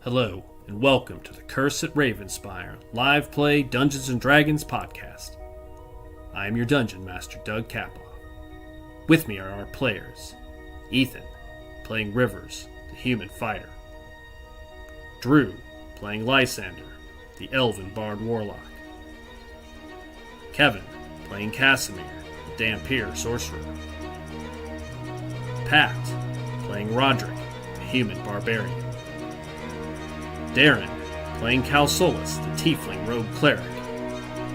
Hello, and welcome to the Curse at Ravenspire live play Dungeons & Dragons podcast. I am your Dungeon Master, Doug Kapoff. With me are our players, Ethan, playing Rivers, the human fighter. Drew, playing Lysander, the elven bard warlock. Kevin, playing Casimir, the Dampier sorcerer. Pat, playing Roderick, the human barbarian. Darren, playing Calsolus, the Tiefling Rogue Cleric.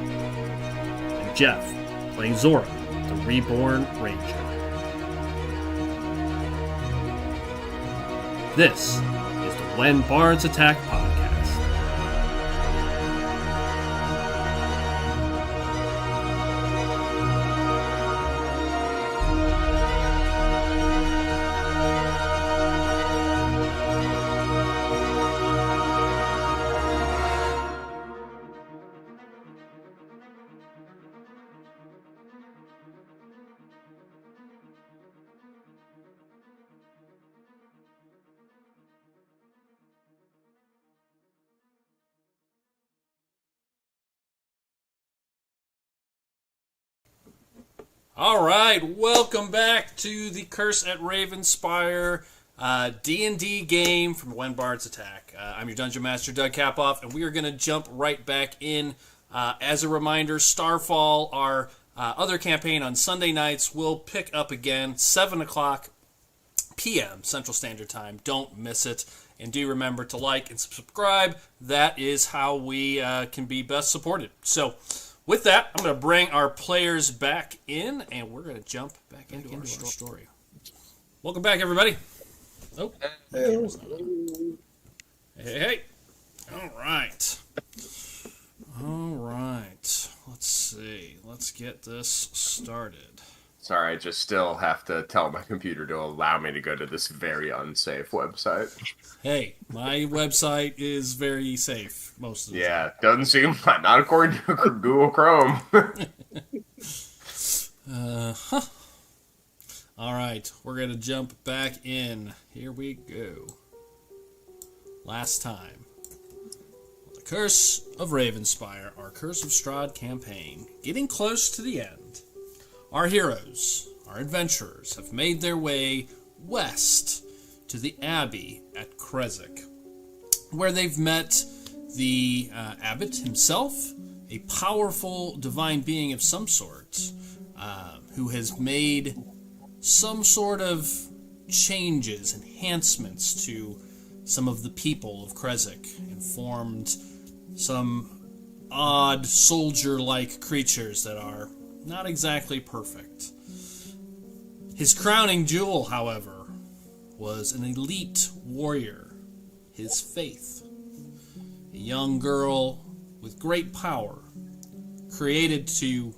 And Jeff, playing Zora, the Reborn Ranger. This is the When Bards Attack podcast. Alright, welcome back to the Curse at Ravenspire D&D game from When Bards Attack. I'm your Dungeon Master, Doug Kapoff, and we are going to jump right back in. As a reminder, Starfall, our other campaign on Sunday nights, will pick up again, 7 o'clock p.m. Central Standard Time. Don't miss it. And do remember to like and subscribe. That is how we can be best supported. So, with that, I'm going to bring our players back in, and we're going to jump back into our story. Welcome back, everybody. Oh. Hey. All right. Let's see. Let's get this started. Sorry, I just still have to tell my computer to allow me to go to this very unsafe website. Hey, my website is very safe most of the time. Yeah, doesn't seem like, not according to Google Chrome. All right, we're going to jump back in. Here we go. Last time. The Curse of Ravenspire, our Curse of Strahd campaign, getting close to the end. Our heroes, our adventurers, have made their way west to the Abbey at Krezk, where they've met the abbot himself, a powerful divine being of some sort, who has made some sort of changes, enhancements to some of the people of Krezk, and formed some odd soldier-like creatures that are not exactly perfect. His crowning jewel, however, was an elite warrior, his Faith. A young girl with great power, created to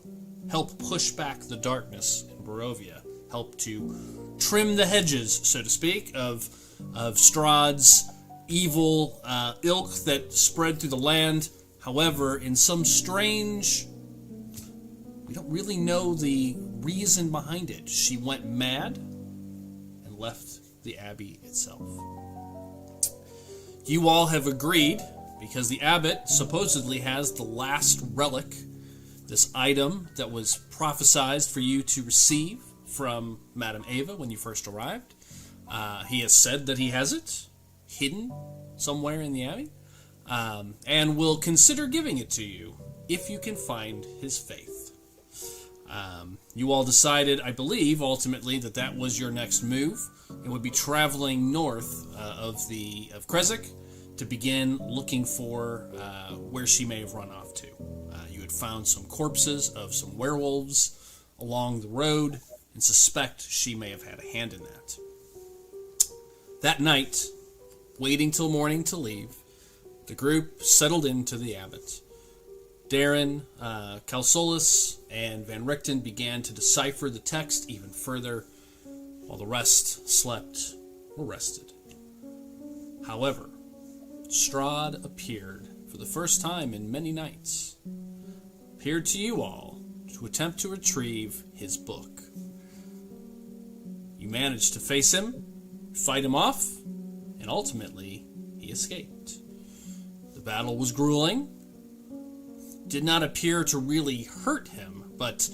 help push back the darkness in Barovia, help to trim the hedges, so to speak, of Strahd's evil ilk that spread through the land. However, in some strange, we don't really know the reason behind it, she went mad and left the Abbey itself. You all have agreed, because the abbot supposedly has the last relic, this item that was prophesied for you to receive from Madame Ava when you first arrived. He has said that he has it, hidden somewhere in the Abbey, and will consider giving it to you if you can find his faith. You all decided, I believe, ultimately, that was your next move, and would be traveling north of Krezk to begin looking for where she may have run off to. You had found some corpses of some werewolves along the road, and suspect she may have had a hand in that. That night, waiting till morning to leave, the group settled into the abbot. Darren, Calsolus, and Van Richten began to decipher the text even further, while the rest slept or rested. However, Strahd appeared for the first time in many nights. Appeared to you all to attempt to retrieve his book. You managed to face him, fight him off, and ultimately, he he escaped. The battle was grueling. Did not appear to really hurt him, but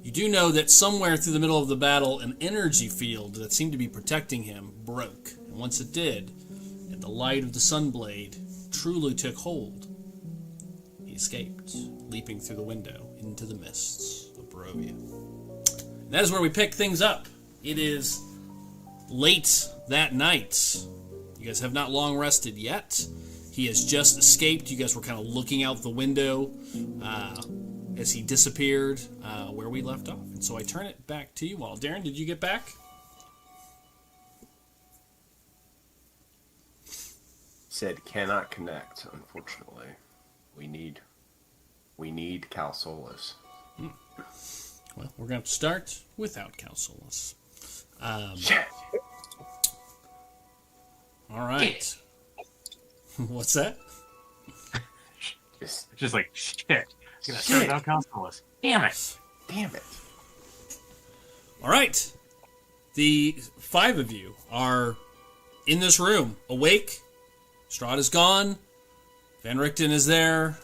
you do know that somewhere through the middle of the battle, an energy field that seemed to be protecting him broke. And once it did, and the light of the Sunblade truly took hold, he escaped, leaping through the window into the mists of Barovia. And that is where we pick things up. It is late that night. You guys have not long rested yet. He has just escaped. You guys were kind of looking out the window as he disappeared where we left off. And so I turn it back to you all. Darren, did you get back? Said cannot connect, unfortunately. We need Cal Solis. Well, we're going to start without Cal Solis. Shit. All right. What's that? Just like, shit. Gonna start without Cal Solis. Damn it. All right. The 5 of you are in this room, awake. Strahd is gone. Van Richten is there.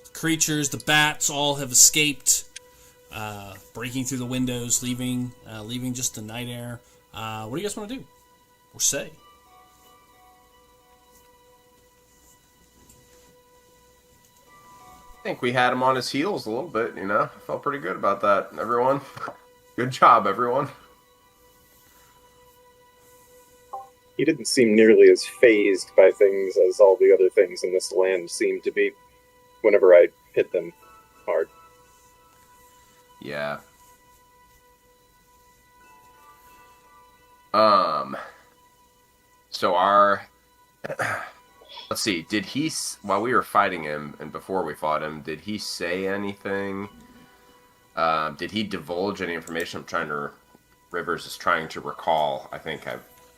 The creatures, the bats, all have escaped, breaking through the windows, leaving just the night air. What do you guys want to do or say? I think we had him on his heels a little bit, I felt pretty good about that, everyone. Good job, everyone. He didn't seem nearly as fazed by things as all the other things in this land seemed to be whenever I hit them hard. Yeah. So let's see, did he, while we were fighting him and before we fought him, did he say anything? Did he divulge any information? Rivers is trying to recall. I think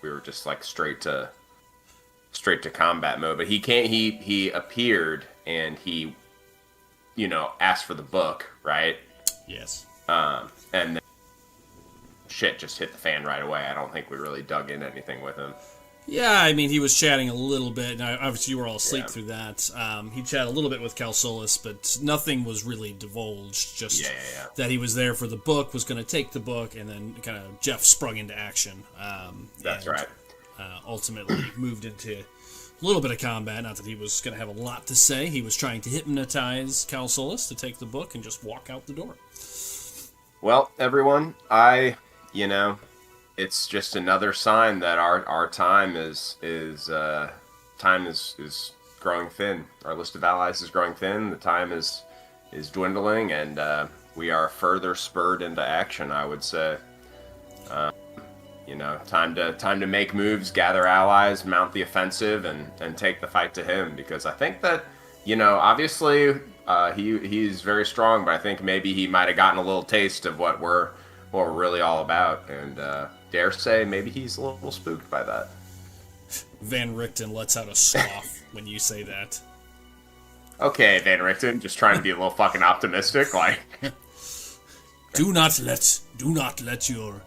we were just like straight to combat mode, but he appeared and he, asked for the book, right? Yes. And then shit just hit the fan right away. I don't think we really dug in anything with him. Yeah, I mean, he was chatting a little bit. Now, obviously, you were all asleep through that. He chatted a little bit with Cal Solis, but nothing was really divulged. Just that he was there for the book, was going to take the book, and then kind of Jeff sprung into action. That's right. Ultimately moved into a little bit of combat. Not that he was going to have a lot to say. He was trying to hypnotize Cal Solis to take the book and just walk out the door. Well, everyone, it's just another sign that our time is growing thin. Our list of allies is growing thin. The time is dwindling, and we are further spurred into action, I would say. Time to make moves, gather allies, mount the offensive, and take the fight to him. Because I think that, obviously he's very strong, but I think maybe he might have gotten a little taste of what we're really all about, and dare say maybe he's a little spooked by that. Van Richten lets out a scoff when you say that. Okay, Van Richten, just trying to be a little fucking optimistic, like. Do not let your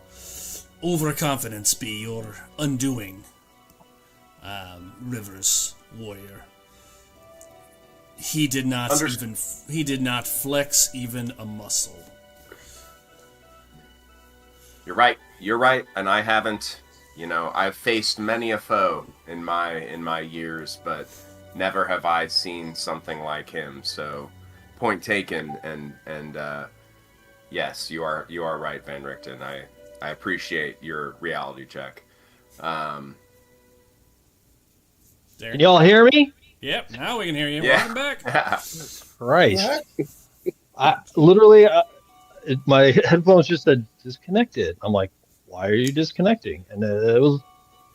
overconfidence be your undoing, Rivers, warrior. He did not flex even a muscle. You're right, and I haven't, I've faced many a foe in my years, but never have I seen something like him. So, point taken, and yes, you are right, Van Richten. I appreciate your reality check. Can y'all hear me? Yep, now we can hear you. Yeah. Welcome back. Christ. I literally, my headphones just said disconnected. I'm like, why are you disconnecting? And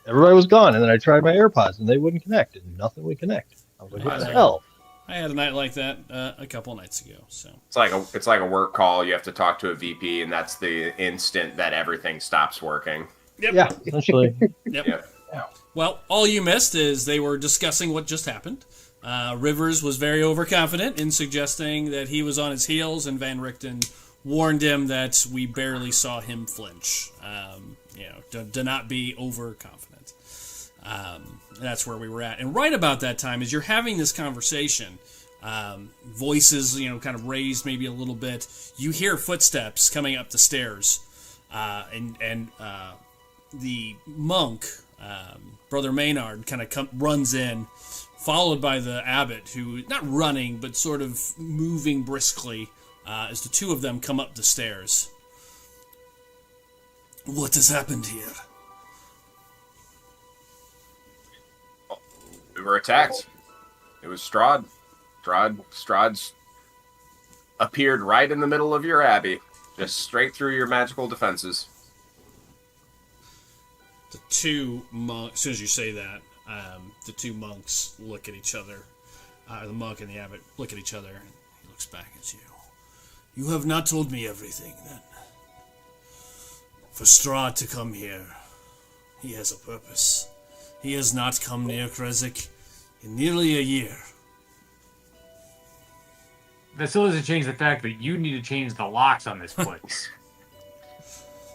everybody was gone. And then I tried my AirPods and they wouldn't connect, and nothing would connect. I was like, what the hell? I had a night like that a couple of nights ago. So it's like a work call. You have to talk to a VP, and that's the instant that everything stops working. Yep. Yeah, essentially. Yep. Well, all you missed is they were discussing what just happened. Rivers was very overconfident in suggesting that he was on his heels, and Van Richten warned him that we barely saw him flinch. Do not be overconfident. That's where we were at. And right about that time, as you're having this conversation, voices, kind of raised maybe a little bit, you hear footsteps coming up the stairs. And the monk, Brother Maynard, kind of runs in, followed by the abbot, who, not running, but sort of moving briskly, as the two of them come up the stairs. What has happened here? We were attacked. It was Strahd. Strahd's appeared right in the middle of your abbey, just straight through your magical defenses. The two monks, as soon as you say that, the two monks look at each other. The monk and the abbot look at each other, and he looks back at you. You have not told me everything, then. For Strahd to come here, he has a purpose. He has not come near Krezk in nearly a year. That still doesn't change the fact that you need to change the locks on this place.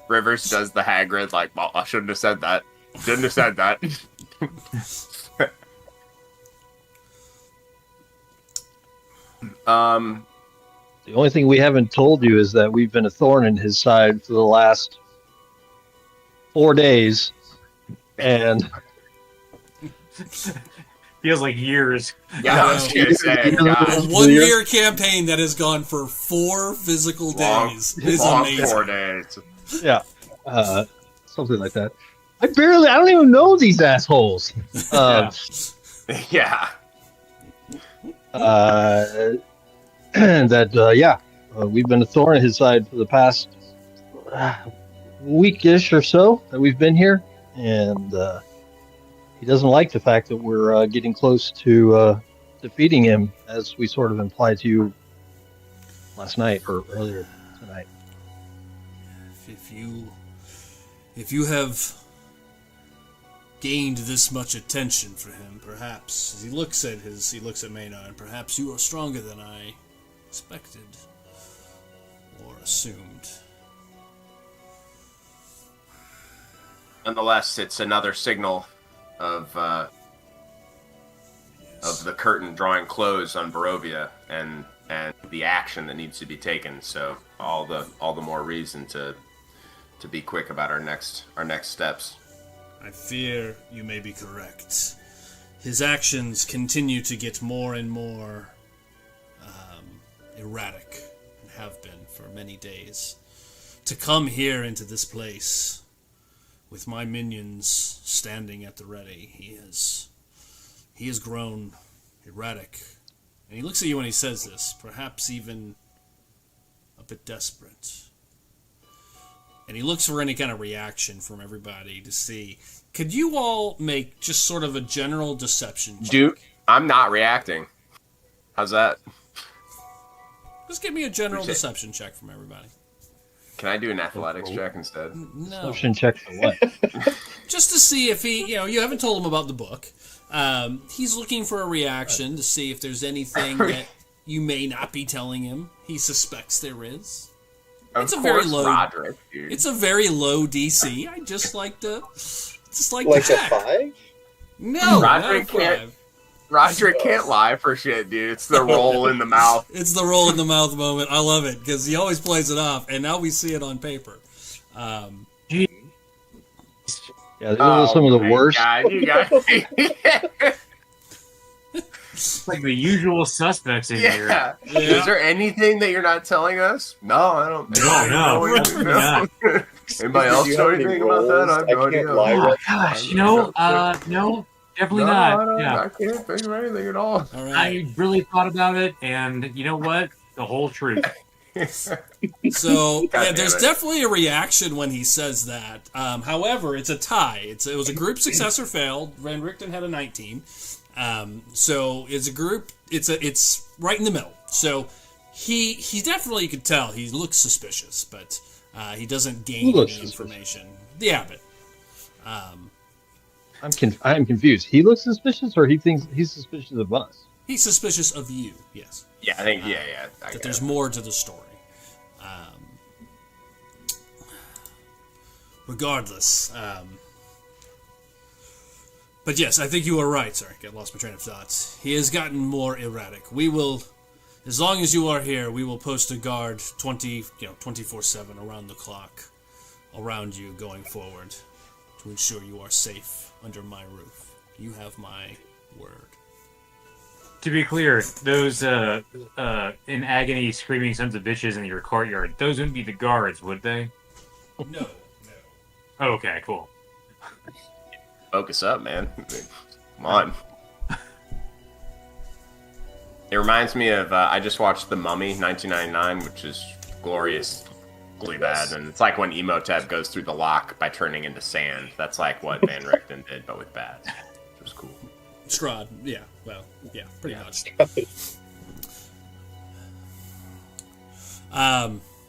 Rivers does the Hagrid, like, well, I shouldn't have said that. Shouldn't have said that. The only thing we haven't told you is that we've been a thorn in his side for the last 4 days, and Feels like years. Yeah, I was gonna say, A God. 1 year campaign that has gone for 4 physical days is long amazing. 4 days. yeah, something like that. I don't even know these assholes. Yeah. We've been a thorn in his side for the past weekish or so that we've been here, and he doesn't like the fact that we're getting close to defeating him, as we sort of implied to you last night or earlier tonight. If you have gained this much attention for him, perhaps as he looks at Maynard, perhaps you are stronger than I expected or assumed. Nonetheless, it's another signal of the curtain drawing close on Barovia and the action that needs to be taken. So all the more reason to be quick about our next steps. I fear you may be correct. His actions continue to get more and more erratic, and have been for many days. To come here into this place with my minions standing at the ready, he has grown erratic. And he looks at you when he says this, perhaps even a bit desperate. And he looks for any kind of reaction from everybody to see. Could you all make just sort of a general deception check? Dude, I'm not reacting. How's that? Just give me a general deception check from everybody. Can I do an athletics check instead? No. Deception check for what? Just to see if he, you haven't told him about the book. He's looking for a reaction to see if there's anything that you may not be telling him. He suspects there is. It's a very low. Roderick, dude. It's a very low DC. I just like to Like check. a 5? No, Roderick not a 5. Roderick can't lie for shit, dude. It's the roll in the mouth. It's the roll in the mouth moment. I love it because he always plays it off, and now we see it on paper. Yeah, these are some of the worst. God, you guys. It's like the usual suspects in here. Yeah. Is there anything that you're not telling us? No, I don't. No. Anybody else know anything about that? I have no idea. Oh, gosh, no, definitely not. Yeah, I can't think of anything at all. All right. I really thought about it, and you know what? The whole truth. So God there's damn it. definitely a reaction when he says that. However, it's a tie. It was a group success or failed. Van Richten had a 19. So it's a group. It's right in the middle. So he definitely, you could tell he looks suspicious, but he doesn't gain any information. The abbot. I'm confused. He looks suspicious, or he thinks he's suspicious of us? He's suspicious of you. Yes. Yeah, I think. That there's more to the story. Regardless, But yes, I think you are right. Sorry, I lost my train of thought. He has gotten more erratic. We will, as long as you are here, we will post a guard 24/7 around the clock, around you going forward, to ensure you are safe under my roof. You have my word. To be clear, those in agony screaming sons of bitches in your courtyard, those wouldn't be the guards, would they? No. Oh, okay, cool. Focus up, man. Come on. It reminds me of, I just watched The Mummy, 1999, which is gloriously bad. And it's like when Emotep goes through the lock by turning into sand. That's like what Van Richten did, but with bats. Which was cool. Strahd, yeah, well, yeah, pretty much.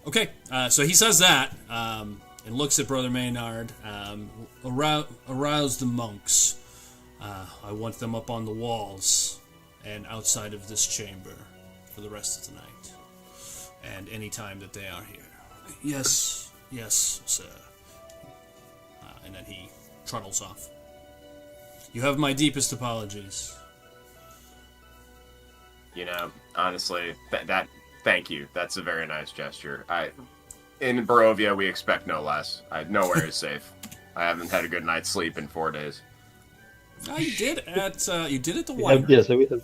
Okay, so he says that, and looks at Brother Maynard. Arouse the monks. I want them up on the walls and outside of this chamber for the rest of the night, and any time that they are here. Yes, sir. And then he truttles off. You have my deepest apologies. You know, honestly, thank you. That's a very nice gesture. In Barovia, we expect no less. Nowhere is safe. I haven't had a good night's sleep in 4 days. You did at the winery.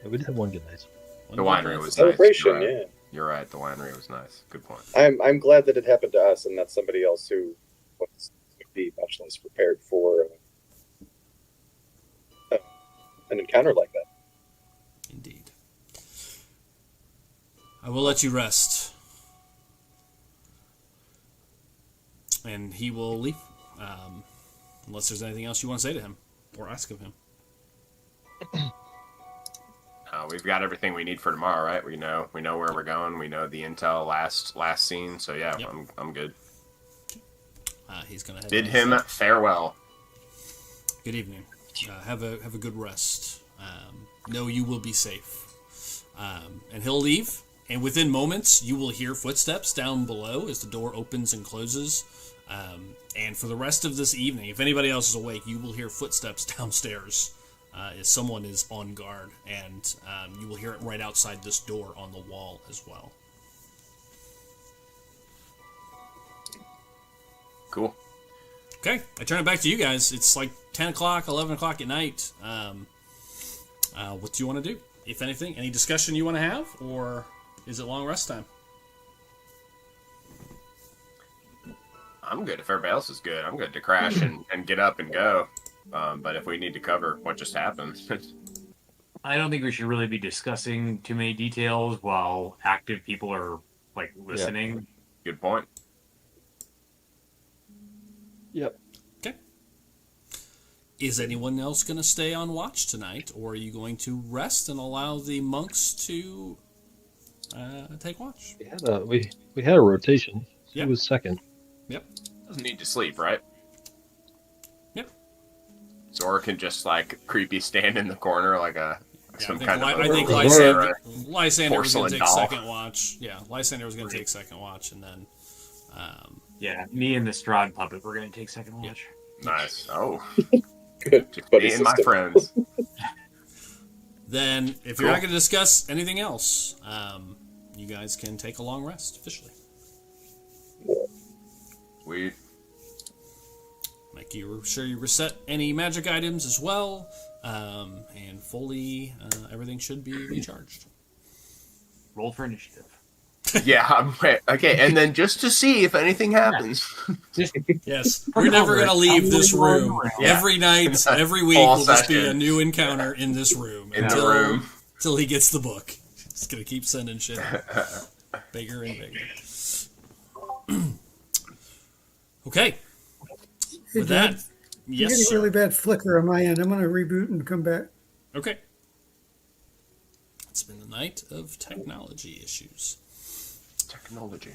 We did have one good night. The winery was celebration. Nice. Yeah, you're right. The winery was nice. Good point. I'm glad that it happened to us and not somebody else who would be much less prepared for an encounter like that. Indeed. I will let you rest. And he will leave. Unless there's anything else you want to say to him or ask of him. We've got everything we need for tomorrow, right? We know where we're going. We know the intel last scene. So yeah, yep. I'm good. He's gonna bid him farewell. Good evening. Have a good rest. Know you will be safe. And he'll leave. And within moments, you will hear footsteps down below as the door opens and closes. And for the rest of this evening, if anybody else is awake, you will hear footsteps downstairs as someone is on guard. And you will hear it right outside this door on the wall as well. Cool. Okay, I turn it back to you guys. It's like 10 o'clock, 11 o'clock at night. What do you want to do, if anything? Any discussion you want to have, or is it long rest time? I'm good. If everybody else is good, I'm good to crash and get up and go. But if we need to cover what just happened... I don't think we should really be discussing too many details while active people are, listening. Yeah. Good point. Yep. Okay. Is anyone else going to stay on watch tonight, or are you going to rest and allow the monks to take watch? We had a rotation. Yep. Who was second? Yep. Doesn't need to sleep, right? Yep. Zora can just creepy stand in the corner like some kind of. I think Lysander was going to take second watch. Yeah, Lysander was going to take second watch, and then. Yeah, me and the Strahd puppet, we're going to take second watch. Yeah. Nice. Oh. Good. Just me and my friends. Then, if you're not going to discuss anything else, you guys can take a long rest officially. Sweet. Make sure you reset any magic items as well, and fully everything should be recharged. Roll for initiative. Yeah, okay, and then just to see if anything happens. Yes, we're never going to leave this room. Yeah. Every night, every week will just be a new encounter in this room. Until he gets the book. It's going to keep sending shit bigger and bigger. Okay. With that, yes, getting a really bad flicker on my end. I'm going to reboot and come back. Okay. It's been the night of technology issues. Technology.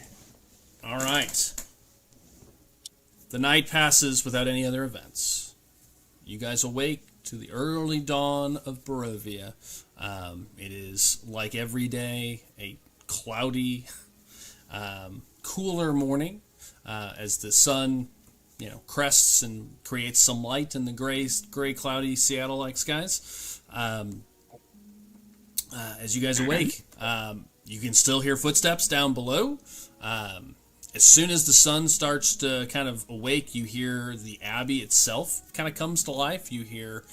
All right. The night passes without any other events. You guys awake to the early dawn of Barovia. It is like every day, a cloudy, cooler morning as the sun crests and creates some light in the gray, cloudy Seattle-like skies. As you guys awake, you can still hear footsteps down below. As soon as the sun starts to kind of awake, you hear the Abbey itself kind of comes to life. You hear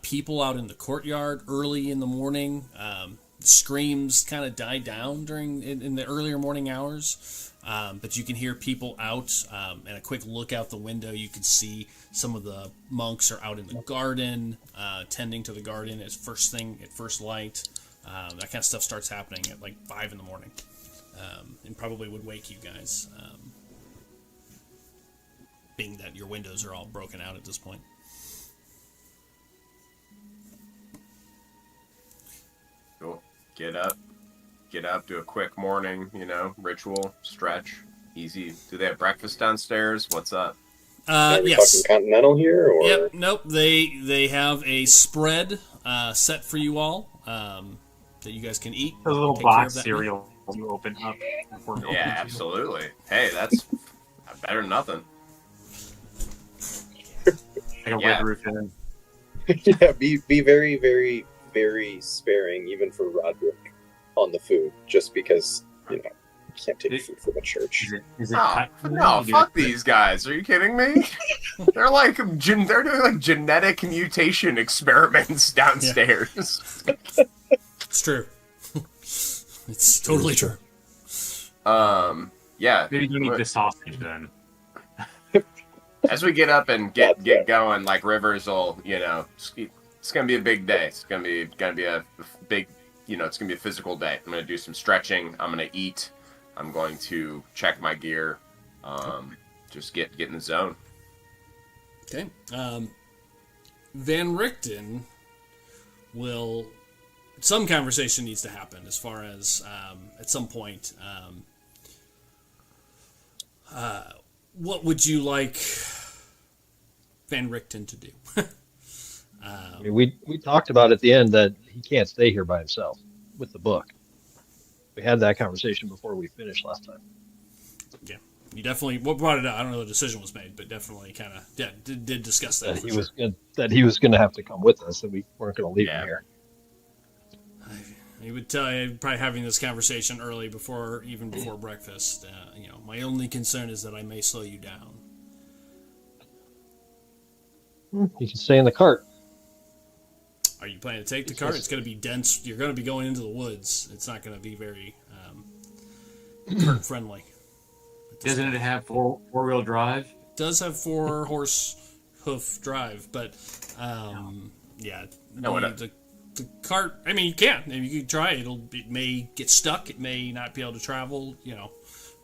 people out in the courtyard early in the morning. The screams kind of die down in the earlier morning hours. But you can hear people out, and a quick look out the window, you can see some of the monks are out in the garden, tending to the garden at first light. That kind of stuff starts happening at like 5 in the morning, and probably would wake you guys, being that your windows are all broken out at this point. Cool. Get up, do a quick morning, ritual, stretch, easy. Do they have breakfast downstairs? What's up? Are we Yes. talking continental here? Or? Yep. Nope. They have a spread set for you all that you guys can eat. A little Take care box of that cereal you open up. Before you Yeah, open it. absolutely. Hey, that's better than nothing. Like a Yeah. wet roof in. Yeah, be very, very, very sparing, even for Roderick, on the food, just because you can't take food from a church. Is it Oh, cut? no, fuck these guys. Are you kidding me? They're they're doing genetic mutation experiments downstairs. It's true. It's totally true. Yeah. Maybe you need the sausage then. As we get up and get going, like Rivers will, it's gonna be a big day. It's gonna be a big, it's gonna be a physical day. I'm gonna do some stretching. I'm gonna eat. I'm going to check my gear. Just get in the zone. Okay. Van Richten will. Some conversation needs to happen as far as at some point. What would you like Van Richten to do? I mean, we talked about at the end that he can't stay here by himself with the book. We had that conversation before we finished last time. Yeah, you definitely. What brought it up? I don't know the decision was made, but definitely kind of did discuss that. That he was going to have to come with us, and we weren't going to leave him here. He would tell you probably having this conversation early before breakfast. My only concern is that I may slow you down. You can stay in the cart. Are you planning to take the cart? It's going to be dense. You're going to be going into the woods. It's not going to be very cart friendly. Doesn't it have four-wheel drive? It does have 4-horse hoof drive, but the cart. I mean, you can. I mean, you can try it. It may get stuck. It may not be able to travel.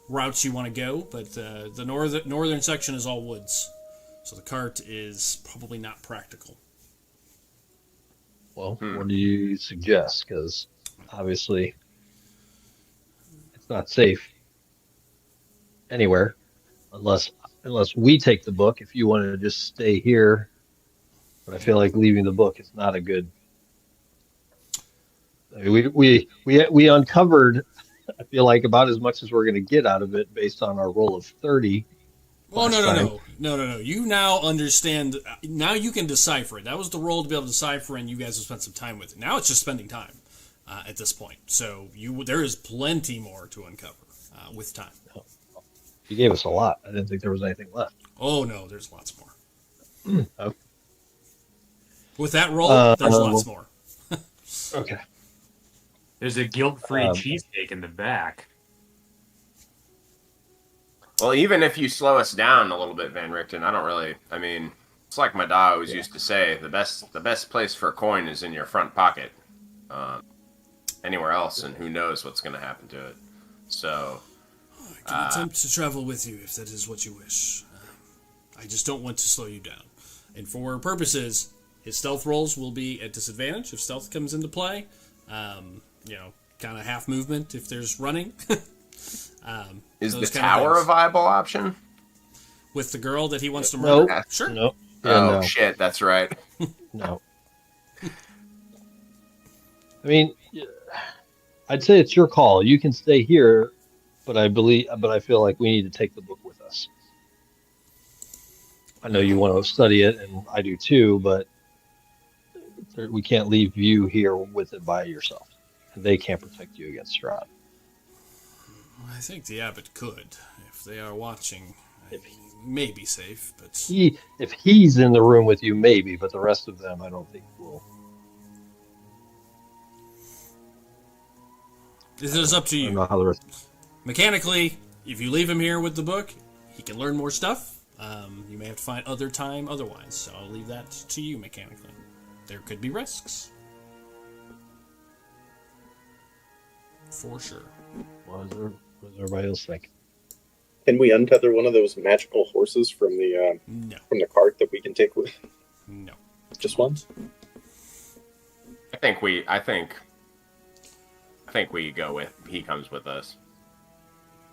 Routes you want to go, but the northern section is all woods, so the cart is probably not practical. Well, what do you suggest? Because obviously it's not safe anywhere unless we take the book. If you want to just stay here, but I feel like leaving the book is not a good. I mean, we uncovered, I feel like, about as much as we're going to get out of it based on our roll of 30. Well, no. You now understand. Now you can decipher it. That was the roll to be able to decipher, and you guys have spent some time with it. Now it's just spending time at this point. So there is plenty more to uncover with time. You gave us a lot. I didn't think there was anything left. Oh, no, there's lots more. Okay. With that roll, there's lots more. Okay. There's a guilt-free cheesecake in the back. Well, even if you slow us down a little bit, Van Richten, I mean, it's like my dad always used to say, the best place for a coin is in your front pocket. Anywhere else, and who knows what's going to happen to it. So, I can attempt to travel with you if that is what you wish. I just don't want to slow you down. And for purposes, his stealth rolls will be at disadvantage if stealth comes into play. Kind of half movement if there's running. Is the tower a viable option? With the girl that he wants to murder? Nope. Sure. Nope. No. Shit, that's right. No. I mean, I'd say it's your call. You can stay here, but I feel like we need to take the book with us. I know you want to study it, and I do too, but we can't leave you here with it by yourself. And they can't protect you against Strahd. I think the abbot could. If they are watching, If he may be safe, but... if he's in the room with you, maybe, but the rest of them, I don't think will. This is up to I don't you. know how the rest. Mechanically, if you leave him here with the book, he can learn more stuff. You may have to find other time otherwise, so I'll leave that to you mechanically. There could be risks. For sure. What does everybody else think? Can we untether one of those magical horses from the No. cart that we can take with? No. Just one? I think we go with he comes with us.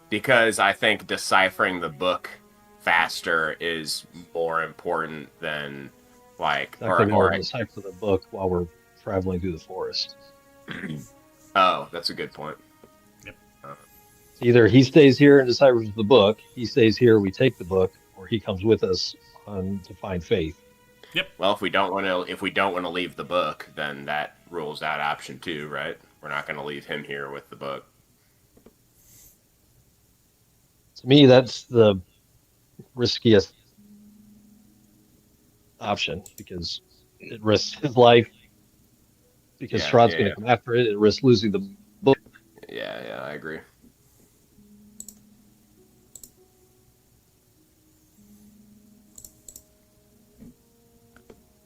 Because I think deciphering the book faster is more important than like Not going to decipher the book while we're traveling through the forest. Oh, that's a good point. Yep. Either he stays here and deciphers the book, he stays here, we take the book, or he comes with us to find Faith. Yep. Well, if we don't want to leave the book, then that rules out option 2, right? We're not going to leave him here with the book. To me, that's the riskiest option because it risks his life. Because Strahd's going to come after it, it risks losing the book. Yeah, I agree.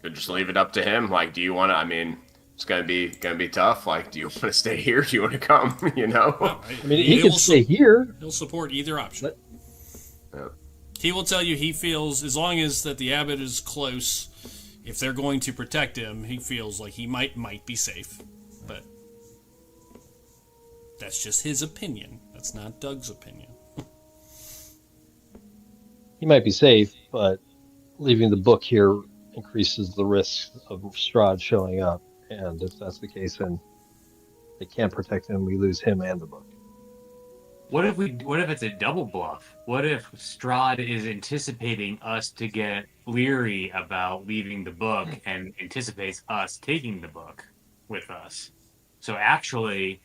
Could just leave it up to him. Like, do you want to? I mean, it's gonna be tough. Like, do you want to stay here? Do you want to come? You know. Well, I mean, he can stay here. He'll support either option. Yeah. He will tell you he feels, as long as that the abbot is close, if they're going to protect him, he feels like he might be safe. But that's just his opinion. That's not Doug's opinion. He might be safe, but leaving the book here increases the risk of Strahd showing up. And if that's the case, then they can't protect him. We lose him and the book. What if it's a double bluff? What if Strahd is anticipating us to get leery about leaving the book and anticipates us taking the book with us? So actually,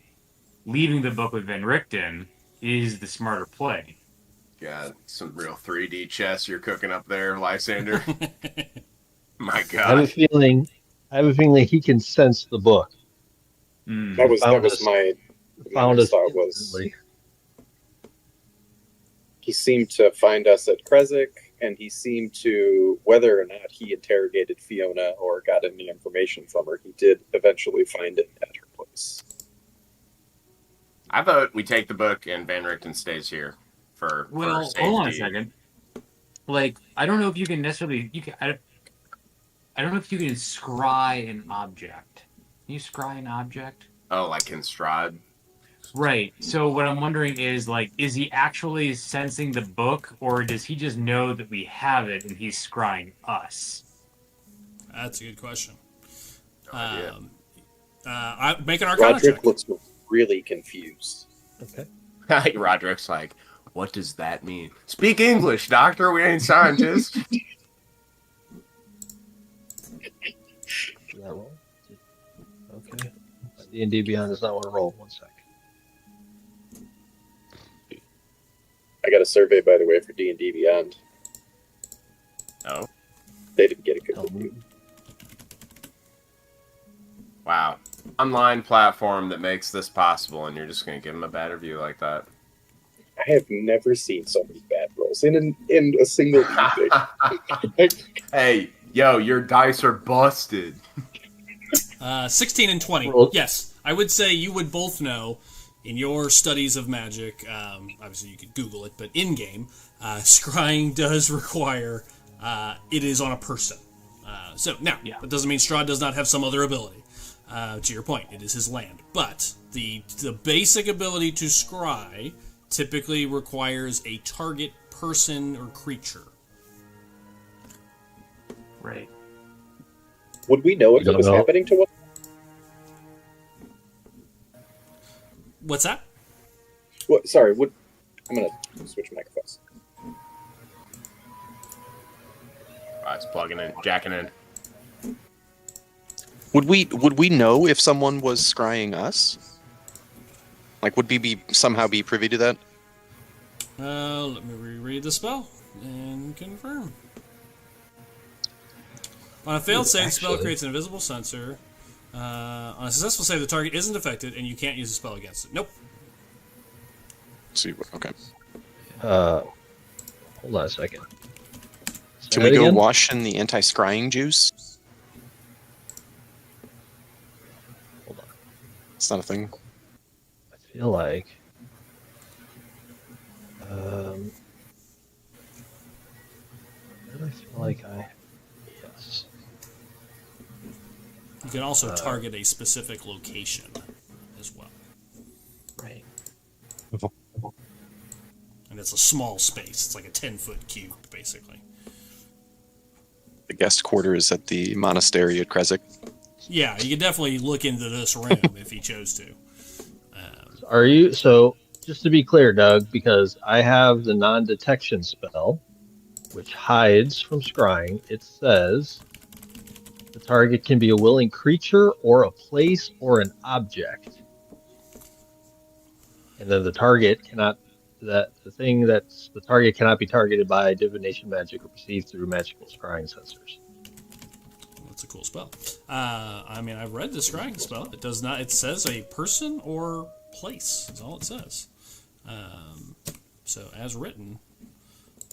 leaving the book with Van Richten is the smarter play. God, some real 3D chess you're cooking up there, Lysander. My God. I have a feeling he can sense the book. That was my thought was. He seemed to find us at Kresik, and he seemed to, whether or not he interrogated Fiona or got any information from her, he did eventually find it at her place. I vote we take the book and Van Richten stays here for safety. Hold on a second. Like, I don't know if you can necessarily... I don't know if you can scry an object. Can you scry an object? Oh, like in Strahd? Right. So what I'm wondering is, like, is he actually sensing the book, or does he just know that we have it and he's scrying us? That's a good question. No idea. Make an Arcana Roderick check. looks really confused. Okay. Roderick's like, what does that mean? Speak English, doctor. We ain't scientists. Did that roll? Okay. D&D Beyond does not want to roll. 1 sec. I got a survey, by the way, for D&D Beyond. Oh. They didn't get a good review. Wow. Online platform that makes this possible, and you're just going to give them a bad review like that. I have never seen so many bad rolls in a single meeting. Hey, yo, your dice are busted. 16 and 20. Yes, I would say you would both know in your studies of magic, obviously you could Google it, but in-game, scrying does require, it is on a person. That doesn't mean Strahd does not have some other ability. To your point, it is his land. But the basic ability to scry typically requires a target person or creature. Right. Would we know if it was happening to one? What's that? What? Sorry, I'm going to switch microphones. It's plugging in, jacking in. Would we know if someone was scrying us? Like, would we somehow be privy to that? Let me reread the spell and confirm. On a failed save, the spell creates an invisible sensor. On a successful save, the target isn't affected, and you can't use the spell against it. Nope. Okay. Hold on a second. Can we go wash in the anti-scrying juice? Hold on. It's not a thing. I feel like. Where do I feel like I? Yes. You can also target a specific location as well. Right. And it's a small space. It's like a 10-foot cube, basically. The guest quarters at the monastery at Kresik. Yeah, you could definitely look into this room if he chose to. Are you so? Just to be clear, Doug, because I have the non-detection spell, which hides from scrying. It says the target can be a willing creature or a place or an object, and then the target cannot. The target cannot be targeted by divination magic or perceived through magical scrying sensors. That's a cool spell. I mean, I've read the scrying spell. It does not. It says a person or place. That's all it says. So as written.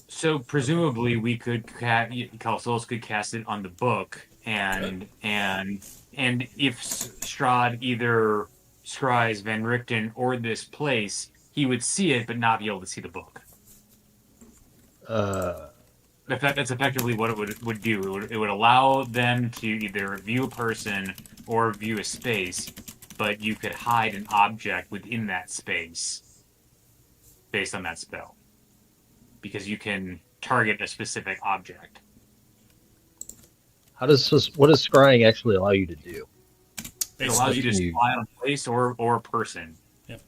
So presumably we could Calsolos could cast it on the book, and if Strahd either scries Van Richten or this place, he would see it but not be able to see the book. That's effectively what it would do. It would allow them to either view a person or view a space, but you could hide an object within that space based on that spell. Because you can target a specific object. What does scrying actually allow you to do? It allows you to spy on a place or a person. Yep.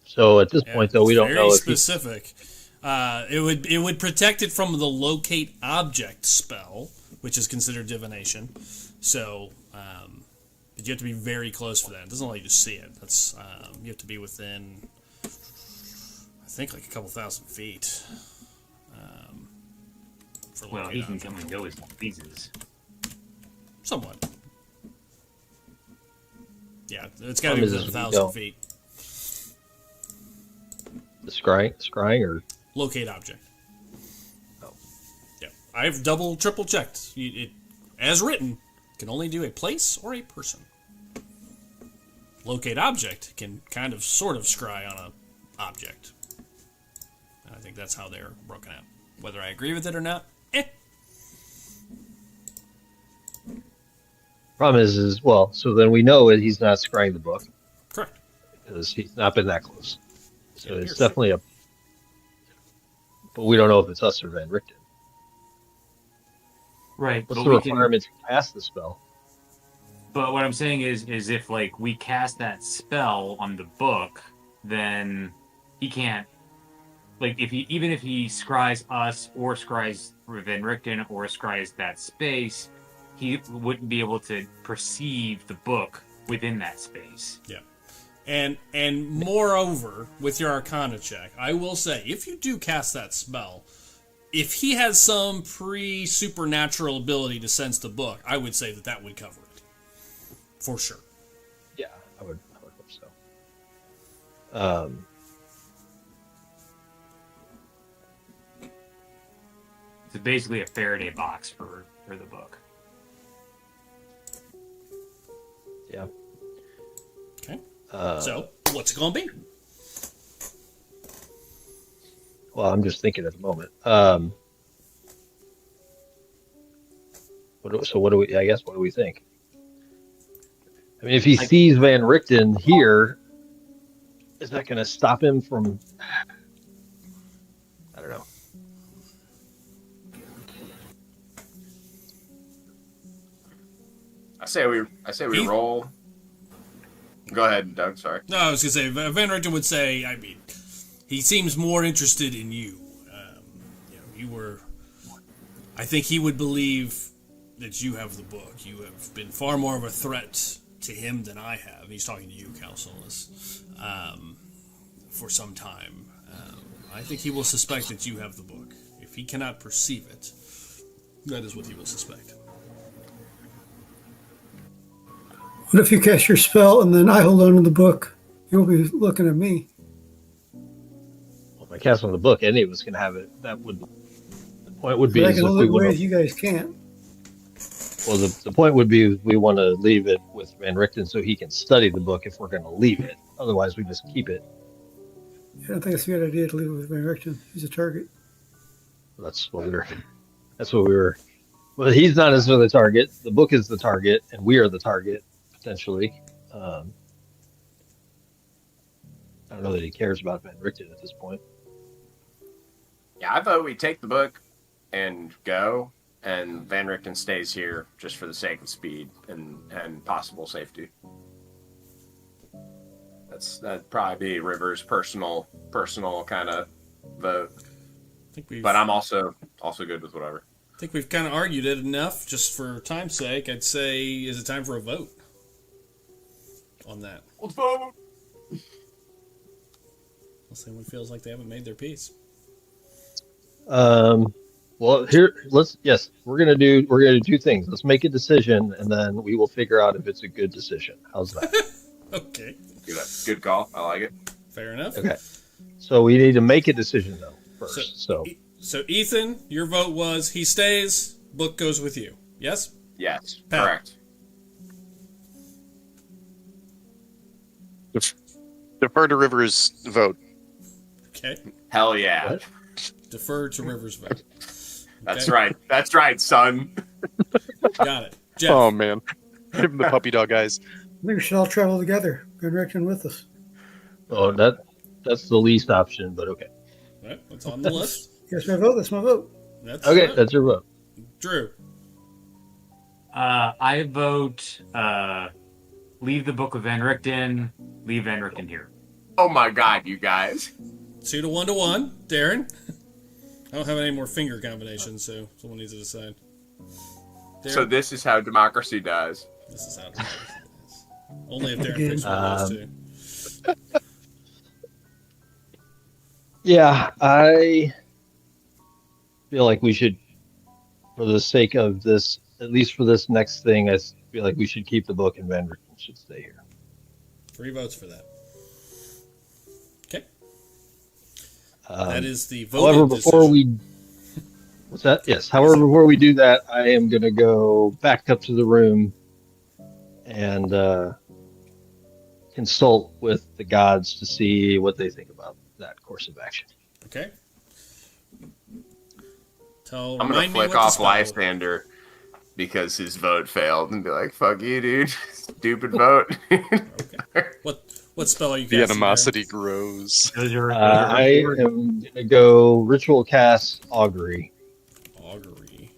So at this point, though, we don't know if very specific. It would protect it from the locate object spell, which is considered divination. So, but you have to be very close for that. It doesn't allow you to see it. That's you have to be within, I think, like a couple thousand feet. Well, he can come and go as he pleases. Somewhat. Yeah, it's got to be within 1,000 feet. The scrying or locate object. Oh, yeah. I've triple checked. It, as written, can only do a place or a person. Locate object can kind of sort of scry on a object. And I think that's how they're broken out. Whether I agree with it or not, Problem is well, so then we know that he's not scrying the book. Correct. Because he's not been that close. So it's definitely but we don't know if it's us or Van Richten. Right. What's the requirement to cast the spell? But what I'm saying is if like we cast that spell on the book, then he can't. Like even if he scries us or scries Van Richten or scries that space, he wouldn't be able to perceive the book within that space. Yeah. And moreover, with your Arcana check, I will say, if you do cast that spell, if he has some pre-supernatural ability to sense the book, I would say that would cover it. For sure. Yeah, I would hope so. It's basically a Faraday box for the book. Yeah. Okay. So, what's it going to be? Well, I'm just thinking at the moment. What do we think? I mean, if he sees Van Richten here, is that going to stop him from? I don't know. I say we roll. Go ahead, Doug. Sorry. No, I was going to say, Van Richten would say, I mean, he seems more interested in you. You were... I think he would believe that you have the book. You have been far more of a threat to him than I have. He's talking to you, Calsolus, for some time. I think he will suspect that you have the book. If he cannot perceive it, that is what he will suspect. What if you cast your spell and then I hold on to the book? You'll be looking at me. Well, if I cast on the book, any of us can have it. That would... The point would be... But I is can if hold we it wanna- ways you guys can't. Well, the point would be we want to leave it with Van Richten so he can study the book if we're going to leave it. Otherwise, we just keep it. I don't think it's a good idea to leave it with Van Richten. He's a target. That's what we were. Well, he's not necessarily the target. The book is the target, and we are the target, potentially. I don't know that he cares about Van Richten at this point. Yeah, I vote we take the book and go, and Van Richten stays here just for the sake of speed and possible safety. That'd probably be River's personal kind of vote. But I'm also good with whatever. I think we've kind of argued it enough. Just for time's sake, I'd say, is it time for a vote on that? Let's vote. Unless anyone feels like they haven't made their peace. Well, we're gonna do two things. Let's make a decision, and then we will figure out if it's a good decision. How's that? Okay. Good call. I like it. Fair enough. Okay. So we need to make a decision though first. So Ethan, your vote was he stays, book goes with you. Yes? Yes, Pat. correct. Defer to River's vote. Okay. Hell yeah. What? Defer to River's vote. That's Okay. right. That's right, son. Got it. Jeff. Oh man, give him the puppy dog eyes. Maybe we should all travel together. Van Richten with us. Oh, that's the least option, but okay. All right, what's on the list? That's my vote. That's my vote. That's Okay, that's your vote. Drew. I vote leave the book with Van Richten, leave Van Richten here. Oh my god, you guys. 2 to 1 to 1. Darren. I don't have any more finger combinations, so someone needs to decide. Darren, So this is how democracy dies. this is how it is. Only if Darren picks one of those two. Yeah, I feel like we should, for the sake of this, at least for this next thing, I feel like we should keep the book and Van Richten should stay here. 3 votes for that. Okay. That is the vote. However, before we... What's that? Yes. However, before we do that, I am going to go back up to the room and consult with the gods to see what they think about that course of action. Okay. I'm gonna remind me flick what the off spell- Lysander because his vote failed and be like, "Fuck you, dude! Stupid vote." Okay. What spell are you casting? The animosity grows. Those are, I am going to go ritual cast augury. Augury.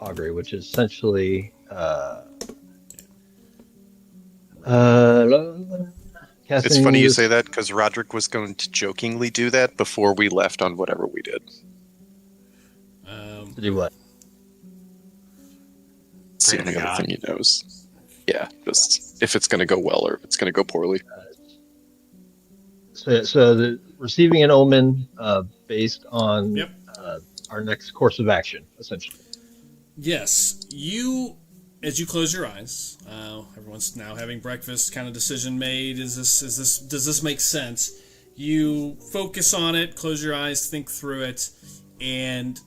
Augury, which is essentially casting. It's funny you say that because Roderick was going to jokingly do that before we left on whatever we did. To do what? It's the Pray to only other God. thing he knows. Yeah, just if it's going to go well or if it's going to go poorly. So the receiving an omen based on Yep. our next course of action, essentially. Yes, as you close your eyes, everyone's now having breakfast. Kind of decision made. Does this make sense? You focus on it, close your eyes, think through it, and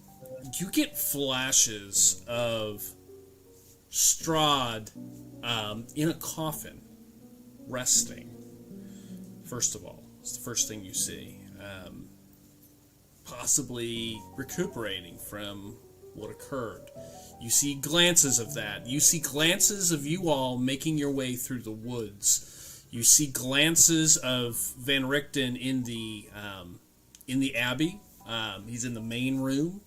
you get flashes of Strahd in a coffin, resting. First of all, it's the first thing you see. Possibly recuperating from what occurred. You see glances of that. You see glances of you all making your way through the woods. You see glances of Van Richten in the Abbey. He's in the main room.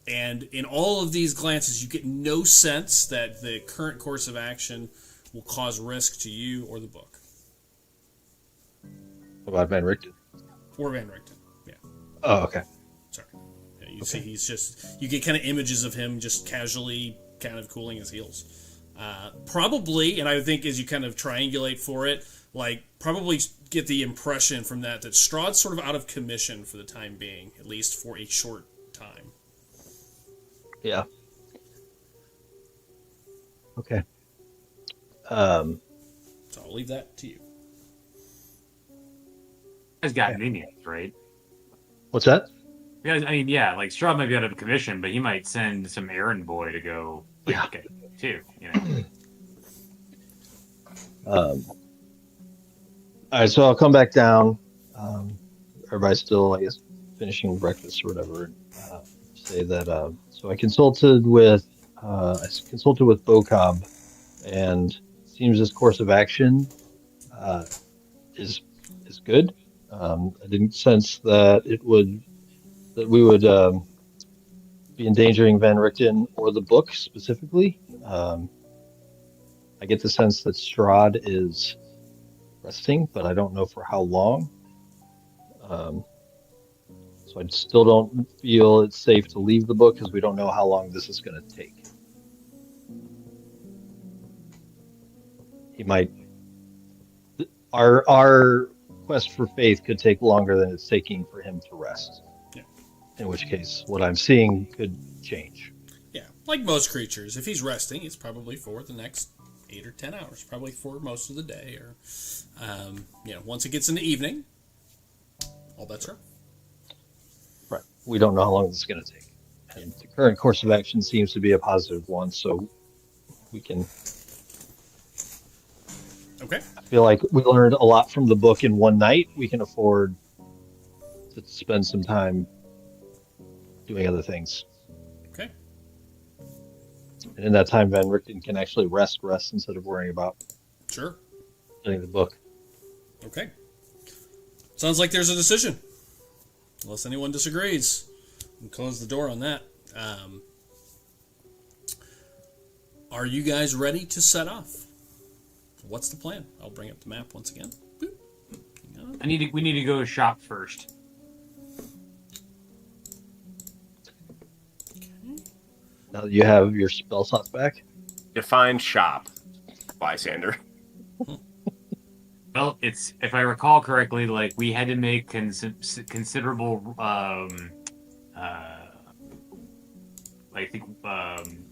And in all of these glances, you get no sense that the current course of action will cause risk to you or the book. What about Van Richten? Or Van Richten, yeah. Oh, okay. Sorry. Yeah, you see he's just... You get kind of images of him just casually kind of cooling his heels. Probably, and I think as you kind of triangulate for it, like, probably get the impression from that Strahd's sort of out of commission for the time being, at least for a short time. Yeah. Okay. So I'll leave that to you. He's got minions, right? What's that? Because, I mean, yeah, like Strahd might be out of commission, but he might send some errand boy to go get it too, you know. All right, so I'll come back down. Everybody's still, I guess, finishing breakfast or whatever. Say that. So I consulted with Bocob, and it seems this course of action is good. I didn't sense that we would be endangering Van Richten or the book specifically. I get the sense that Strahd is resting, but I don't know for how long. So I still don't feel it's safe to leave the book because we don't know how long this is going to take. He might. Our quest for faith could take longer than it's taking for him to rest. Yeah. In which case, what I'm seeing could change. Yeah, like most creatures, if he's resting, it's probably for the next 8 or 10 hours, probably for most of the day, or once it gets into evening, all bets are. Right. We don't know how long this is going to take. And the current course of action seems to be a positive one, so we can... Okay. I feel like we learned a lot from the book in one night. We can afford to spend some time doing other things. Okay. And in that time, Van Richten can actually rest instead of worrying about Sure. getting the book. Okay. Sounds like there's a decision. Unless anyone disagrees. And close the door on that. Are you guys ready to set off? What's the plan? I'll bring up the map once again. Boop. We need to go shop first. Now that you have your spell slots back? Define shop, Lysander. Well, it's, if I recall correctly, like we had to make considerable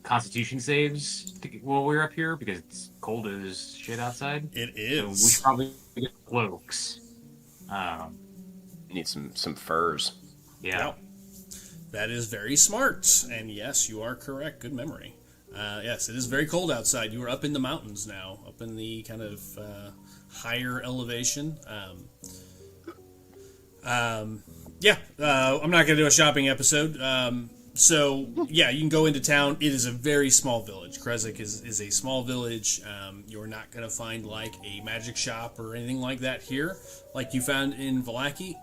Constitution saves while we were up here because it's cold as shit outside. It So we is. should probably get cloaks. Need some furs. Yeah. Yep. That is very smart. And yes, you are correct. Good memory. Yes, it is very cold outside. You are up in the mountains now, up in the kind of higher elevation. I'm not going to do a shopping episode. So, yeah, you can go into town. It is a very small village. Kresik is a small village. You're not going to find, like, a magic shop or anything like that here, like you found in Vallaki.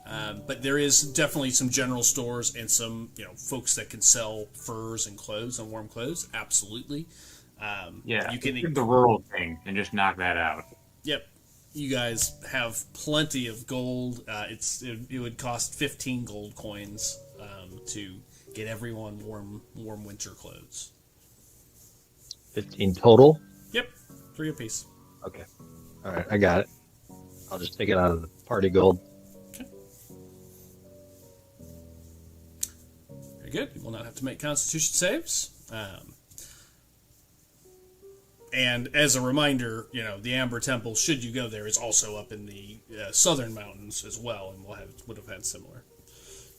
But there is definitely some general stores and some, folks that can sell furs and clothes and warm clothes. Absolutely. You can do the rural thing and just knock that out. Yep. You guys have plenty of gold. It would cost 15 gold coins to get everyone warm winter clothes. 15 total? Yep, 3 apiece. Okay. All right, I got it. I'll just take it out of the party gold. Okay. Very good. You will not have to make Constitution saves. And as a reminder, the Amber Temple, should you go there, is also up in the southern mountains as well, and would have had similar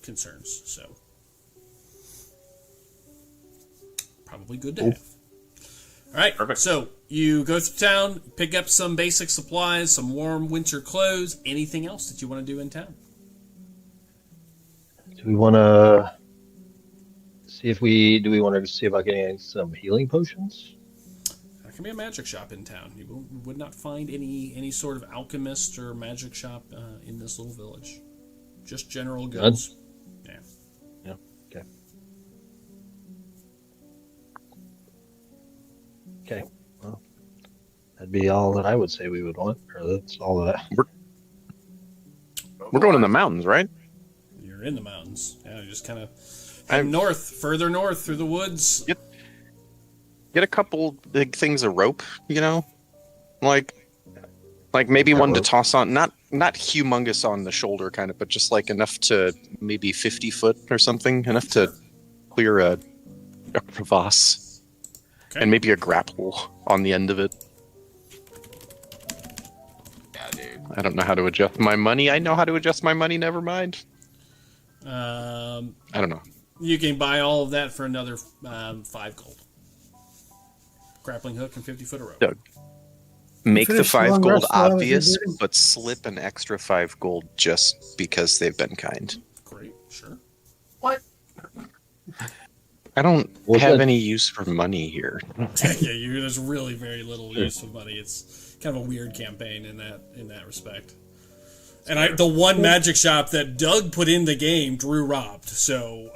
concerns. So, probably good to have. All right, Perfect. So you go through town, pick up some basic supplies, some warm winter clothes. Anything else that you want to do in town? Do we want to see about getting some healing potions? There can be a magic shop in town. You would not find any sort of alchemist or magic shop in this little village. Just general goods. Yeah. Okay. Okay. Well, That'd be all that I would say we would want. Or that's all that. We're going in the mountains, right? You're in the mountains. Yeah, just kind of I'm- further north through the woods. Yep. Get a couple big things of rope, like maybe one to toss on, not humongous on the shoulder kind of, but just like enough to maybe 50 foot or something, enough to clear a crevasse, and maybe a grapple on the end of it. Yeah, dude. I don't know how to adjust my money. I know how to adjust my money. Never mind. I don't know. You can buy all of that for another 5 gold. Grappling hook and 50 foot of rope. Doug, make the Finish 5 long gold rest while I was obvious, rebooting. but slip an extra 5 gold just because they've been kind. Great, sure. I don't What's have that? any use for money here. There's really very little use of money. It's kind of a weird campaign in that respect. And the one magic shop that Doug put in the game, Drew robbed. So,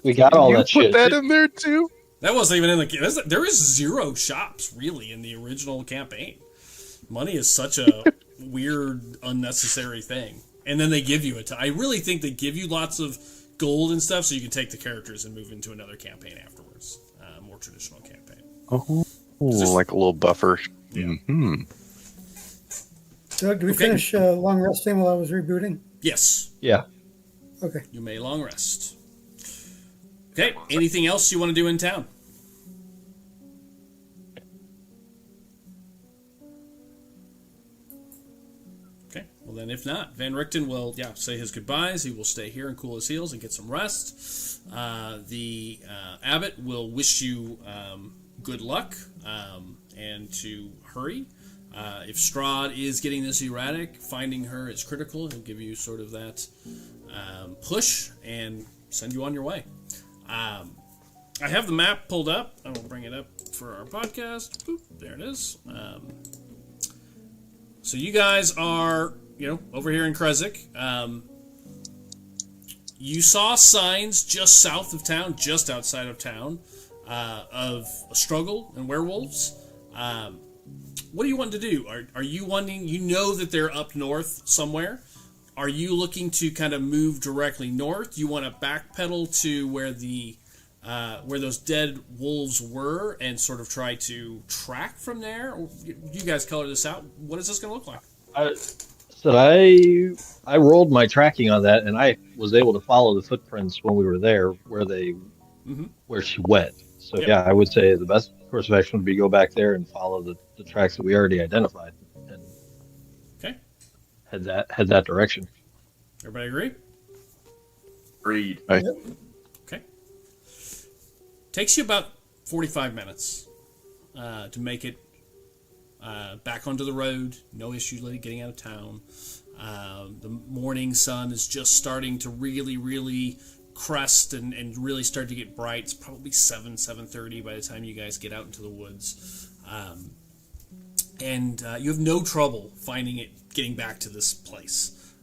We got all you that put shit. that in there too? that wasn't even in the game. There is 0 shops, really, in the original campaign. Money is such a weird, unnecessary thing. And then they give you I really think they give you lots of gold and stuff so you can take the characters and move into another campaign afterwards. More traditional campaign. Oh, this- like a little buffer. Yeah. Hmm. Doug, did we Okay. finish long resting while I was rebooting? Yes, Yeah. Okay. you may long rest. Okay, anything else you want to do in town? Okay, well then if not, Van Richten will say his goodbyes. He will stay here and cool his heels and get some rest. The abbot will wish you good luck and to hurry. If Strahd is getting this erratic, finding her is critical. He'll give you sort of that push and send you on your way. I have the map pulled up. I will bring it up for our podcast. Boop, there it is. So you guys are, over here in Kresik. You saw signs just south of town, just outside of town, of a struggle and werewolves. What do you want to do? Are you wanting? You know that they're up north somewhere. Are you looking to kind of move directly north? Do you want to backpedal to where those dead wolves were and sort of try to track from there? Or you guys color this out. What is this going to look like? I rolled my tracking on that, and I was able to follow the footprints when we were there where she went. So Yep. yeah, I would say the best course of action would be go back there and follow the tracks that we already identified and Okay. head that direction. Everybody agree? Agreed. Okay. Takes you about 45 minutes to make it back onto the road. No issues getting out of town. The morning sun is just starting to really, really crest and really start to get bright. It's probably 7:30 by the time you guys get out into the woods. And you have no trouble getting back to this place.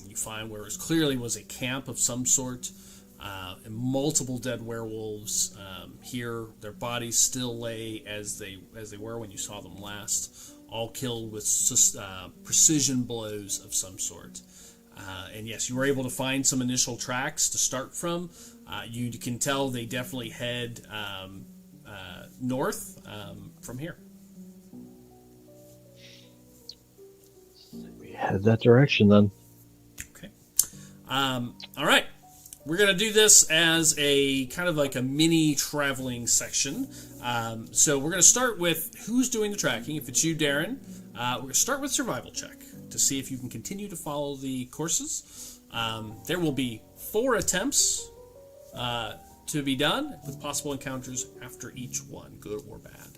You find where it clearly was a camp of some sort, and multiple dead werewolves here. Their bodies still lay as they were when you saw them last, all killed with precision blows of some sort. And yes, you were able to find some initial tracks to start from. You can tell they definitely head north from here. We head that direction then. Okay. All right. We're going to do this as a kind of like a mini traveling section. So we're going to start with who's doing the tracking. If it's you, Darren, we're going to start with survival check to see if you can continue to follow the courses. There will be 4 attempts to be done with possible encounters after each one, good or bad.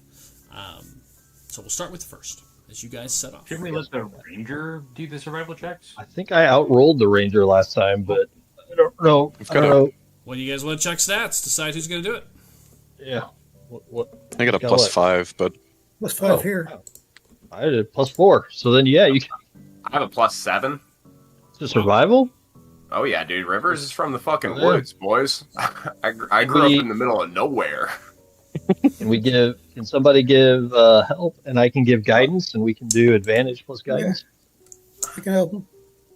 So we'll start with the first as you guys set off. Shouldn't we let the ranger do the survival checks? I think I outrolled the ranger last time, but I don't know. We've I got don't a- know. What do you guys want to check stats? Decide who's going to do it. Yeah. What? I got a Got plus what? 5, but Plus 5 here. I did a plus 4. So then, yeah, you can. I have a +7. It's a survival. Oh yeah, dude. Rivers is from the fucking Yeah. woods, boys. I grew up in the middle of nowhere. Can somebody give help, and I can give guidance, and we can do advantage plus guidance? I can help him.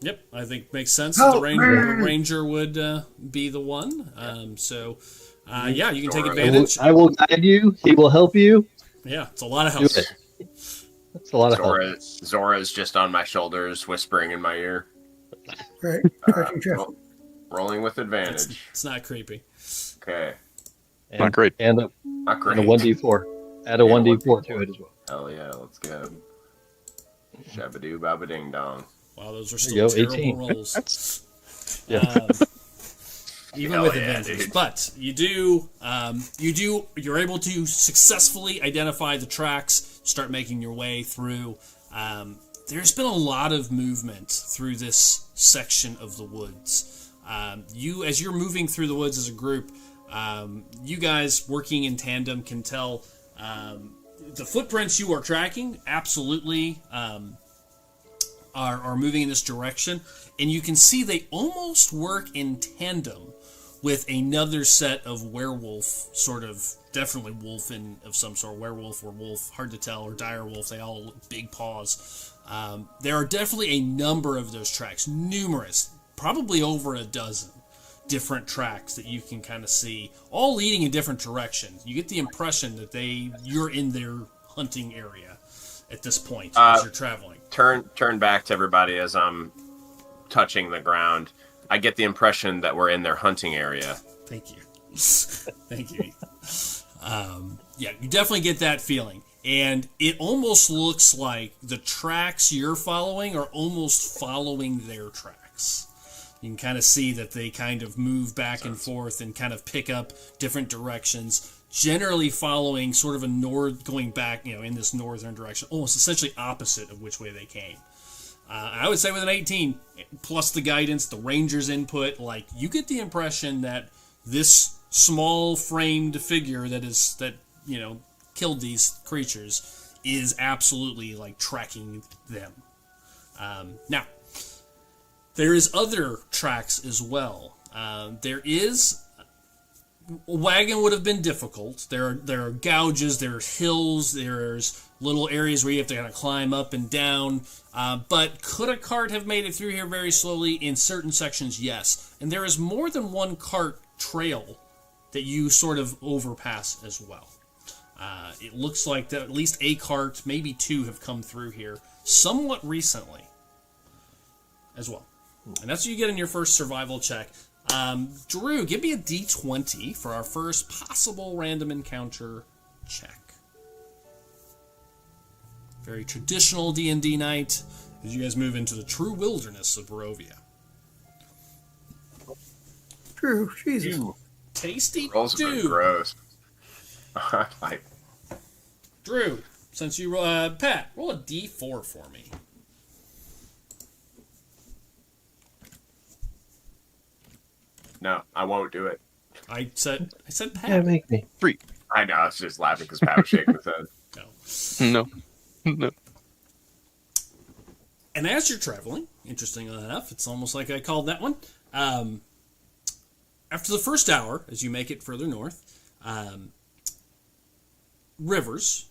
Yep, I think makes sense. Help The ranger would be the one. Yeah, you can take advantage. I will guide you. He will help you. Yeah, it's a lot of help. Do it. That's a lot of help. Zora's just on my shoulders, whispering in my ear. Right. Rolling with advantage. It's not creepy. Okay. Not great. And Not great. a 1d4. Add a 1d4 to it as well. Hell yeah, let's go. Shabadoo baba ding dong. Wow, those are still terrible 18. rolls. Yeah. Even Hell with yeah, advantage. dude. But you're able to successfully identify the tracks, start making your way through. There's been a lot of movement through this section of the woods. As you're moving through the woods as a group, you guys working in tandem can tell the footprints you are tracking absolutely are moving in this direction, and you can see they almost work in tandem with another set of werewolf, sort of definitely wolf of some sort, werewolf or wolf, hard to tell, or dire wolf. They all look big paws. There are definitely a number of those tracks, numerous, probably over a dozen different tracks that you can kind of see, all leading in different directions. You get the impression that you're in their hunting area at this point as you're traveling. Turn back to everybody as I'm touching the ground. I get the impression that we're in their hunting area. Thank you. Thank you. Yeah, you definitely get that feeling. And it almost looks like the tracks you're following are almost following their tracks. You can kind of see that they kind of move back and forth and kind of pick up different directions, generally following sort of going back, in this northern direction, almost essentially opposite of which way they came. I would say with an 18, plus the guidance, the ranger's input, you get the impression that this small framed figure that killed these creatures is absolutely tracking them. Now, there is other tracks as well. There is a wagon would have been difficult. There are gouges, there's hills, there's little areas where you have to kind of climb up and down. But could a cart have made it through here very slowly? In certain sections, yes. And there is more than one cart trail that you sort of overpass as well. It looks like that at least a cart, maybe two, have come through here somewhat recently as well. And that's what you get in your first survival check. Drew, give me a D20 for our first possible random encounter check. Very traditional D&D night as you guys move into the true wilderness of Barovia. True, Jesus. Tasty Rolls have been dude. gross. Drew, since you Pat, roll a D4 for me. No, I won't do it. I said Pat. Yeah, make me. 3. I know, I was just laughing because Pat was shaking his head. No. No. And as you're traveling, interestingly enough, it's almost like I called that one. After the first hour, as you make it further north, Rivers,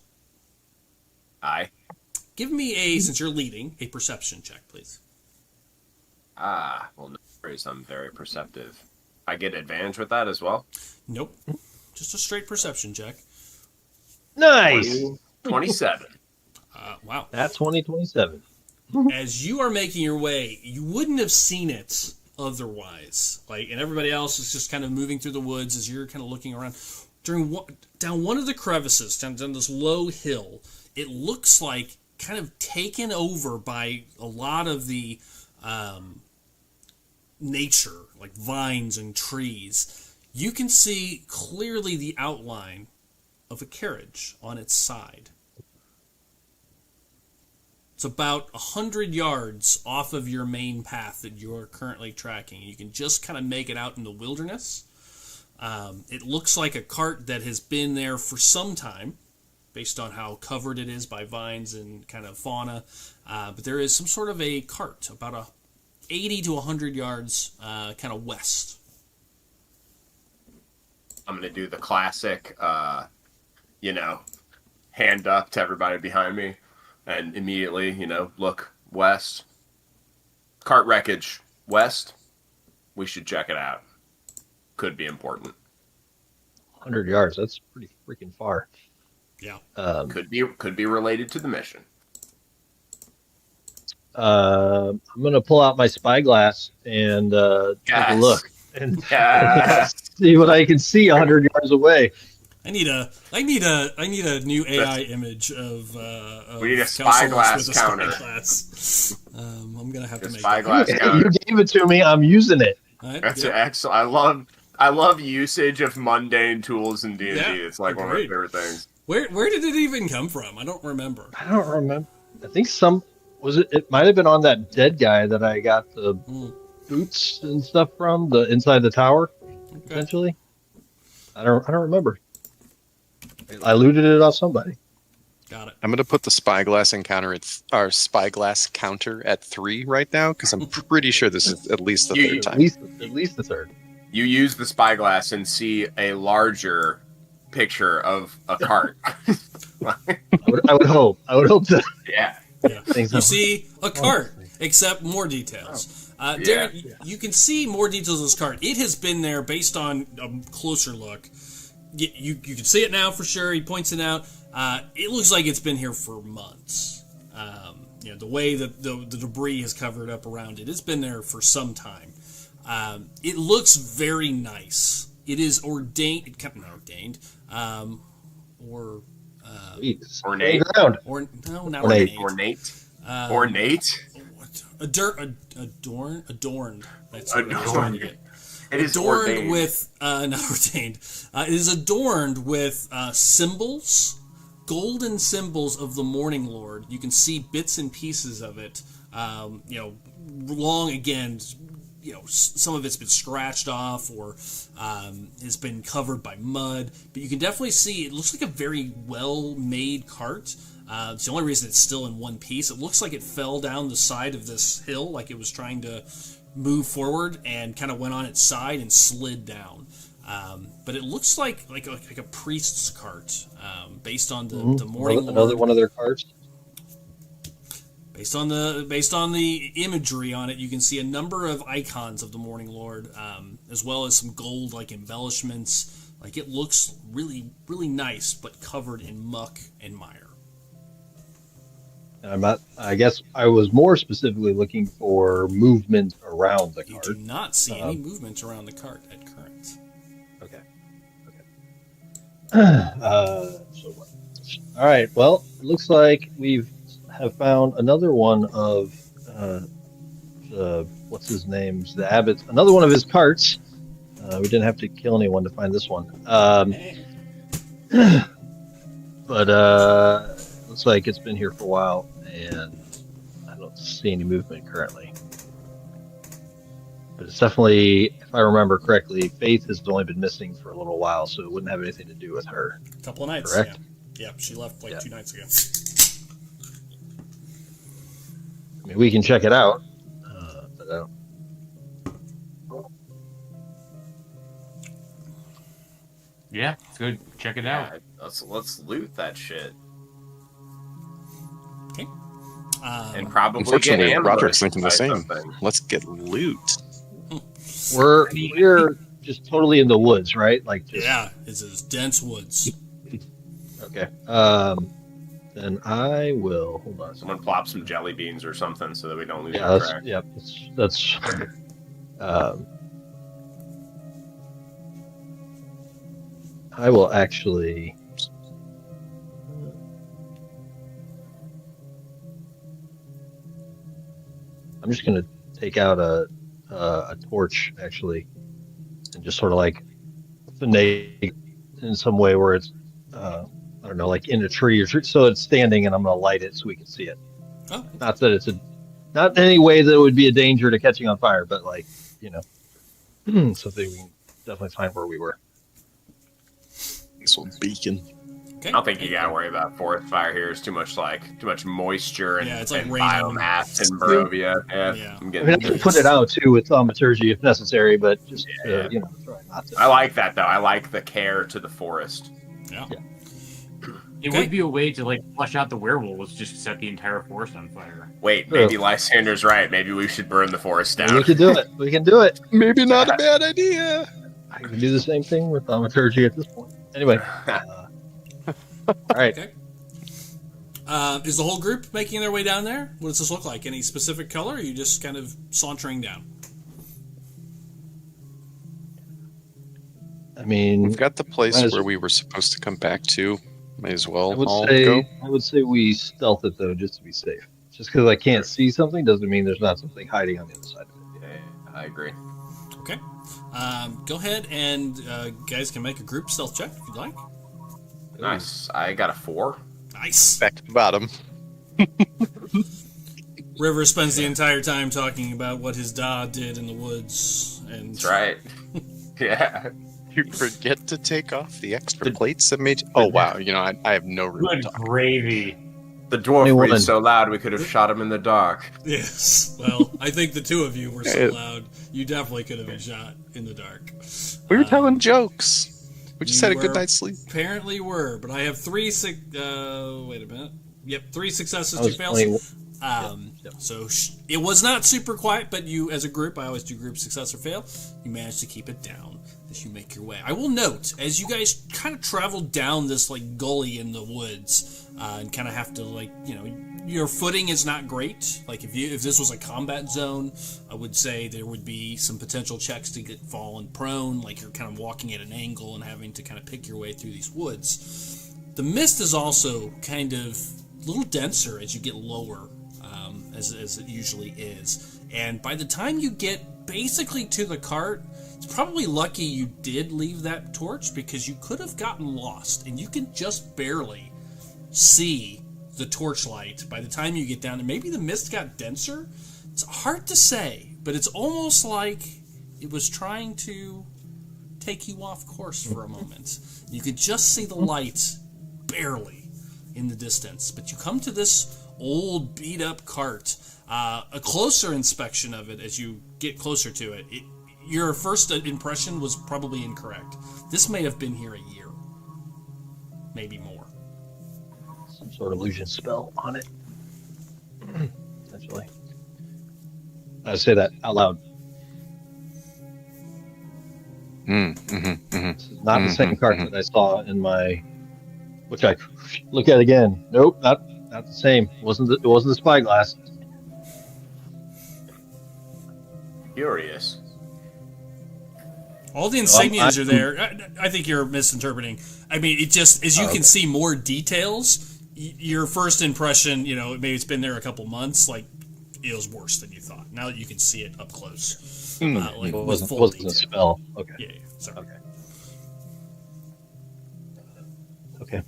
Aye. give me since you're leading, a perception check, please. Well, no worries. I'm very perceptive. I get advantage with that as well? Nope. Just a straight perception check. Nice. 27. Wow. That's 2027. As you are making your way, you wouldn't have seen it otherwise. And everybody else is just kind of moving through the woods as you're kind of looking around. Down one of the crevices, down this low hill, it looks like kind of taken over by a lot of the nature, like vines and trees. You can see clearly the outline of a carriage on its side. It's about 100 yards off of your main path that you're currently tracking. You can just kind of make it out in the wilderness. It looks like a cart that has been there for some time, based on how covered it is by vines and kind of fauna. But there is some sort of a cart about 80 to 100 yards kind of west. I'm going to do the classic hand up to everybody behind me, and immediately, look west. Cart wreckage west. We should check it out. Could be important. 100 yards. That's pretty freaking far. Yeah. Could be related to the mission. I'm gonna pull out my spyglass and take a look and see what I can see 100 yards away. I need a new AI image of we need a Calculus spyglass with a counter. Spyglass. I'm gonna have to make Spyglass that. counter. You gave it to me. I'm using it. Right? That's Yeah. excellent. I love usage of mundane tools in D&D. Yeah, It's like one of my favorite things. Where did it even come from? I don't remember. I don't remember. I think it might have been on that dead guy that I got the boots and stuff from, the inside the tower, potentially. I don't remember. I looted it off somebody. Got it. I'm gonna put the spyglass counter at 3 right now because I'm pretty sure this is at least the third time. At least the third. You use the spyglass and see a larger picture of a cart. I would hope. That. Yeah. Yeah. You see a cart, except more details. Darren, you can see more details of this cart. It has been there based on a closer look. You can see it now for sure. He points it out. It looks like it's been here for months. The way that the debris has covered up around it, it's been there for some time. It looks very nice. It is ornate, ornate. Adorned. That's adorned. It is adorned ordained. with not ordained. It is adorned with symbols, golden symbols of the Morning Lord. You can see bits and pieces of it. Long again. Some of it's been scratched off or has been covered by mud, but you can definitely see it looks like a very well-made cart. It's the only reason it's still in one piece. It looks like it fell down the side of this hill, like it was trying to move forward and kind of went on its side and slid down. But it looks like a priest's cart, based on the Morning Lord. Another one of their carts. Based on the imagery on it, you can see a number of icons of the Morning Lord, as well as some gold embellishments. It looks really, really nice, but covered in muck and mire. I guess I was more specifically looking for movement around the cart. You do not see any movement around the cart at current. Okay. All right. Well, it looks like have found another one of what's his name's the abbot. Another one of his carts. We didn't have to kill anyone to find this one. But looks like it's been here for a while, and I don't see any movement currently. But it's definitely, if I remember correctly, Faith has only been missing for a little while, so it wouldn't have anything to do with her. A couple of nights, correct? Yeah, she left 2 nights ago. I mean, we can check it out, but I don't. Yeah, it's good. Check it out. Let's loot that shit. Okay. And probably Unfortunately, get Roderick's ambushed thinking the by same. something. Let's get loot. We're just totally in the woods, right? It's as dense woods. Okay. Then I will hold on. Someone plop some jelly beans or something so that we don't lose Yeah, our that's, track. yeah, that's. I will actually. I'm just gonna take out a torch actually, and just sort of finagle in some way where it's I don't know, in a tree so it's standing, and I'm gonna light it so we can see it. Oh. Not that it's not in any way that it would be a danger to catching on fire, but something we can definitely find where we were. This little beacon. Okay. I don't think you gotta worry about forest fire here. It's too much moisture and, it's like and raining. biomass and Barovia. Yeah. I'm I getting mean, I could put it out too with thaumaturgy if necessary, but just try not to. I like that though. I like the care to the forest. Yeah. It Okay. would be a way to like flush out the werewolves, just set the entire forest on fire. Wait, True. maybe Lysander's right. Maybe we should burn the forest Maybe down. we can do it. We can do it. Maybe not a bad idea. I can do the same thing with thaumaturgy at this point. Anyway. All right. Okay. Is the whole group making their way down there? What does this look like? Any specific color, or are you just kind of sauntering down? I mean, We've got the place Might as- where we were supposed to come back to. May as well I would all say go. I would say we stealth it though, just to be safe. Just because I can't see something doesn't mean there's not something hiding on the other side of it. Yeah, I agree. Okay. Go ahead and guys can make a group stealth check if you'd like. Nice. I got a 4. Nice. Back to the bottom. River spends the entire time talking about what his dad did in the woods, and That's right. Yeah. You forget to take off the extra plates that made. Oh wow! You know I have no room to Good talk. gravy. The dwarf 21. breathed so loud we could have shot him in the dark. Yes. Well, I think the two of you were so loud, you definitely could have been shot in the dark. We were telling jokes. We just you had a good were- night's sleep. Apparently were, but I have three. Wait a minute. Yep, 3 successes, I 2 was fails. 21. Yep. So it was not super quiet, but you, as a group, I always do group success or fail. You managed to keep it down as you make your way. I will note, as you guys kind of travel down this like gully in the woods, and kind of have to your footing is not great. Like if this was a combat zone, I would say there would be some potential checks to get fallen prone, like you're kind of walking at an angle and having to kind of pick your way through these woods. The mist is also kind of a little denser as you get lower, as it usually is. And by the time you get basically to the cart, it's probably lucky you did leave that torch, because you could have gotten lost, and you can just barely see the torchlight by the time you get down. And maybe the mist got denser. It's hard to say, but it's almost like it was trying to take you off course for a moment. You could just see the light barely in the distance, but you come to this old beat up cart. A closer inspection of it, as you get closer to it, your first impression was probably incorrect. This may have been here a year, maybe more. Some sort of illusion spell on it. Essentially. I say that out loud. This is not the same cart that I saw in my, which I look at again. Nope, not the same. It wasn't the spyglass. Curious. All the insignias are there. I think you're misinterpreting. I mean, it just, as you can see more details, your first impression, maybe it's been there a couple months, like, it was worse than you thought. Now that you can see it up close. It with wasn't full a detail. spell. Okay. Yeah, sorry. Okay.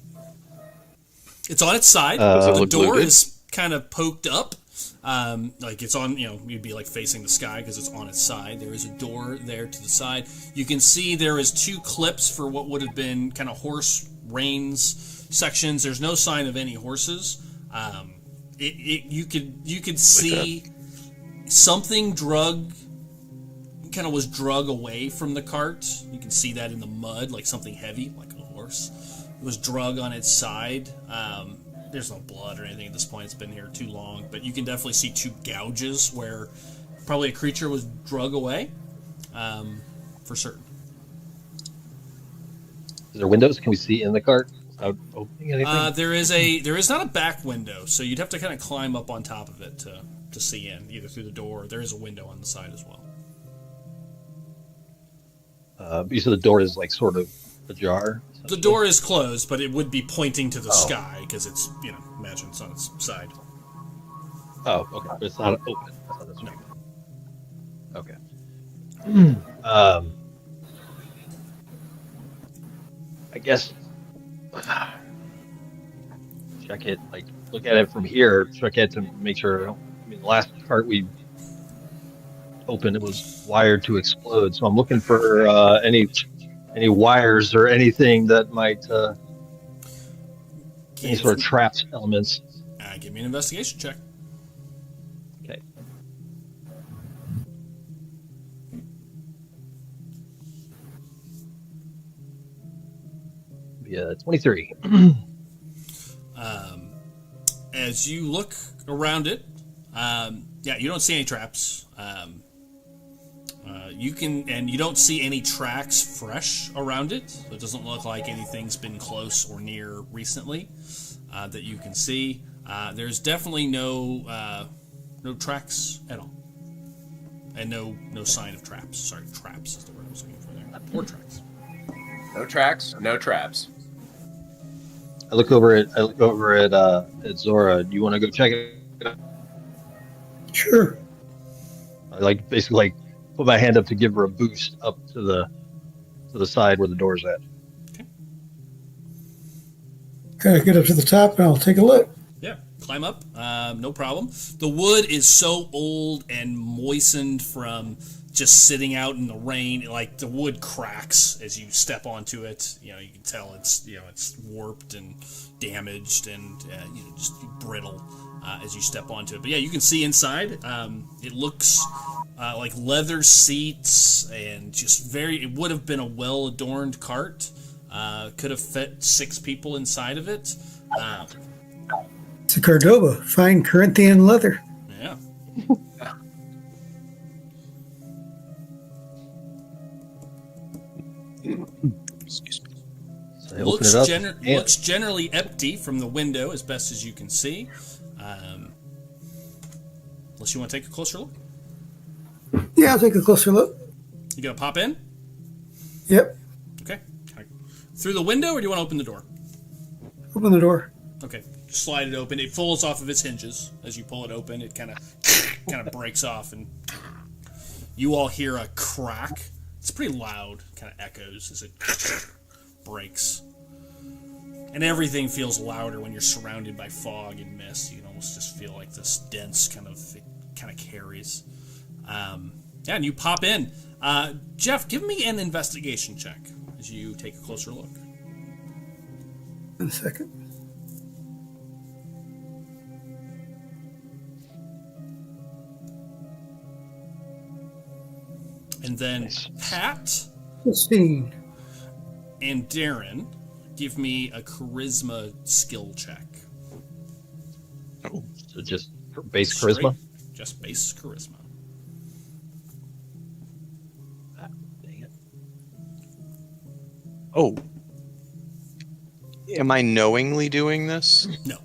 It's on its side. Does it The look door looted? is kind of poked up. Like it's on, you'd be like facing the sky because it's on its side. There is a door there to the side. You can see there is 2 clips for what would have been kind of horse reins sections. There's no sign of any horses. You could see something was drug away from the cart. You can see that in the mud, like something heavy, like a horse. It was drug on its side. There's no blood or anything at this point. It's been here too long, but you can definitely see 2 gouges where probably a creature was drug away, for certain. Is there windows? Can we see in the cart without opening anything? There is not a back window, so you'd have to kind of climb up on top of it to see in, either through the door. There is a window on the side as well. You said the door is like sort of ajar. The door is closed, but it would be pointing to the sky because it's, imagine it's on its side. Oh, okay. But it's not open. I thought that's okay. I guess check it. Like look at it from here. Check it to make sure. I mean, the last part we opened, it was wired to explode. So I'm looking for any wires or anything that might any sort of trapped elements. Give me an investigation check. Okay. Yeah, 23. as you look around it, you don't see any traps. You don't see any tracks fresh around it. So it doesn't look like anything's been close or near recently that you can see. There's definitely no tracks at all, and no sign of traps. Sorry, traps is the word I was looking for there. Or tracks. No tracks, no traps. I look over at Zora. Do you want to go check it out? Sure. I basically put my hand up to give her a boost up to the side where the door's at. Okay, get up to the top and I'll take a look. Yeah, climb up, no problem. The wood is so old and moistened from just sitting out in the rain, like the wood cracks as you step onto it. You can tell it's warped and damaged and just brittle as you step onto it. But yeah, you can see inside. It looks like leather seats and just it would have been a well-adorned cart. Could have fit 6 people inside of it. It's a Cordoba, fine Corinthian leather. Yeah. Excuse me. So I open it up. Looks generally empty from the window as best as you can see. Unless you want to take a closer look. Yeah, I'll take a closer look. You gonna pop in? Yep. Okay. Through the window, or do you want to open the door? Open the door. Okay. Slide it open. It falls off of its hinges as you pull it open. It kind of breaks off, and you all hear a crack. It's pretty loud. Kind of echoes as it breaks. And everything feels louder when you're surrounded by fog and mist. You can almost just feel like this dense kind of carries. And you pop in. Jeff, give me an investigation check as you take a closer look. In a second. And then Pat 16. and Darren, give me a charisma skill check. Oh, so just base charisma? Just base charisma. Dang it. Oh. Am I knowingly doing this? No.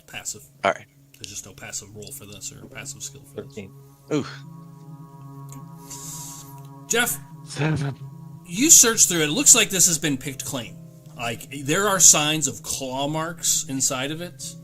Passive. All right. There's just no passive roll for this or passive skill for this. 13. Ooh. Jeff, 7. you search through it. It looks like this has been picked clean. Like, there are signs of claw marks inside of it.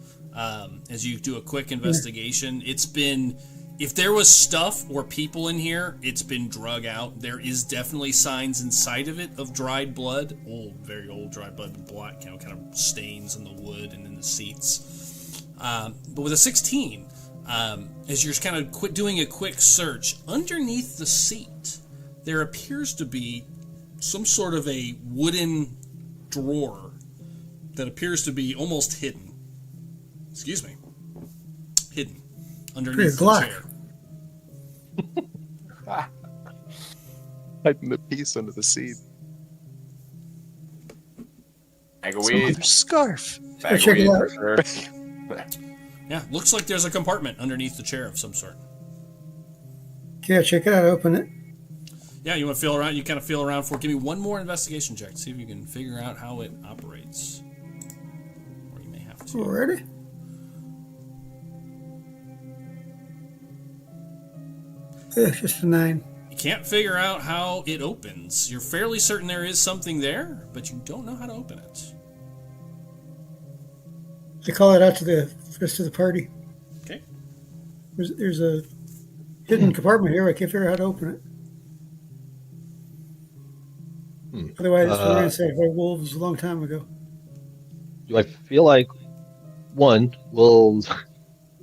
As you do a quick investigation, it's been... If there was stuff or people in here, it's been drug out. There is definitely signs inside of it of dried blood. Very old dried blood with black, kind of stains in the wood and in the seats. But with a 16, as you're kind of doing a quick search, underneath the seat, there appears to be some sort of a wooden drawer that appears to be almost hidden. Excuse me. Hidden underneath the chair. Hiding the piece under the seat. Bag of Some weed. other scarf. Bag of check it weed out. for sure. Yeah, looks like there's a compartment underneath the chair of some sort. Okay, check it out. Open it. Yeah, you want to feel around? You kind of feel around for it. Give me one more investigation check to see if you can figure out how it operates. Or you may have to. Ready? Yeah, just a 9. You can't figure out how it opens. You're fairly certain there is something there, but you don't know how to open it. I call it out to the rest of the party. Okay. There's a hidden compartment here. I can't figure out how to open it. Otherwise, it's going to say wolves a long time ago. Do I feel like will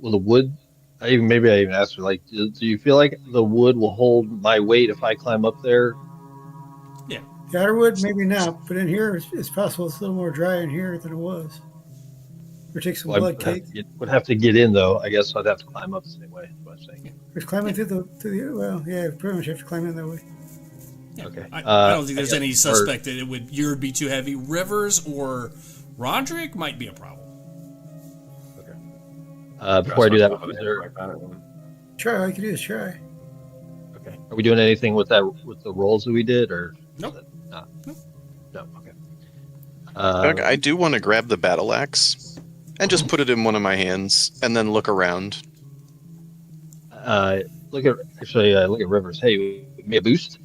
the wood? Maybe I even asked her, like, do you feel like the wood will hold my weight if I climb up there? Yeah. The outer wood, maybe not, but in here, it's possible it's a little more dry in here than it was. Or take some blood cake. Would have to get in though. I guess I'd have to climb up the same way. That's what I'm saying. Just climbing through the well, yeah, pretty much have to climb in that way. Yeah. Okay. I don't think there's any suspect that yours would be too heavy. Rivers or Roderick might be a problem. Okay. Before I do that, Over is there there, like that. Try. I can do is try. okay. Are we doing anything with that with the rolls that we did, or Nope. no? Nope. No. Okay. Okay, I do want to grab the battle axe and just put it in one of my hands and then look around. Look at Rivers. Hey, give me a boost.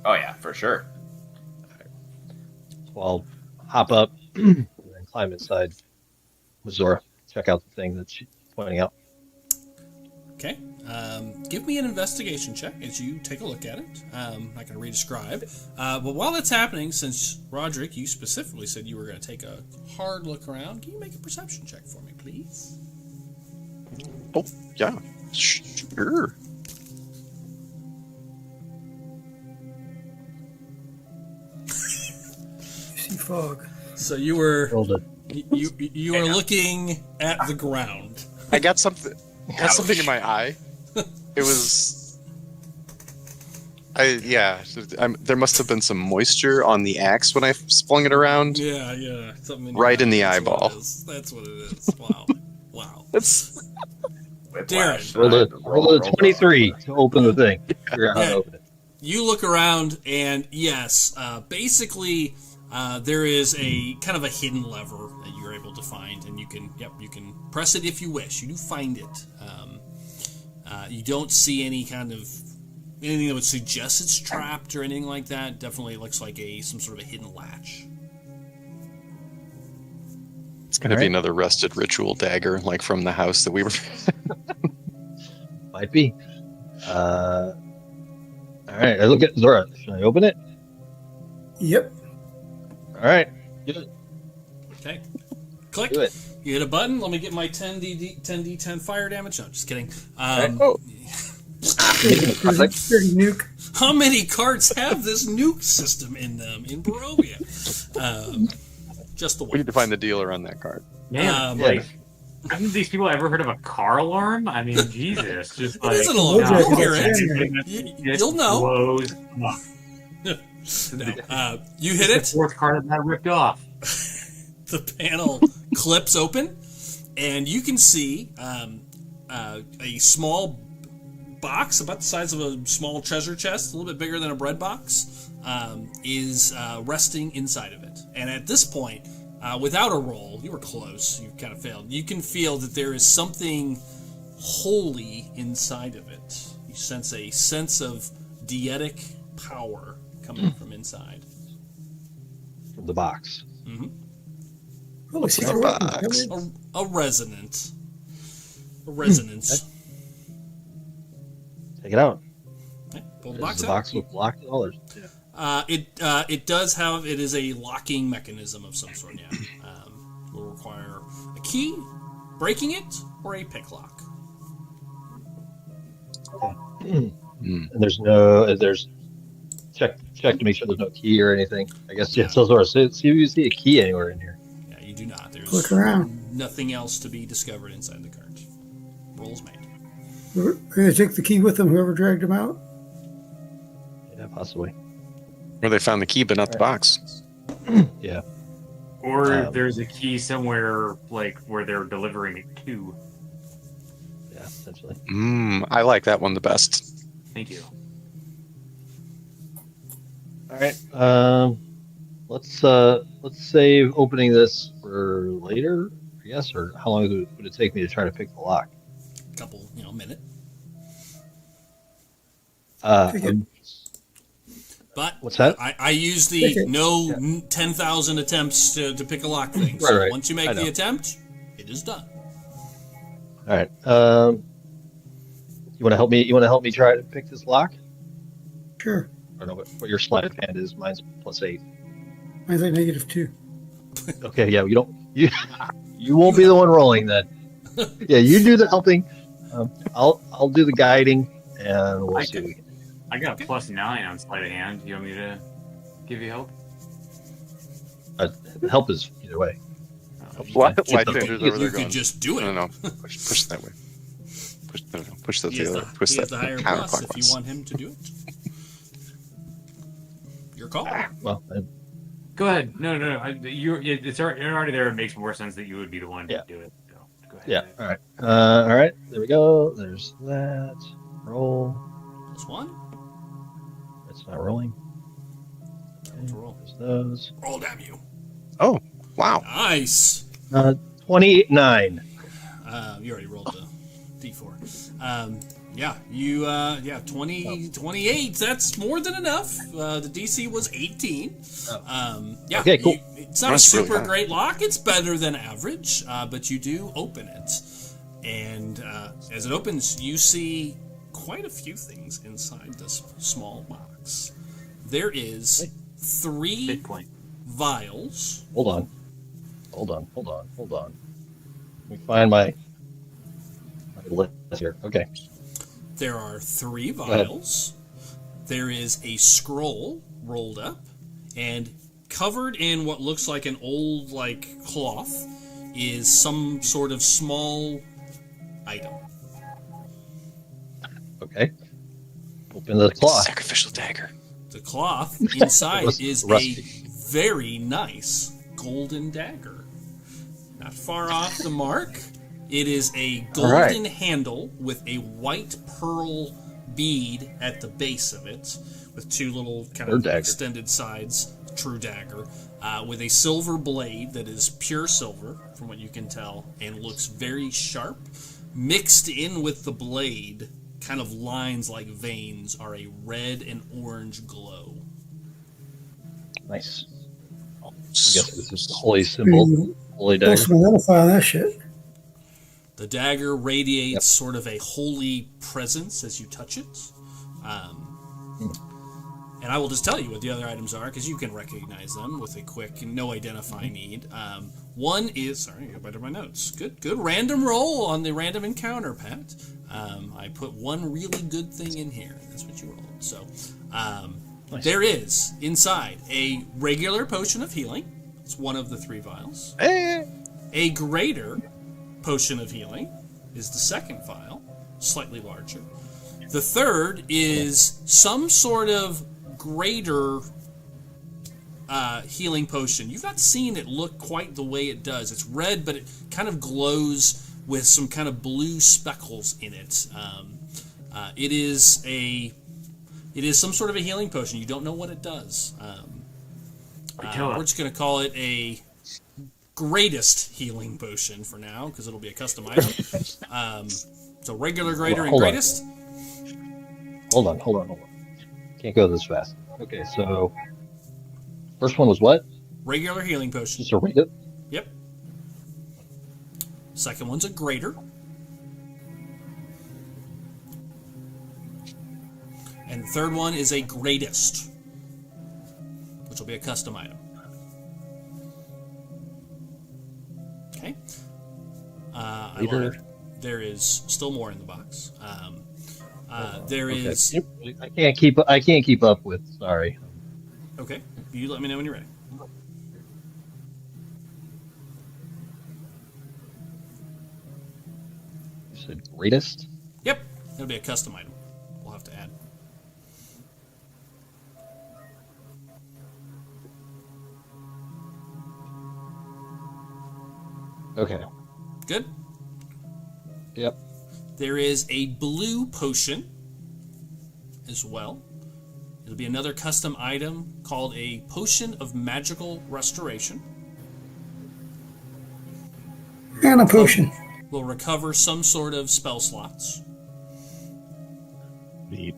Oh yeah, for sure. So I'll hop up and then climb inside Missoura. Check out the thing that she's pointing out. Okay. Give me an investigation check as you take a look at it. I'm not going to re-describe. But while that's happening, since Roderick, you specifically said you were going to take a hard look around, can you make a perception check for me, please? Oh, yeah. Sure. You see fog. So you were Rolled it. you were looking at the ground. I got something. Got something in my eye. It was. There must have been some moisture on the axe when I flung it around. Yeah. Something Right in the That's what eyeball. it is. That's what it is. Wow. That's Whiplash. Roll a 23 to open the thing. Figure out how to open it. You look around, and yes, basically, there is a kind of a hidden lever that you're able to find, and you can press it if you wish. You do find it. You don't see anything that would suggest it's trapped or anything like that. Definitely looks like some sort of a hidden latch. It's going to be another rusted ritual dagger, like from the house that we were. Might be. All right, I look at Zora. Should I open it? Yep. All right. Do it. Okay. Click. Do it. You hit a button. Let me get my 10d10 fire damage. No, just kidding. Oh, Dirty nuke. How many carts have this nuke system in them in Barovia? Just the we one. need to find the dealer on that card. Man, yeah. haven't these people ever heard of a car alarm? I mean, Jesus, just It like is an alarm. no, You'll hear it's it. You'll know. blows up. No. You hit The it. fourth card of that ripped off. The panel clips open, and you can see a small box about the size of a small treasure chest, a little bit bigger than a bread box, is resting inside of it. And at this point, without a roll, you were close, you kind of failed. You can feel that there is something holy inside of it. You sense a sense of dietic power coming from inside. From the box. Holy secret box. weapon. A resonance. A resonance. Take it out. Okay, pull the There's box the out. box with locked dollars. It does have. It is a locking mechanism of some sort. Yeah, will require a key, breaking it, or a pick lock. And there's check to make sure there's no key or anything. I guess yeah. So Zora, see if you see a key anywhere in here. Yeah, you do not. There's Look around. nothing else to be discovered inside the cart. Rolls made. We're going to take the key with them, whoever dragged him out. Yeah, possibly. Where they found the key, but not the box. Yeah. Or there's a key somewhere, like, where they're delivering it to. Yeah, essentially. I like that one the best. Thank you. All right. Let's save opening this for later, I guess, or how long would it take me to try to pick the lock? Couple, minute. But What's that? I use the no 10,000 attempts to pick a lock thing. So Right. once you make I the know. attempt, it is done. All right. You want to help me? You want to help me try to pick this lock? Sure. I don't know what your sleight of hand is. Mine's +8. Mine's like -2. Okay. Yeah. You won't be the one rolling then. Yeah. You do the helping. I'll do the guiding, and we'll see. What we can do. I got a +9 on sleight of hand. You want me to give you help? Help is either way. Lightfinger's You over there could going. just do it. No. Push that way. Push that He has the the, other. Push he has that the higher plus if you counterclockwise. want him to do it. Your call. Well, Go ahead. No. It's already there. It makes more sense that you would be the one Yeah. to do it. So, go Yeah. All right. All right. There we go. There's that. Roll. +1. It's not rolling. Let's roll. There's those. Roll, damn you. Oh, wow. Nice. 29. You already rolled the d4. Yeah, 28. That's more than enough. The DC was 18. Yeah. Okay, cool. It's not That's a really super high. great lock. It's better than average, but you do open it. And as it opens, you see quite a few things inside this small box. There is 3 Bitcoin. vials. Hold on. Let me find my list here. Okay. There are 3 ahead. vials. There is a scroll rolled up, and covered in what looks like an old cloth is some sort of small item. Okay. Open the cloth. Sacrificial dagger. The cloth inside is Rusty. a very nice golden dagger. Not far off the mark. It is a golden handle with a white pearl bead at the base of it, with 2 little kind of dagger. extended sides. True dagger, with a silver blade that is pure silver, from what you can tell, and looks very sharp. Mixed in with the blade, kind of lines like veins, are a red and orange glow. Nice. I guess this is the holy symbol. Holy Pull dagger. some identify on that shit. The dagger radiates sort of a holy presence as you touch it. And I will just tell you what the other items are, because you can recognize them with a quick, no identify need. One is, sorry, I got better my notes. Good random roll on the random encounter, Pat. I put one really good thing in here. That's what you rolled. So, Nice. there is inside a regular potion of healing. It's one of the 3 vials. A greater potion of healing is the second vial, slightly larger. The third is some sort of greater healing potion. You've not seen it look quite the way it does. It's red, but it kind of glows with some kind of blue speckles in it. It is some sort of a healing potion. You don't know what it does. We're just going to call it a greatest healing potion for now, because it'll be a custom item. So regular, greater, and Hold on. greatest. Hold on. Can't go this fast. Okay, so first one was what? Regular healing potion. Just a regular. Yep. Second one's a greater. And the third one is a greatest, which will be a custom item. Okay. I lied. There is still more in the box. There is. I can't keep up with. Sorry. Okay. You let me know when you're ready. You said greatest. Yep. It'll be a custom item. We'll have to add. Okay. Good. Yep. There is a blue potion as well. It'll be another custom item called a Potion of Magical Restoration. And a potion. Will recover some sort of spell slots. The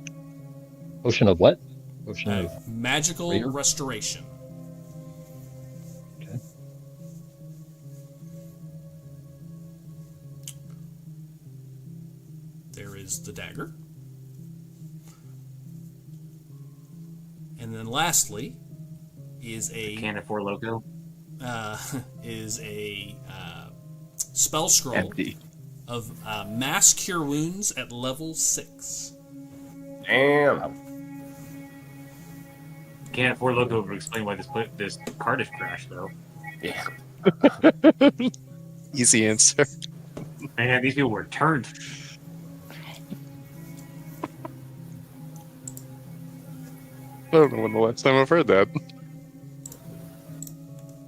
potion of what? Potion of. Magical Greater? Restoration. Okay. There is the dagger. And then lastly is Can't afford logo. is a spell scroll Empty. of Mass Cure Wounds at level 6. Damn. Can't afford logo to explain why this card is crashed though. Yeah. Easy answer. Man, these people were turned. I don't know when the last time I've heard that.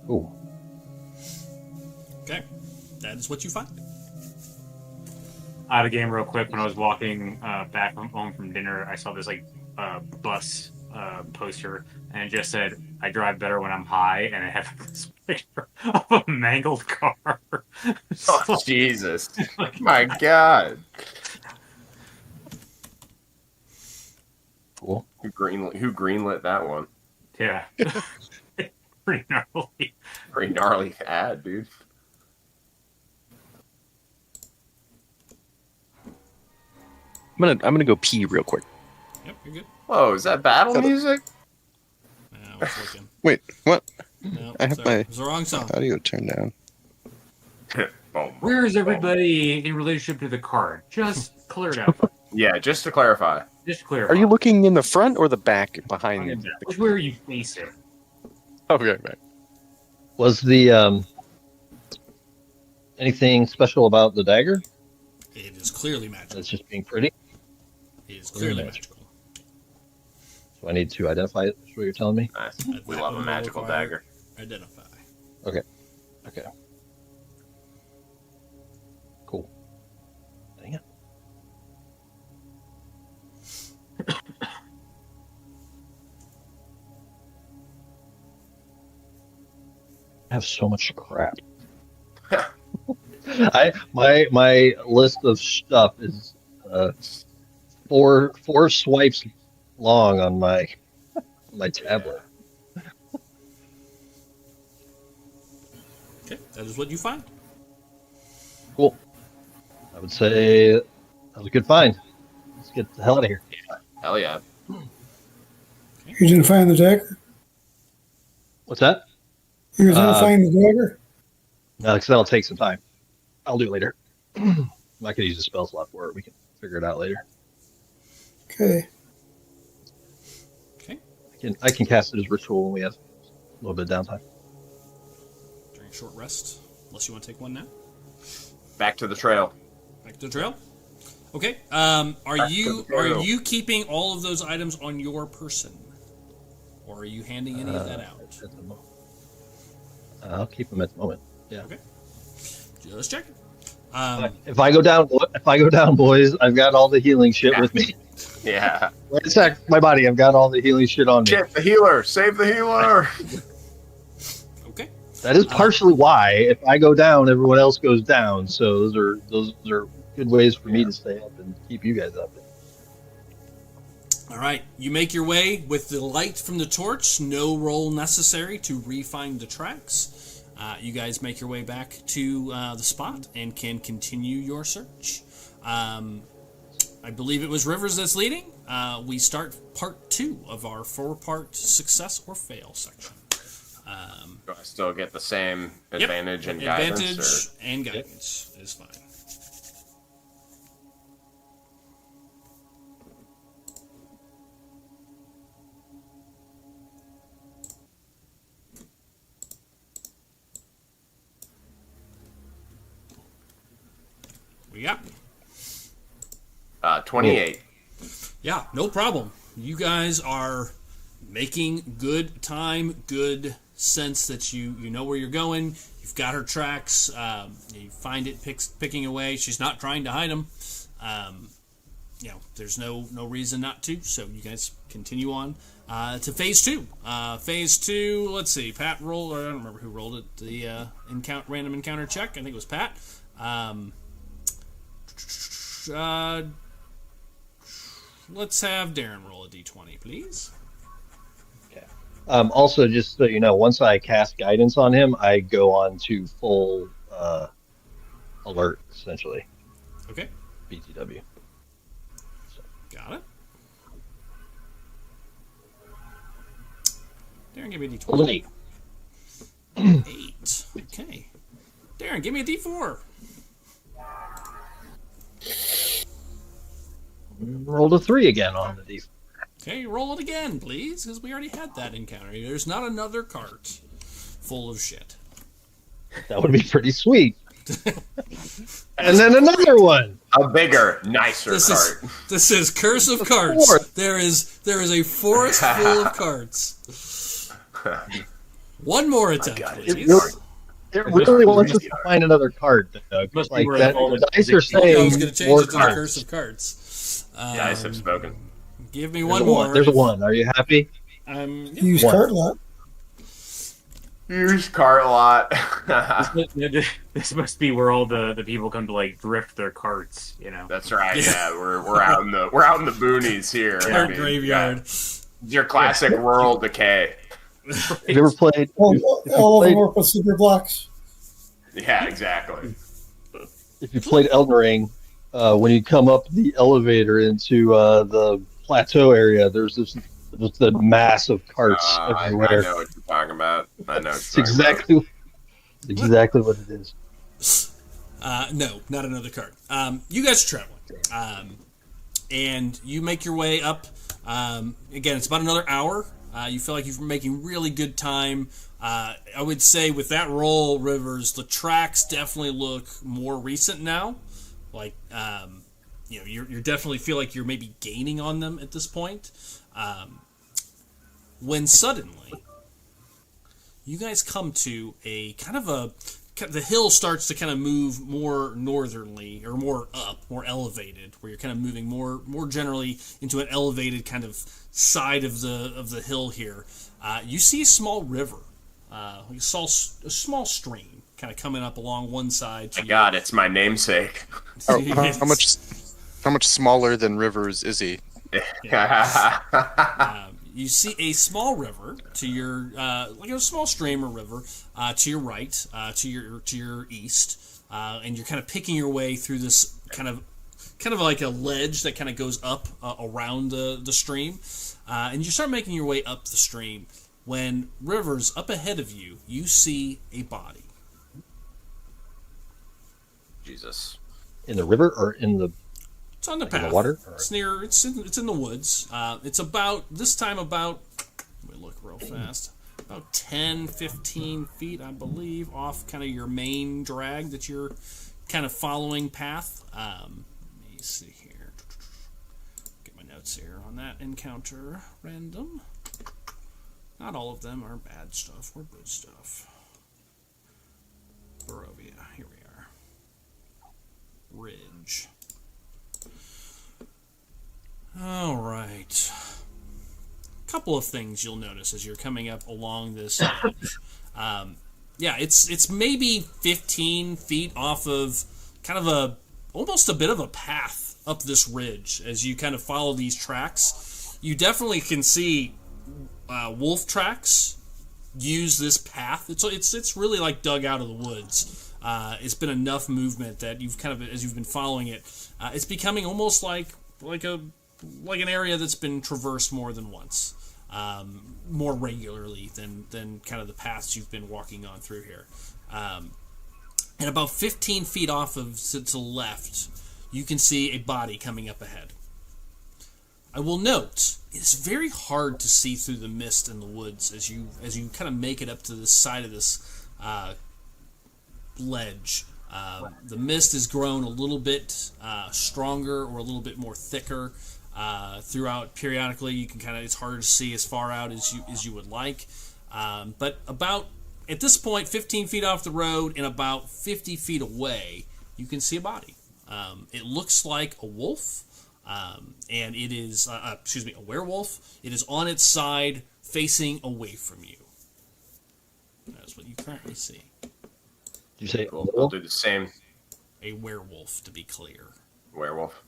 Ooh. Okay, that is what you find. Out of game real quick. When I was walking back home from dinner, I saw this like bus poster, and it just said, "I drive better when I'm high," and it had this picture of a mangled car. Oh, Jesus. My God. Cool. Who greenlit that one? Yeah. Pretty gnarly. Pretty gnarly ad, dude. I'm gonna go pee real quick. Yep, you're good. Whoa, is that battle music? No, I was looking. Wait, what? No, I have sorry. my It was the wrong song. audio turned down. Boom, Where is boom. everybody in relationship to the card? Just clear it out. Yeah, just to clarify. Just clear. Are you looking in the front or the back behind you? Which where you face it? Okay, right. Was the anything special about the dagger? It is clearly magical. It's just being pretty. It is clearly Clearly magical. So I need to identify it. That's what you're telling me. Nice. That We love a will magical require dagger. Identify. Okay. Cool. Dang it. I have so much crap. My list of stuff is four swipes long on my tablet. Okay, that is what you find. Cool. I would say that was a good find. Let's get the hell out of here. Hell yeah. You didn't find the dagger? What's that? You didn't find the dagger? No, because that'll take some time. I'll do it later. I could use a spell slot for it. We can figure it out later. Okay. Okay, I can cast it as ritual when we have a little bit of downtime. during a short rest. Unless you want to take one now. Back to the trail. Back to the trail. Okay. Are Back to you the trail. are you keeping all of those items on your person, or are you handing any of that out? At the mo- I'll keep them at the moment. Yeah. Okay. Just checking. If I go down, boys, I've got all the healing shit with me. Yeah. Right attack my body. I've got all the healing shit on me. Shit, the healer. Save the healer. Okay. That is partially why if I go down, everyone else goes down. So those are good ways for me to stay up and keep you guys up. All right. You make your way with the light from the torch. No roll necessary to re-find the tracks. You guys make your way back to the spot and can continue your search. I believe it was Rivers that's leading. We start part 2 of our 4-part success or fail section. Do I still get the same advantage and guidance? Advantage and guidance is fine. We got 28. Yeah, no problem. You guys are making good time, good sense that you know where you're going. You've got her tracks. You find it picking away. She's not trying to hide them. There's no reason not to. So you guys continue on to phase 2. Phase 2. Let's see. Pat rolled. Or I don't remember who rolled it. The random encounter check. I think it was Pat. Let's have Darren roll a d20, please. Okay. Also, just so you know, once I cast guidance on him, I go on to full alert, essentially. Okay. BTW. Got it. Darren, give me a d20. 8. 8. Okay. Darren, give me a d4. Rolled a 3 again on the D4. Okay, roll it again, please, because we already had that encounter. There's not another cart full of shit. That would be pretty sweet. And then another one. A bigger, nicer cart. This is Curse of Carts. There is a forest full of carts. One more attempt, please. It really wants us to find another card, Doug. Must be Like where that, all the the dice are I was going saying to change more it to the cards. Curse of Cards. The dice have spoken. Give me There's one a more. There's a 1. Are you happy? Use One. cart lot. Use cart lot. This must be where all the people come to like drift their carts. You know. That's right. Yeah, we're out in the boonies here. Cart graveyard. It's your classic rural decay. Have you ever played? All of them work with super blocks. Yeah, exactly. If you played Elden Ring, when you come up the elevator into the plateau area, there's the mass of carts I everywhere. know what you're talking about. I know. It's exactly what it is. No, not another card. You guys are traveling, and you make your way up. Again, it's about another hour. You feel like you're making really good time. I would say with that roll, Rivers, the tracks definitely look more recent now. Like, you definitely feel like you're maybe gaining on them at this point. When suddenly you guys come to a the hill starts to kind of move more northernly or more up, more elevated, where you're kind of moving more generally into an elevated kind of side of the hill here. You see a small river, a small stream kind of coming up along one side. My God, it's my namesake. How much smaller than Rivers is he? You see a small river to your, like a small stream or river, to your right, to your east, and you're kind of picking your way through this kind of like a ledge that kind of goes up around the stream, and you start making your way up the stream. When Rivers, up ahead of you, you see a body. Jesus. In the river or in the? It's on the path. In the water? It's near. It's in the woods. It's about this time. Let me look real fast. About 10, 15 feet, I believe, off kind of your main drag that you're kind of following path. Let me see here. Get my notes here on that encounter. Random. Not all of them are bad stuff or good stuff. Barovia. Here we are. Ridge. All right. Couple of things you'll notice as you're coming up along this edge. It's maybe 15 feet off of kind of almost a bit of a path up this ridge as you kind of follow these tracks. You definitely can see wolf tracks use this path. It's really like dug out of the woods. It's been enough movement that you've kind of, as you've been following it, it's becoming almost like an area that's been traversed more than once, more regularly than kind of the paths you've been walking on through here. And about 15 feet off of to the left, you can see a body coming up ahead. I will note, it's very hard to see through the mist in the woods as you kind of make it up to the side of this ledge. The mist has grown a little bit stronger or a little bit more thicker throughout. Periodically, you can it's harder to see as far out as you would like. But about at this point, 15 feet off the road and about 50 feet away, you can see a body. It looks like a wolf, and it is a werewolf. It is on its side, facing away from you. That's what you currently see. Did you say We'll do the same. A werewolf, to be clear. Werewolf.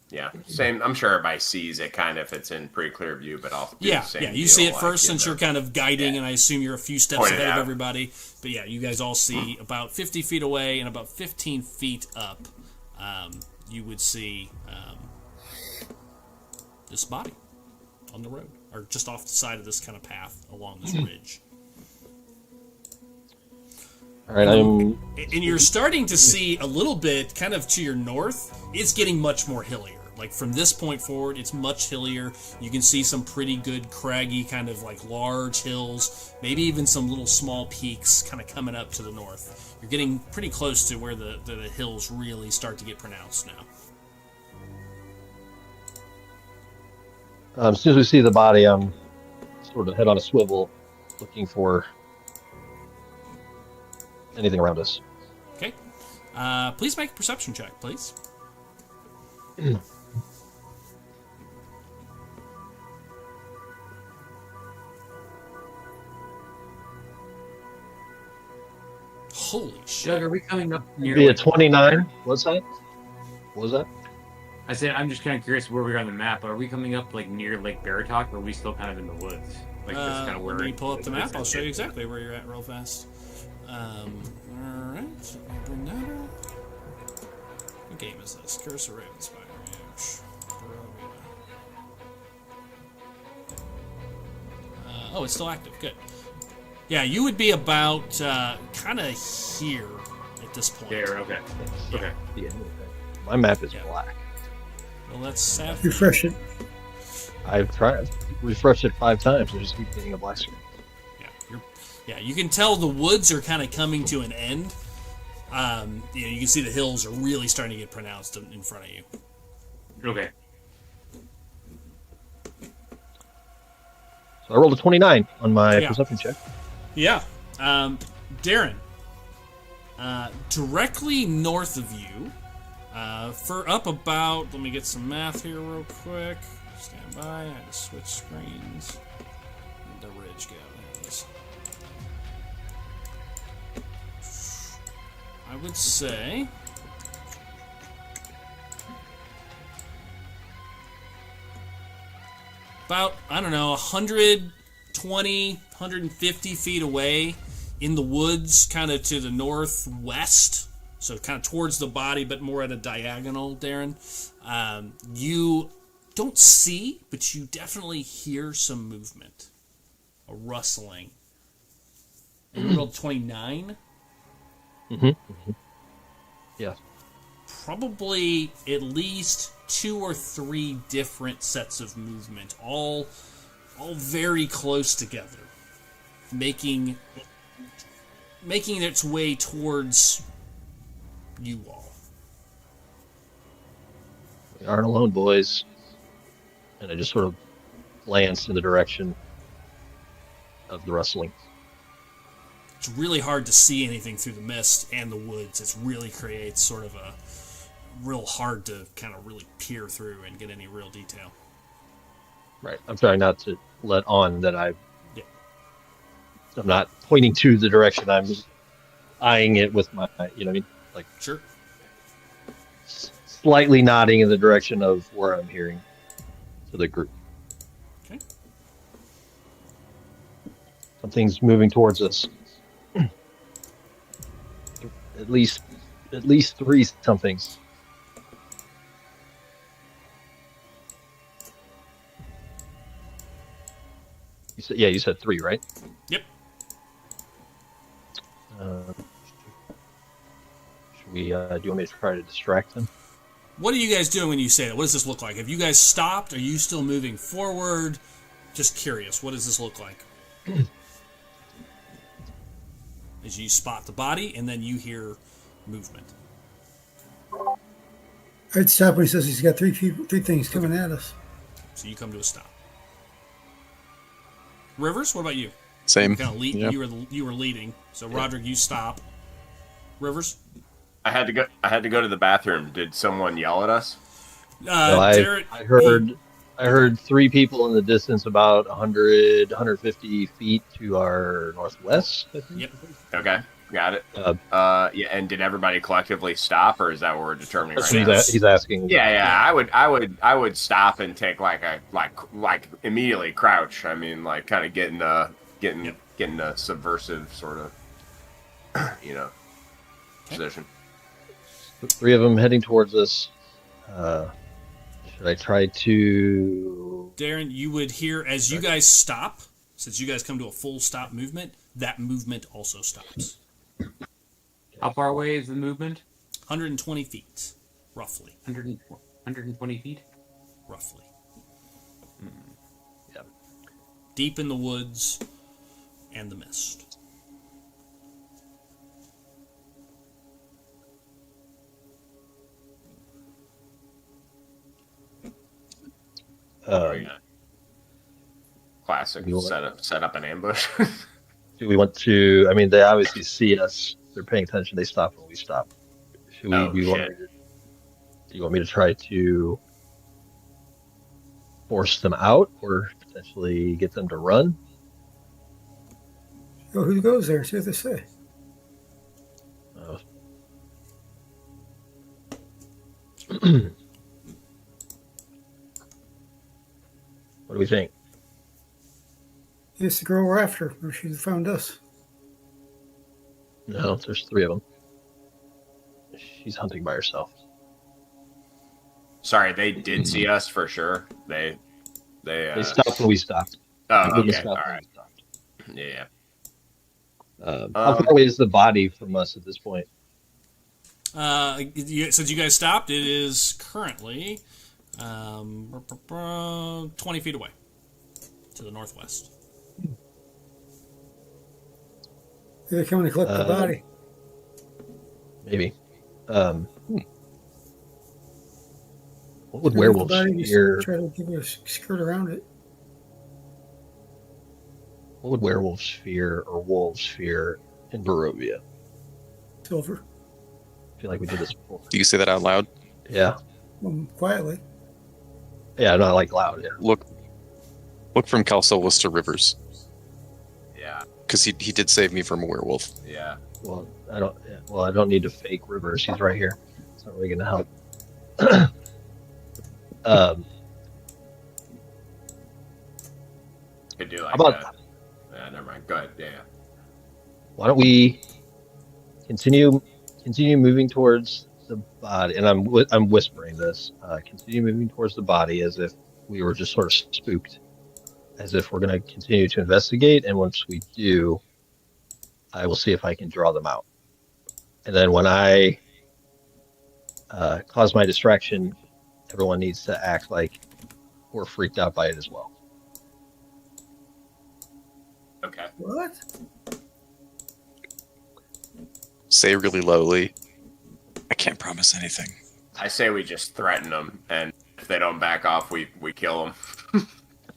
Yeah, same. I'm sure everybody sees it kind of if it's in pretty clear view, but I'll do the same you deal, see it like, first since you're kind of guiding, and I assume you're a few steps Point it ahead of out. everybody. But yeah, you guys all see about 50 feet away and about 15 feet up, you would see this body on the road, or just off the side of this kind of path along this ridge. All right, And you're starting to see a little bit, kind of to your north, it's getting much more hillier. Like from this point forward, it's much hillier. You can see some pretty good craggy, kind of like large hills, maybe even some little small peaks kind of coming up to the north. You're getting pretty close to where the hills really start to get pronounced now. as soon as we see the body, I'm sort of head on a swivel, looking for anything around us. Okay. Please make a perception check, please. Holy shit. Doug, are we coming up near? Be a like- 29. What's that? What was that? I said I'm just kind of curious where we are on the map. Are we coming up like near Lake Baratok, or are we still kind of in the woods? Like just kind of where. Let me pull up the map. I'll show you exactly where you're at real fast. Alright, so I'll bring that up. What game is this? Curse of Ravenspire. Oh, it's still active. Good. Yeah, you would be about kind of here at this point. There. Okay. Okay. Yeah. My map is Yeah. black. Well, let's have Refresh it. I've tried refreshed it 5 times. I just keep getting a black screen. Yeah, you can tell the woods are kind of coming to an end. You can see the hills are really starting to get pronounced in front of you. Okay. So I rolled a 29 on my Yeah. perception check. Yeah. Darren, directly north of you, for up about, let me get some math here real quick. Stand by, I had to switch screens. Where'd the ridge go? There it is. I would say about, I don't know, 120, 150 feet away in the woods, kind of to the northwest, so kind of towards the body, but more at a diagonal, Darren. You don't see, but you definitely hear some movement, a rustling. And you rolled 29. Yeah. Probably at least 2 or 3 different sets of movement, all very close together, making its way towards you all. We aren't alone, boys. And I just sort of glanced in the direction of the rustling. It's really hard to see anything through the mist and the woods. It really creates sort of a real hard to kind of really peer through and get any real detail. Right. I'm trying not to let on that I'm Yeah. not pointing to the direction. I'm eyeing it with my, you know what I mean? Like Sure. slightly nodding in the direction of where I'm hearing to the group. Okay. Something's moving towards us. At least 3 somethings. You said 3, right? Yep. Should we? Do you want me to try to distract them? What are you guys doing when you say that? What does this look like? Have you guys stopped? Are you still moving forward? Just curious. What does this look like? As you spot the body, and then you hear movement. I'd stop when he says he's got 3 things coming at us. So you come to a stop. Rivers, what about you? Same. Kind of lead. Yeah. You were leading. So Roderick, you stop. Rivers. I had to go to the bathroom. Did someone yell at us? Jared, I heard 3 people in the distance, about 150 feet to our northwest. I think. Yep. Okay, got it. Yeah, and did everybody collectively stop, or is that what we're determining That's right what now? he's asking. Yeah. I would stop and take like immediately crouch. I mean, like kind of getting a subversive sort of, position. 3 of them heading towards us. Should I try to? Darren, you would hear as you guys stop, since you guys come to a full stop movement, that movement also stops. How far away is the movement? 120 feet, roughly. 120 feet? Roughly. Yeah. Deep in the woods and the mist. Classic. You want- Set up an ambush. Do we want to? I mean, they obviously see us. they're paying attention, they stop when we stop. Should we? Oh, Do you want me to try to force them out, or potentially get them to run? Oh, who goes there? See what they say. Uh, what do we think? It's the girl we're after. Or she found us. No, there's 3 of them. She's hunting by herself. Sorry, they did see us for sure. They stopped when we stopped. Oh, They okay. stopped All when right. we stopped. Yeah. How far away is the body from us at this point? Since you guys stopped, it is currently 20 feet away to the northwest. They're coming to collect the body. Maybe. What would Collect the werewolves body, just fear? try to give a skirt around it. What would werewolves fear or wolves fear in Barovia? Silver. I feel like we did this before. Do you say that out loud? Yeah. Quietly. Yeah, not like loud. Yeah. Look from Calcelus to Rivers, Yeah. because he did save me from a werewolf. Yeah. Well, I don't need to fake Rivers. He's right here. It's not really going to help. Could do like How about- that. Yeah, never mind. Go ahead. Yeah. Why don't we continue moving towards the body? And I'm whispering this. Continue moving towards the body as if we were just sort of spooked, as if we're going to continue to investigate. And once we do, I will see if I can draw them out. And then when I cause my distraction, everyone needs to act like we're freaked out by it as well. Okay. What? Say really lowly, I can't promise anything. I say we just threaten them, and if they don't back off, we kill them.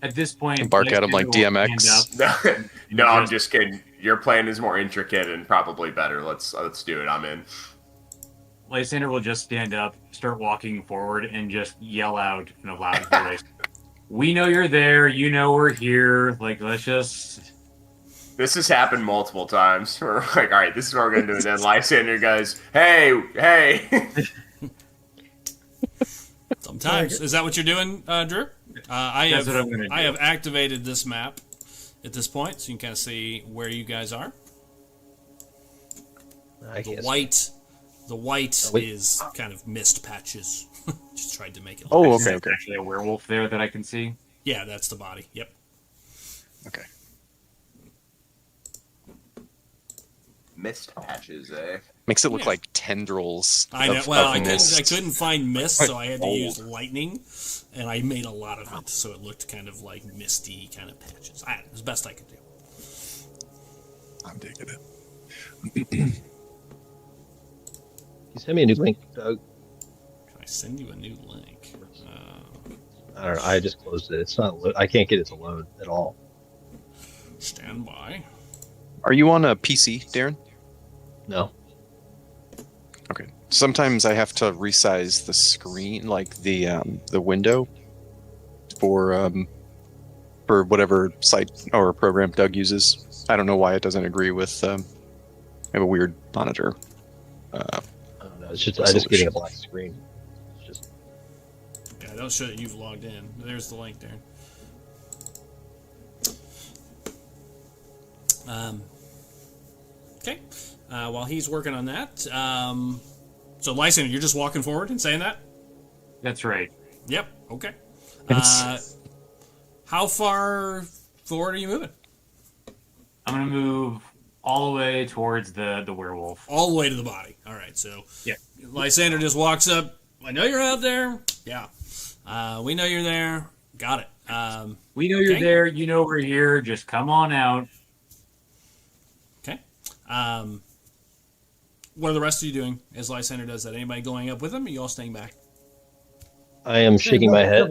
At this point, And bark at 'em like Lysander will DMX. stand up. No, I'm just kidding. Your plan is more intricate and probably better. Let's do it. I'm in. Lysander will just stand up, start walking forward, and just yell out in a loud voice, "We know you're there. You know we're here. Like, let's just." This has happened multiple times. We're like, all right, this is what we're gonna do. And then Lysander goes, "Hey." Sometimes. Is that what you're doing, Drew? That's what I'm gonna do. I have activated this map at this point, so you can kind of see where you guys are. I The guess. white wait. is kind of mist patches. Just tried to make it. Oh, There's okay, okay. actually a werewolf there that I can see. Yeah, that's the body. Yep. Okay. Mist patches, eh? Makes it look Yeah. like tendrils. I know. of- Well, of I mist. couldn't find mist, so I had to Oh. use lightning, and I made a lot of it, so it looked kind of like misty kind of patches. It was the best I could do. I'm digging it. You send me a new link, Doug. Can I send you a new link? I don't know. I just closed it. It's not. I can't get it to load at all. Stand by. Are you on a PC, Darren? No. Okay. Sometimes I have to resize the screen, like the window, for whatever site or program Doug uses. I don't know why it doesn't agree with. I have a weird monitor. I don't know. It's just I just getting a black screen. It's just Yeah, that'll show that you've logged in. There's the link there. Okay. While he's working on that, so Lysander, you're just walking forward and saying that? That's right. Yep. Okay. How far forward are you moving? I'm gonna move all the way towards the werewolf. All the way to the body. All right. So Yeah. Lysander just walks up. I know you're out there. Yeah. We know you're there. Got it. We know you're Okay. there. You know we're here. Just come on out. Okay. What are the rest of you doing as Lysander does that? Anybody going up with him? Or you all staying back? I am shaking my head.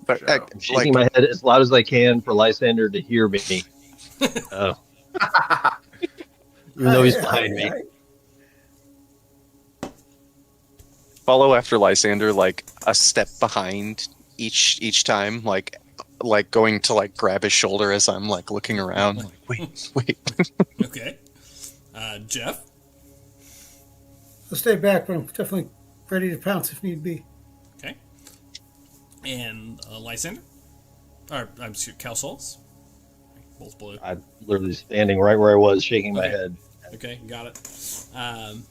But, Sure. I'm shaking my head as loud as I can for Lysander to hear me. Oh, Even though he's behind me. Follow after Lysander, like a step behind each time, like going to like grab his shoulder as I'm like looking around. Like, wait. Okay. Jeff? I'll stay back, but I'm definitely ready to pounce if need be. Okay. And Lysander? Or, I'm sorry, Cal Souls? Both blue. I'm literally standing right where I was, shaking my Okay. head. Okay, got it.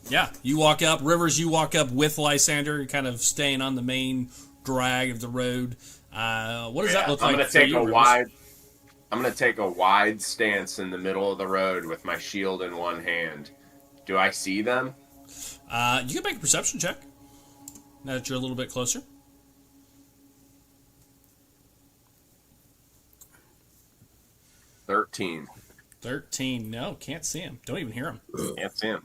Yeah, you walk up. Rivers, you walk up with Lysander, kind of staying on the main drag of the road. What does that look like for you, Rivers? I'm gonna take a wide stance in the middle of the road with my shield in one hand. Do I see them? You can make a perception check. Now that you're a little bit closer. 13. 13. No, can't see him. Don't even hear him. Can't see him.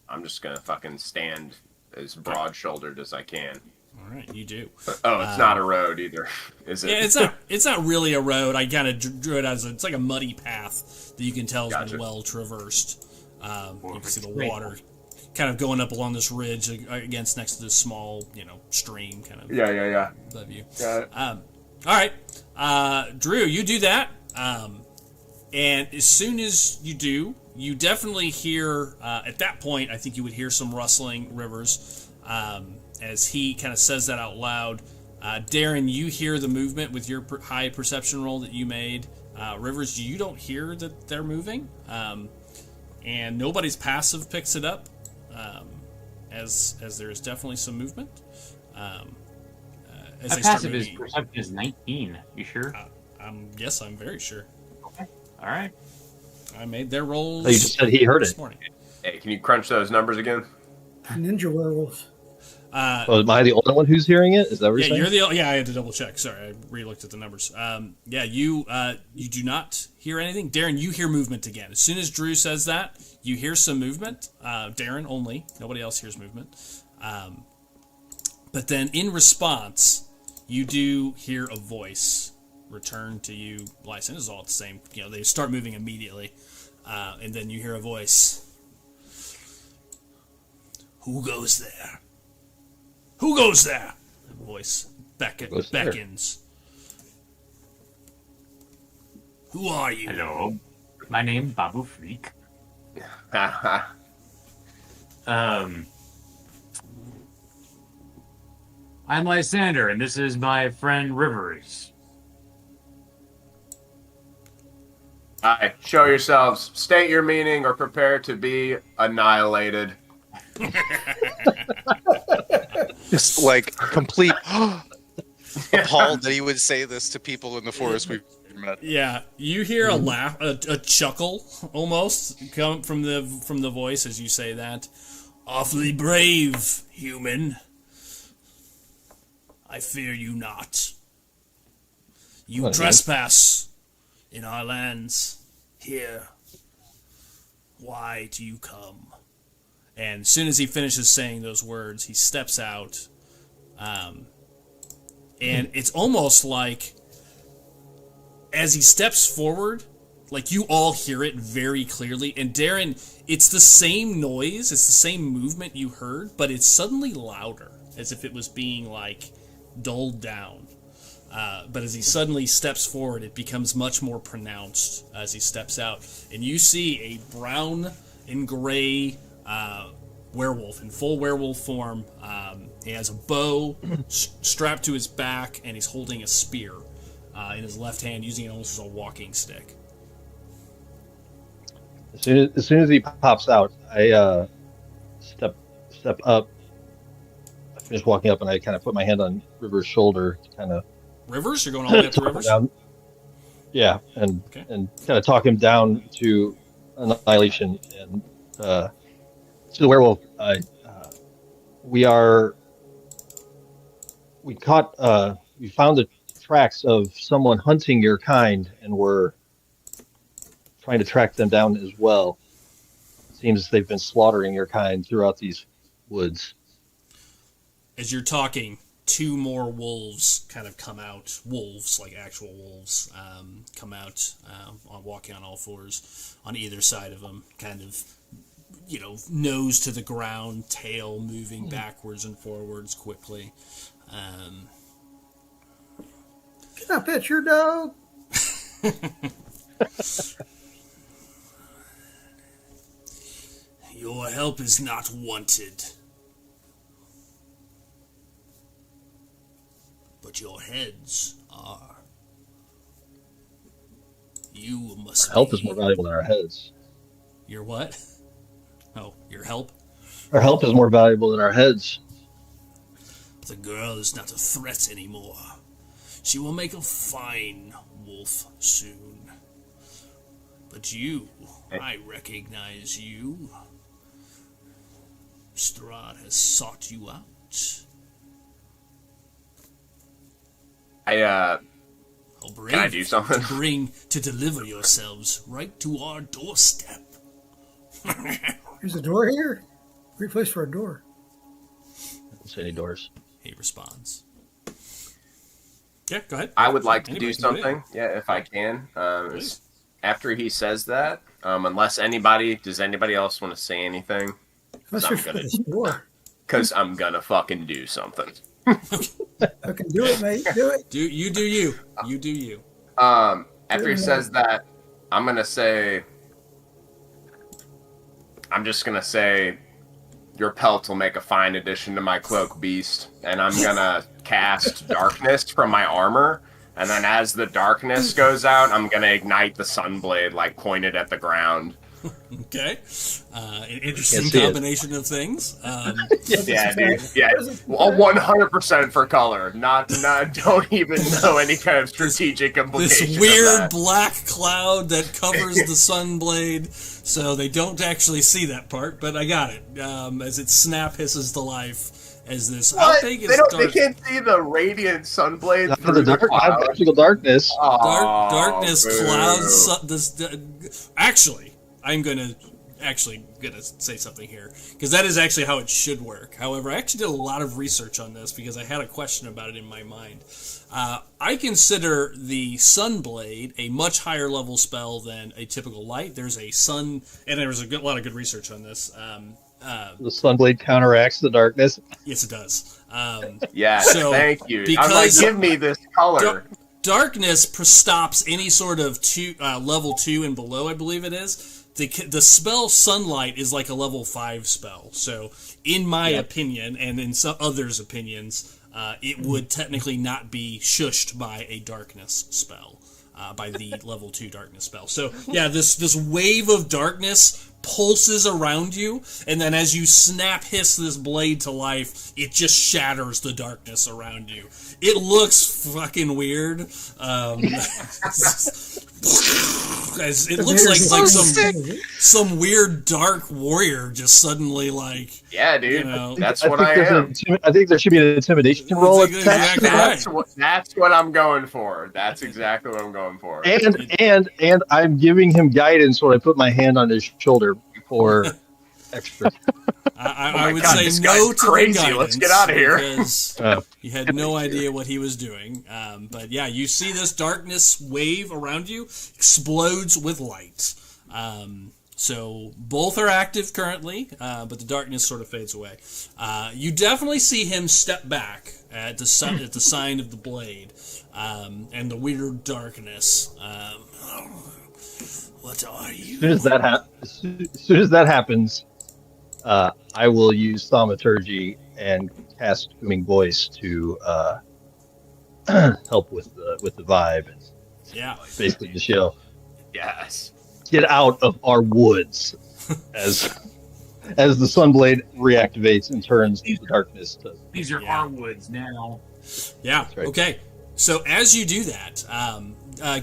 I'm just gonna fucking stand as broad-shouldered as I can. All right, you do. Oh, it's not a road either, is it? Yeah, it's not really a road. I kind of drew it as it's like a muddy path that you can tell has been well traversed. You can see the water kind of going up along this ridge against next to this small, stream kind of. Yeah. Above you. Got it. All right, Drew, you do that. And as soon as you do, you definitely hear, at that point, I think you would hear some rustling, Rivers, as he kind of says that out loud. Darren, you hear the movement with your high perception roll that you made. Rivers, you don't hear that they're moving. And nobody's passive picks it up, as there's definitely some movement. As My they start passive moving. perception is 19. You sure? Yes, I'm very sure. Okay. All right. I made their rolls. Oh, you just said he heard this it. morning. Hey, can you crunch those numbers again? Ninja werewolves. Am I the only one who's hearing it? Is that what you're saying? I had to double check. Sorry, I re-looked at the numbers. You do not hear anything. Darren, you hear movement again. As soon as Drew says that, you hear some movement. Darren only. Nobody else hears movement. But then in response, you do hear a voice return to you. Lyson is all the same. They start moving immediately. And then you hear a voice. Who goes there? Who goes there? The voice beckons. Who are you? Hello. My name Babu Freak. I'm Lysander, and this is my friend Rivers. Hi, show yourselves, state your meaning, or prepare to be annihilated. Just like complete appalled that he would say this to people in the forest we've met. Yeah, you hear a laugh, a chuckle almost come from the voice as you say that. Awfully brave, human. I fear you not. You trespass in our lands. Here. Why do you come? And as soon as he finishes saying those words, he steps out. And it's almost like, as he steps forward, like you all hear it very clearly. And Darren, it's the same noise, it's the same movement you heard, but it's suddenly louder, as if it was being like dulled down. But as he suddenly steps forward, it becomes much more pronounced as he steps out. And you see a brown and gray werewolf in full werewolf form. He has a bow strapped to his back, and he's holding a spear in his left hand, using it almost as a walking stick. As soon as he pops out, I step up. I finish walking up, and I kind of put my hand on River's shoulder to kind of. Rivers? You're going all the way up to Rivers? Yeah, and kind of talk him down to annihilation. And to the werewolf, we found the tracks of someone hunting your kind, and we're trying to track them down as well. It seems they've been slaughtering your kind throughout these woods. As you're talking, 2 more wolves kind of come out. Wolves, like actual wolves, come out walking on all fours on either side of them, kind of, nose to the ground, tail moving backwards and forwards quickly. Can I pet your dog? Your help is not wanted. But your heads are. You must Help is more valuable than our heads. Your what? Oh, your help? Our help is more valuable than our heads. The girl is not a threat anymore. She will make a fine wolf soon. But you, I recognize you. Strahd has sought you out. Can I do something? To deliver yourselves right to our doorstep. There's a door here? Great place for a door. I don't see any doors. He responds. Yeah, go ahead. I would like to Anybody do can do it. something, if I can. Please. After he says that, does anybody else want to say anything? Let's I'm just gonna- this door. Because I'm gonna fucking do something. Okay, do it, mate. Do it. Do you. You do you. After he says that, I'm just gonna say, your pelt will make a fine addition to my cloak, beast. And I'm gonna cast darkness from my armor. And then as the darkness goes out, I'm gonna ignite the sunblade, like pointed at the ground. Okay. An interesting see it. combination of things. Yeah, dude. Yeah, 100% for color. Not. Don't even know any kind of strategic implication. This of weird that. black cloud that covers the sunblade, so they don't actually see that part, but I got it. As it snap hisses to life. As this, how What? big is They can't see the radiant sunblade Not through the the dark, not cloud. magical darkness. darkness boo. clouds. Actually, I'm gonna say something here because that is actually how it should work. However, I actually did a lot of research on this because I had a question about it in my mind. I consider the Sunblade a much higher level spell than a typical light. There's a sun, and there was a lot of good research on this. The sunblade counteracts the darkness. Yes, it does. Yeah, So, thank you. I'm like, because- give me this color. Darkness stops any sort of level 2 and below, I believe it is. The spell Sunlight is like a level 5 spell. So, in my opinion, and in some others' opinions, it would technically not be shushed by a darkness spell, by the level 2 darkness spell. So, yeah, this wave of darkness pulses around you, and then as you snap hiss this blade to life, it just shatters the darkness around you. It looks fucking weird. It looks like some weird dark warrior just suddenly Yeah, dude. you know. That's I what think I there's am. I think there should be an intimidation roll. That's attached to exactly that. right. That's what I'm going for. That's exactly what I'm going for. And I'm giving him guidance when I put my hand on his shoulder for extra. I would God, say this no guy's to crazy. the guidance. Let's get out of here. Because he had no idea what he was doing. But yeah, you see this darkness wave around you explodes with light. So both are active currently, but the darkness sort of fades away. You definitely see him step back at the sign of the blade and the weird darkness. What are you? As soon as that happens, I will use thaumaturgy and cast booming voice to help with the vibe. And Yeah. basically just Yes. get out of our woods as the sunblade reactivates and turns the darkness to. These are Yeah. our woods now. Yeah. right. Okay. So as you do that,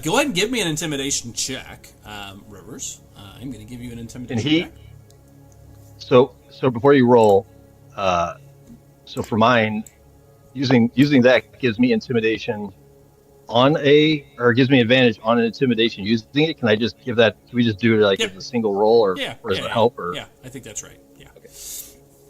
go ahead and give me an intimidation check, Rivers. I'm going to give you an intimidation check. So before you roll, so for mine, using that gives me intimidation gives me advantage on an intimidation using it. Can I just give that? Can we just do it like Yep. as a single roll, or Yeah. does yeah, it help? Or yeah, I think that's right. Yeah.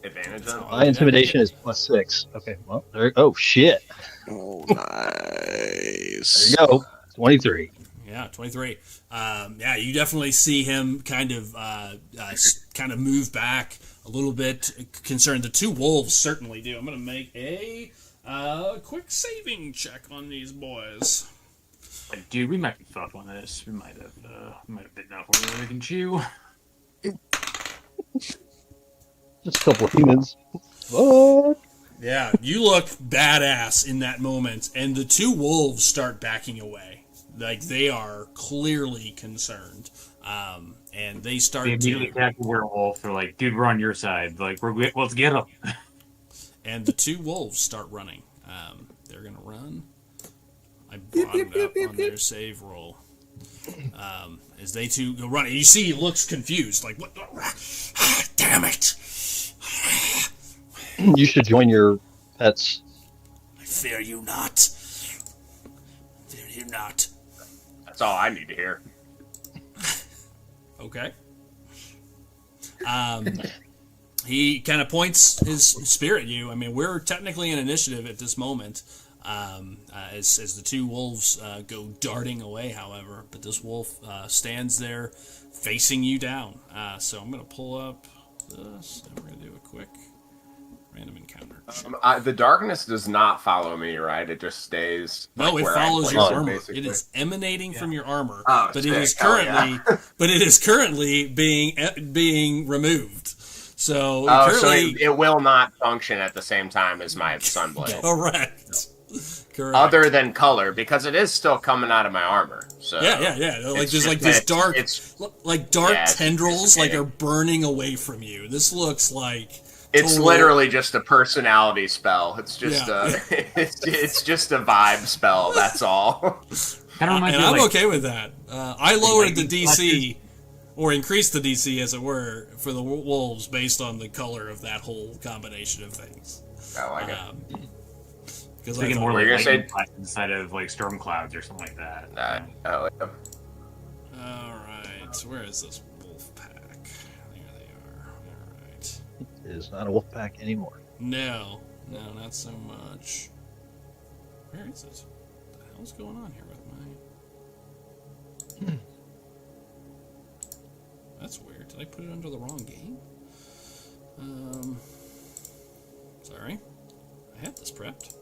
advantage on? My intimidation is +6. Okay, well, there. Oh shit! Oh, There nice. you go. 23. Yeah, 23. Yeah, you definitely see him kind of move back a little bit, concerned. The two wolves certainly do. I'm going to make a quick saving check on these boys. Dude, we might be fucked on this. We might have bitten off more than we can chew. Just a couple of humans. What? Yeah, you look badass in that moment, and the two wolves start backing away. Like, they are clearly concerned. And they start They immediately attack the werewolf. They're like, dude, we're on your side. Like, let's get them. And the two wolves start running. They're going to run. I bottomed up on their save roll. As they two go running. You see he looks confused. Like, what? Damn it. You should join your pets. I fear you not. Fear you not. That's all I need to hear. Okay. He kind of points his spear at you. I mean, we're technically in initiative at this moment. As the two wolves go darting away, however, but this wolf stands there facing you down. So I'm going to pull up this, and we're going to do a quick random encounter. The darkness does not follow me, right? It just stays. No, like, it where I follows place your armor. basically. It is emanating from your armor, Oh, but sick. it is Hell currently, yeah. but it is currently being removed. So Oh, currently, so it will not function at the same time as my sunblade. correct. Correct. Other than color, because it is still coming out of my armor. So Yeah. Like it's there's like just- this dark, it's tendrils like are dissipating. burning away from you. This looks like It's total- literally just a personality spell. It's just Yeah. it's just a vibe spell. That's all. Kind of reminds and me of, I'm like, okay with that. I lowered the lightning DC, or increased the DC, as it were, for the wolves based on the color of that whole combination of things. I like it. Because thinking more What like were you gonna lightning flashes instead of like storm clouds or something like that. I like it. All right, so where is this wolf pack? There they are. All right. It is not a wolf pack anymore. No, not so much. Where is it? What the hell's going on here with my... That's weird. Did I put it under the wrong game? Sorry. I had this prepped.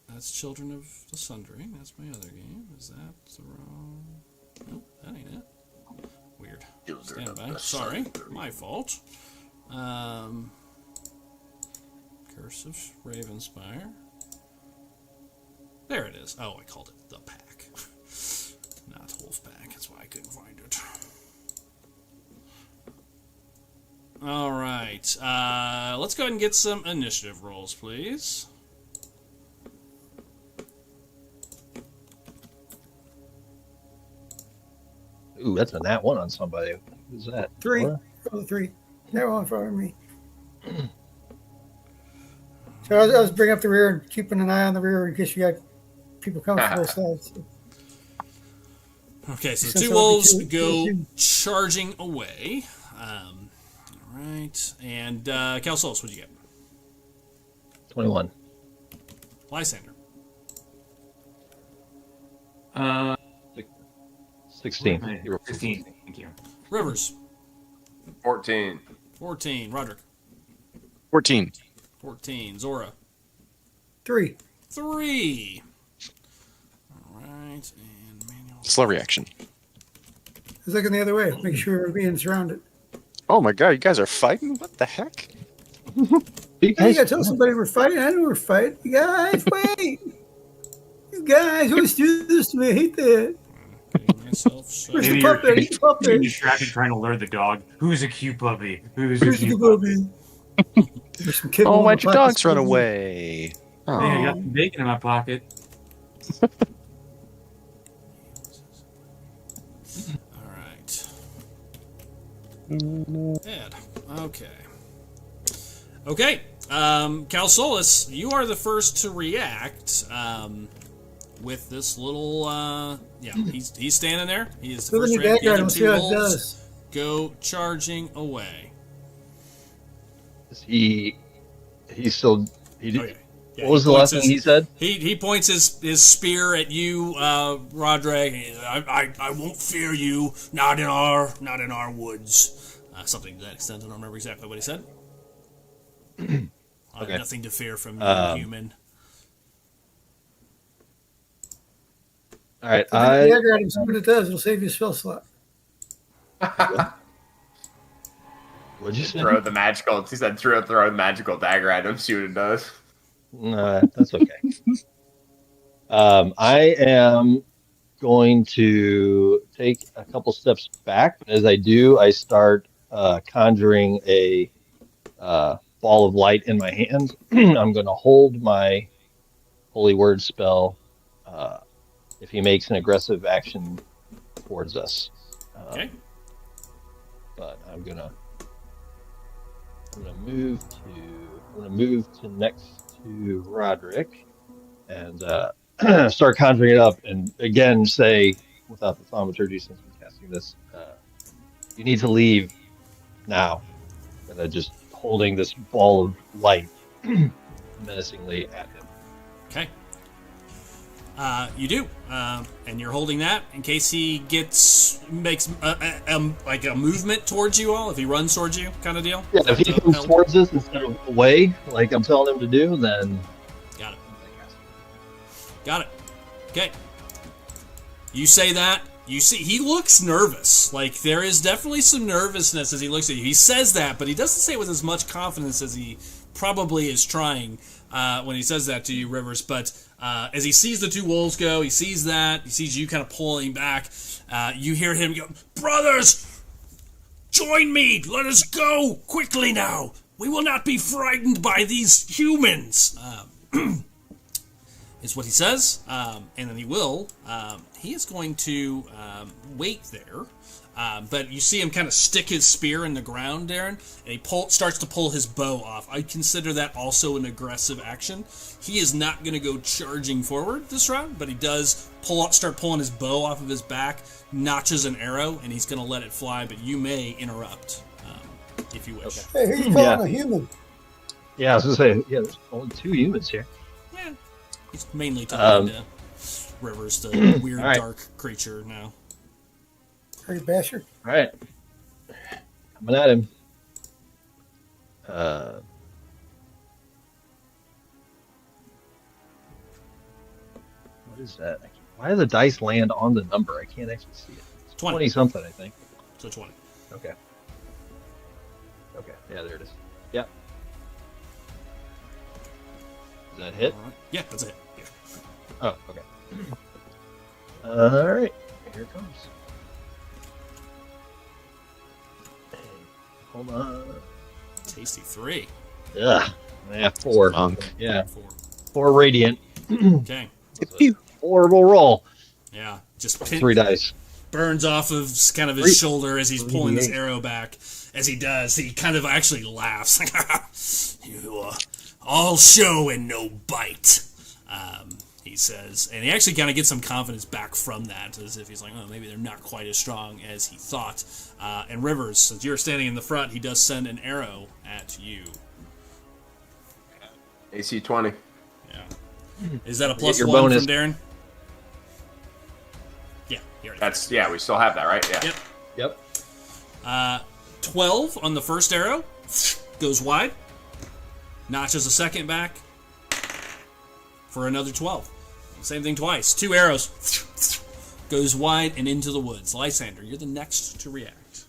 That's Children of the Sundering. That's my other game. Is that the wrong... Nope, that ain't it. Weird. Stand by. Sorry, my fault. Curse of Ravenspire. There it is. Oh, I called it the pack. Not wolf pack. That's why I couldn't find it. All right. Let's go ahead and get some initiative rolls, please. Ooh, that's a nat 1 on somebody. Who's that? 3. Laura? Roll 3. That one in front of me. So I was bringing up the rear and keeping an eye on the rear in case you got people coming from both sides. So. Okay, so the Since two I'll be wolves two- go two- charging away. All right. And Calsos, what'd you get? 21. Lysander. 16. You were 15. Thank you. Rivers. 14. 14. Roderick. 14. 14. Zora. 3. 3. All right. And manual. Slow reaction. I was looking the other way, make sure we're being surrounded. Oh my god, you guys are fighting? What the heck? You Hey, guys, you gotta tell somebody we're fighting. I know we're fighting. You guys, wait. You guys always do this to me. I hate that. Getting myself set. Where's the Maybe you're- puppet? He's a You're puppet. distracted trying to lure the dog. Who's a cute puppy? Who's a Where's the cute puppy? puppy? There's some kibble Oh, in why'd the your pocket. dogs run away? Hey, I got Oh. some bacon in my pocket. All right. Ed. Okay. Okay. Calsolis, you are the first to react with this little... yeah, he's standing there. He is the Fill in first your to react. The background other and we'll see two how it wolves does. go charging away. Is he? He's still. He did. Okay. Yeah, What was the last thing he said? He points his spear at you, Roderick. I won't fear you. Not in our woods. Something to that extent. I don't remember exactly what he said. I have nothing to fear from you, human. All right, Dagger at him, see what it does. It'll save you a spell slot. What'd you say? Throw the magical. He said, "Throw the magical dagger at him. See what it does." That's okay. I am going to take a couple steps back. As I do, I start conjuring a ball of light in my hand. I'm going to hold my holy word spell if he makes an aggressive action towards us. Okay. But I'm gonna move to next to Roderick and start conjuring it up, and again say, without the thaumaturgy, since we're casting this, you need to leave now. And just holding this ball of light menacingly at him. Okay. You do, and you're holding that in case he makes like a movement towards you all. If he runs towards you, kind of deal. Yeah, if he comes towards us instead of away, like I'm telling him to do, then got it. Got it. Okay. You say that. You see, he looks nervous. Like, there is definitely some nervousness as he looks at you. He says that, but he doesn't say it with as much confidence as he probably is trying when he says that to you, Rivers. But as he sees the two wolves go, he sees that. He sees you kind of pulling back. You hear him go, "Brothers, join me. Let us go quickly now. We will not be frightened by these humans." Is what he says, and then he will. He is going to wait there, but you see him kind of stick his spear in the ground, Darren, and he starts to pull his bow off. I consider that also an aggressive action. He is not going to go charging forward this round, but he does start pulling his bow off of his back, notches an arrow, and he's going to let it fly, but you may interrupt if you wish. Hey, who's calling a human? Yeah, I was going to say, there's only two humans here. Yeah. He's mainly talking to Rivers, the weird dark creature now. Hey, bastard. All right. Coming at him. What is that? Why does the dice land on the number? I can't actually see it. It's 20 something, I think. So 20. Okay. Yeah, there it is. Yep. Is that hit? Yeah, that's it. Yeah. Oh, okay. All right. Here it comes. Hold on. Tasty 3. Yeah. Yeah, 4. Monk. Yeah. 4 radiant. Okay. Horrible roll. Yeah. Just 3 dice. Burns off of kind of his shoulder as he's pulling this arrow back. As he does, he kind of actually laughs. You all show and no bite, he says. And he actually kind of gets some confidence back from that, as if he's like, oh, maybe they're not quite as strong as he thought. And Rivers, since you're standing in the front, he does send an arrow at you. AC 20. Yeah. Is that a +1 bonus. from Darren? Yeah. We still have that, right? Yeah. Yep. 12 on the first arrow. Goes wide. Notches a second back. For another 12. Same thing twice. 2 arrows. Goes wide and into the woods. Lysander, you're the next to react.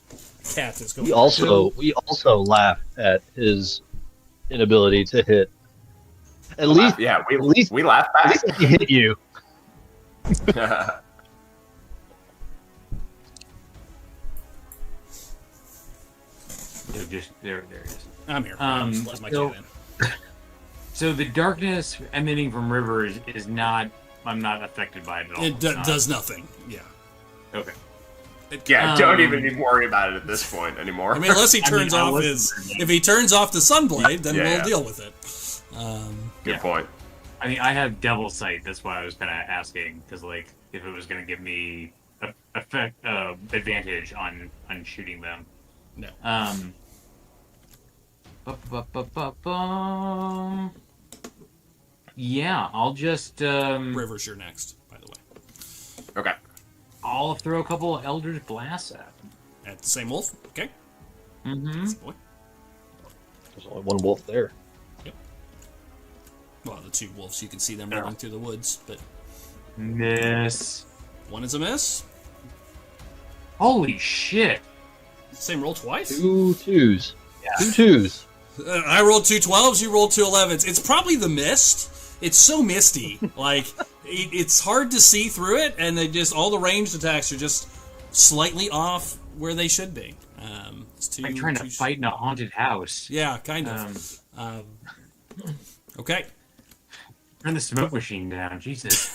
Cat is going. We also laugh at his inability to hit. At least we laugh back. At least he hit you. There it is. I'm here. Let my cat in. So the darkness emanating from Rivers is not. I'm not affected by it at all. It does nothing. Yeah. Okay. Don't even worry about it at this point anymore. I mean, unless he turns off if he turns off the sunblade, then we'll deal with it. Good point. I mean, I have Devil Sight. That's why I was kind of asking, because like if it was going to give me advantage on shooting them. No. Yeah, I'll just Rivers, you're next, by the way. Okay. I'll throw a couple of Eldritch Blasts at him. At the same wolf. Okay. Mm-hmm. Easy boy. There's only one wolf there. Well, the two wolves, you can see them running through the woods, but Miss. one is a miss. Holy shit! Same roll twice. 2 twos. Yeah. 2 twos. I rolled 2 12s. You rolled 2 11s. It's probably the mist. It's so misty. Like it's hard to see through it, and they just all the ranged attacks are just slightly off where they should be. It's too, I'm trying to fight in a haunted house. Yeah, kind of. Okay. Turn the smoke machine down. Jesus.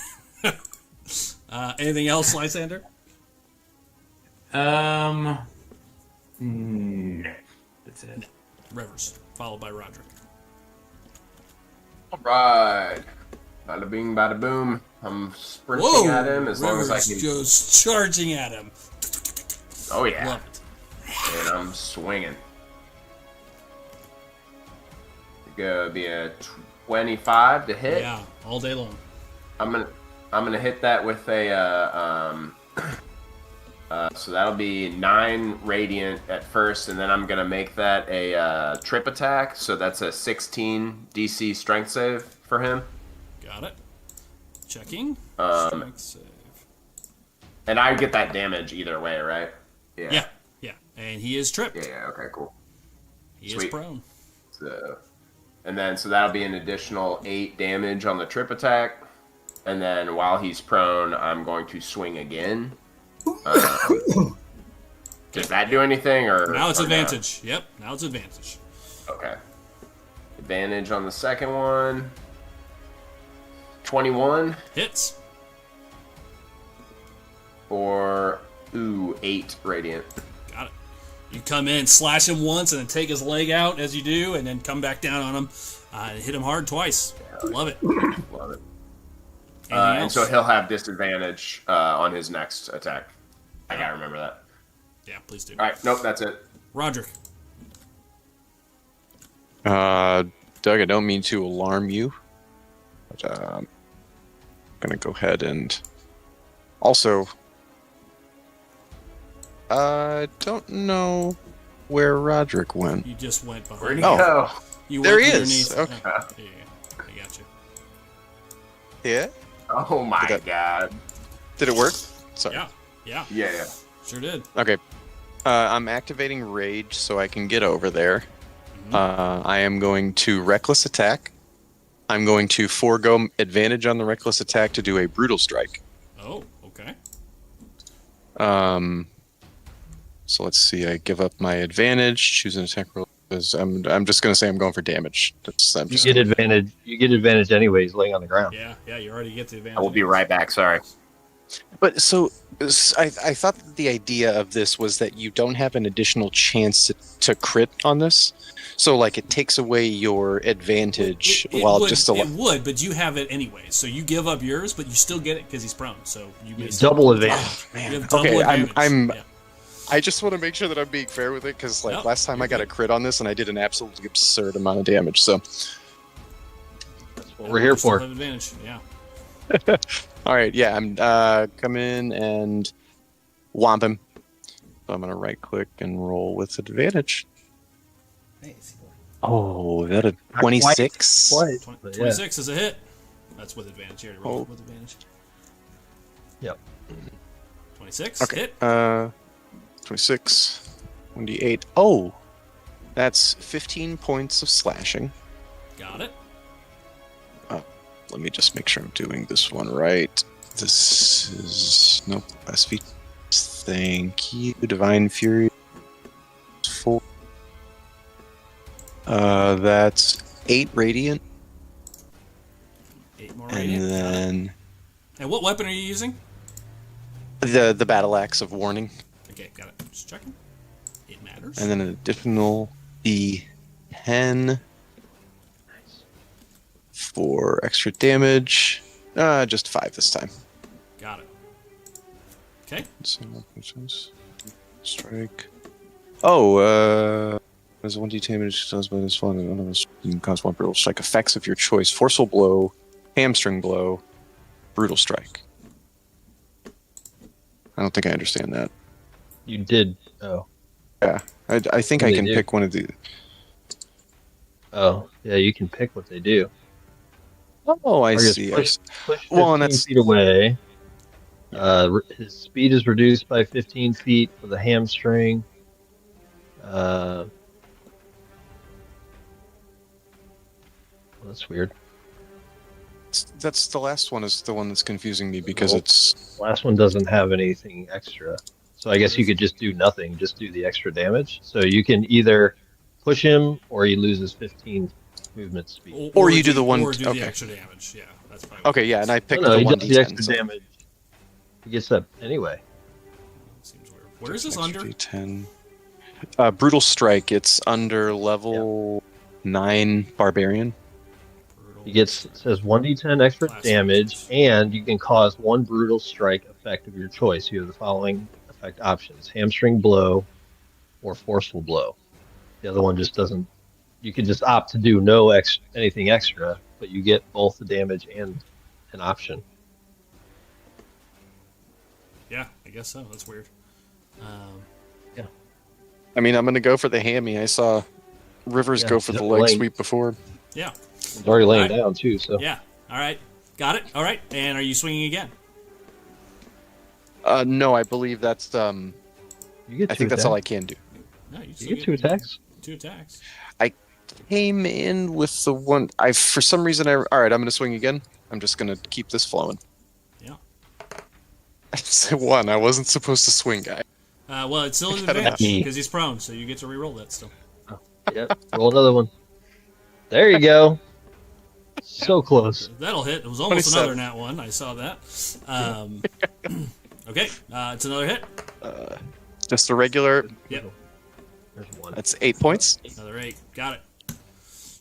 Anything else, Lysander? No. That's it. Rivers, followed by Roderick. All right. Bada bing, bada boom. I'm sprinting Whoa! at him as long as I Rivers can. goes charging at him. Oh yeah. Love it. And I'm swinging. Gonna be a 25 to hit. Yeah, all day long. I'm gonna hit that with a so that'll be 9 radiant at first, and then I'm gonna make that a trip attack. So that's a 16 DC strength save for him. Got it. Checking. Strength save. And I get that damage either way, right? Yeah. And he is tripped. Yeah. Okay. Cool. He is Sweet. prone. So, and then so that'll be an additional 8 damage on the trip attack, and then while he's prone, I'm going to swing again. Does that do anything, or Now it's or advantage. Yep, now it's advantage. No? Okay. Advantage on the second one. 21 Hits. for 8 radiant. Got it. You come in, slash him once, and then take his leg out as you do, and then come back down on him and hit him hard twice. Love it. Love it. Anything And else? so he'll have disadvantage on his next attack. I gotta remember that. Yeah, please do. All right. Nope. That's it. Roderick. Doug, I don't mean to alarm you, but I'm gonna go ahead and also. I don't know where Roderick went. You just went behind. Where'd he him. go? You There went he is. underneath- Okay. Oh, yeah, I got you. Yeah? Oh my Did god. Did it work? Sorry. Yeah, Yeah. sure did. Okay. I'm activating Rage so I can get over there. I am going to Reckless Attack. I'm going to forego advantage on the Reckless Attack to do a Brutal Strike. Oh, okay. So let's see. I give up my advantage, choose an attack roll. I'm just going to say I'm going for damage. I'm You just get advantage. You get advantage anyways, laying on the ground. Yeah, you already get the advantage. I will be right back. Sorry. But so I thought that the idea of this was that you don't have an additional chance to crit on this. So like it takes away your advantage while would, just it would, but you have it anyway. So you give up yours, but you still get it because he's prone. So you may still- Double advantage. You have double Okay, advantage. Yeah. I just want to make sure that I'm being fair with it because like Nope, last time you're I got a good. crit on this and I did an absolutely absurd amount of damage. So That's what we're here You still for. have advantage. Yeah. all right, yeah, I'm come in and whomp him. So I'm gonna right click and roll with advantage. Oh, is that a 26? Quite. 20, But yeah. 26 is a hit. That's with advantage. You already rolled Oh. with advantage. Yep. 26 Okay. hit. 26, 1d8. Oh, that's 15 points of slashing. Got it. Let me just make sure I'm doing this one right. This is nope. SV. Thank you, Divine Fury. 4. That's 8 radiant, 8 more and radiant. Got it. then And what weapon are you using? the battle axe of warning, Okay, got it. Just checking. It matters. and then an additional D10 for extra damage. Just 5 this time. Got it. Okay. Strike. Oh, There's 1d damage does by this falling. One of us can cause one brutal strike. Effects of your choice: forceful blow, hamstring blow, brutal strike. I don't think I understand that. You did. Oh. Yeah, I think What I do can they do? pick one of the. Oh, yeah, you can pick what they do. Oh, I Target's see. Push 15 Well, and that's feet away. His speed is reduced by 15 feet with a hamstring. Well, that's weird. that's the last one is the one that's confusing me because Well, it's Last one doesn't have anything extra. So I guess you could just do nothing, just do the extra damage. So you can either push him or he loses 15 movement speed. Or you do the one- Or do okay. the extra damage. Yeah, that's probably. okay. Yeah, and I picked No, the he one does the d10. extra damage. He gets that anyway. Seems weird. Where is this under? D10. Brutal strike. It's under level 9 barbarian. He gets, it says 1d10 extra Classic. damage, and you can cause one brutal strike effect of your choice. You have the following effect options: hamstring blow or forceful blow. The other one just doesn't. You can just opt to do no anything extra, but you get both the damage and an option. Yeah, I guess so. That's weird. I mean, I'm going to go for the hammy. I saw Rivers Yeah, go for the he's leg laying- sweep before. Yeah, He's already laying Alright. down too, so yeah. All right, got it. All right, and are you swinging again? No, I believe that's. you get I two think that's all I attacks. can do. No, you You still get two attacks. 2 attacks. Came in with the one. For some reason, all right, I'm going to swing again. I'm just going to keep this flowing. Yeah. I said 1. I wasn't supposed to swing, guy. Well, it's still an Got enough. advantage because he's prone, so you get to re-roll that still. Yep. Roll another one. There you go. So close. That'll hit. It was almost another 27. nat 1. I saw that. Okay, it's another hit. Just a regular. Yep, There's one. That's 8 points. another 8. Got it.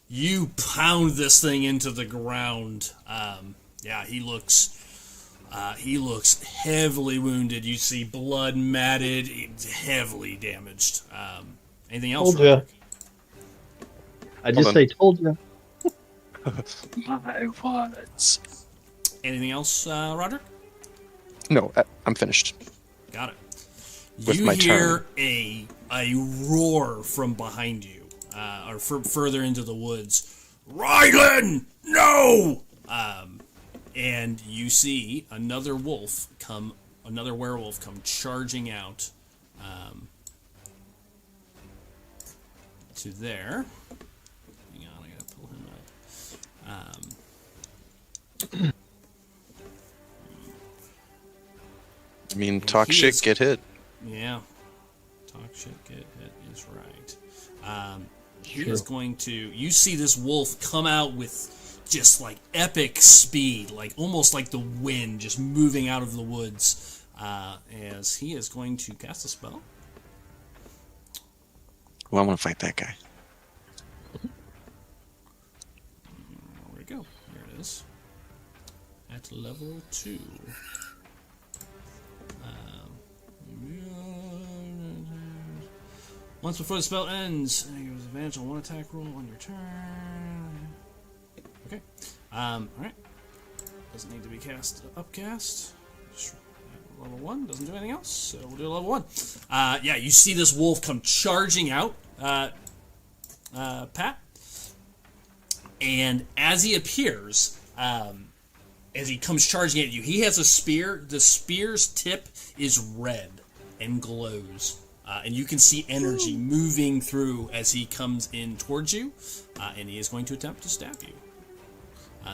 You pound this thing into the ground. Yeah, he looks heavily wounded. You see blood matted, heavily damaged. Anything else? Told ya. Roderick? I just on. say told you. My words. Anything else, Roger? No, I'm finished. Got it. With You my hear a roar from behind you, or further into the woods. Rylan, no! And you see another werewolf come charging out to there. Hang on, I gotta pull him up. I mean, talk He shit, is- get hit. Yeah. Talk shit, get hit is right. He is going to. You see this wolf come out with just like epic speed, like almost like the wind, just moving out of the woods. As he is going to cast a spell. Well, I want to fight that guy. Where'd it go? There it is. At level 2. Once before the spell ends, it gives advantage on one attack roll on your turn. Okay. Alright. Doesn't need to be cast upcast. Just level 1, doesn't do anything else, so we'll do level 1. Yeah, you see this wolf come charging out, Pat. And as he appears, as he comes charging at you, he has a spear. The spear's tip is red and glows. And you can see energy moving through as he comes in towards you. And he is going to attempt to stab you.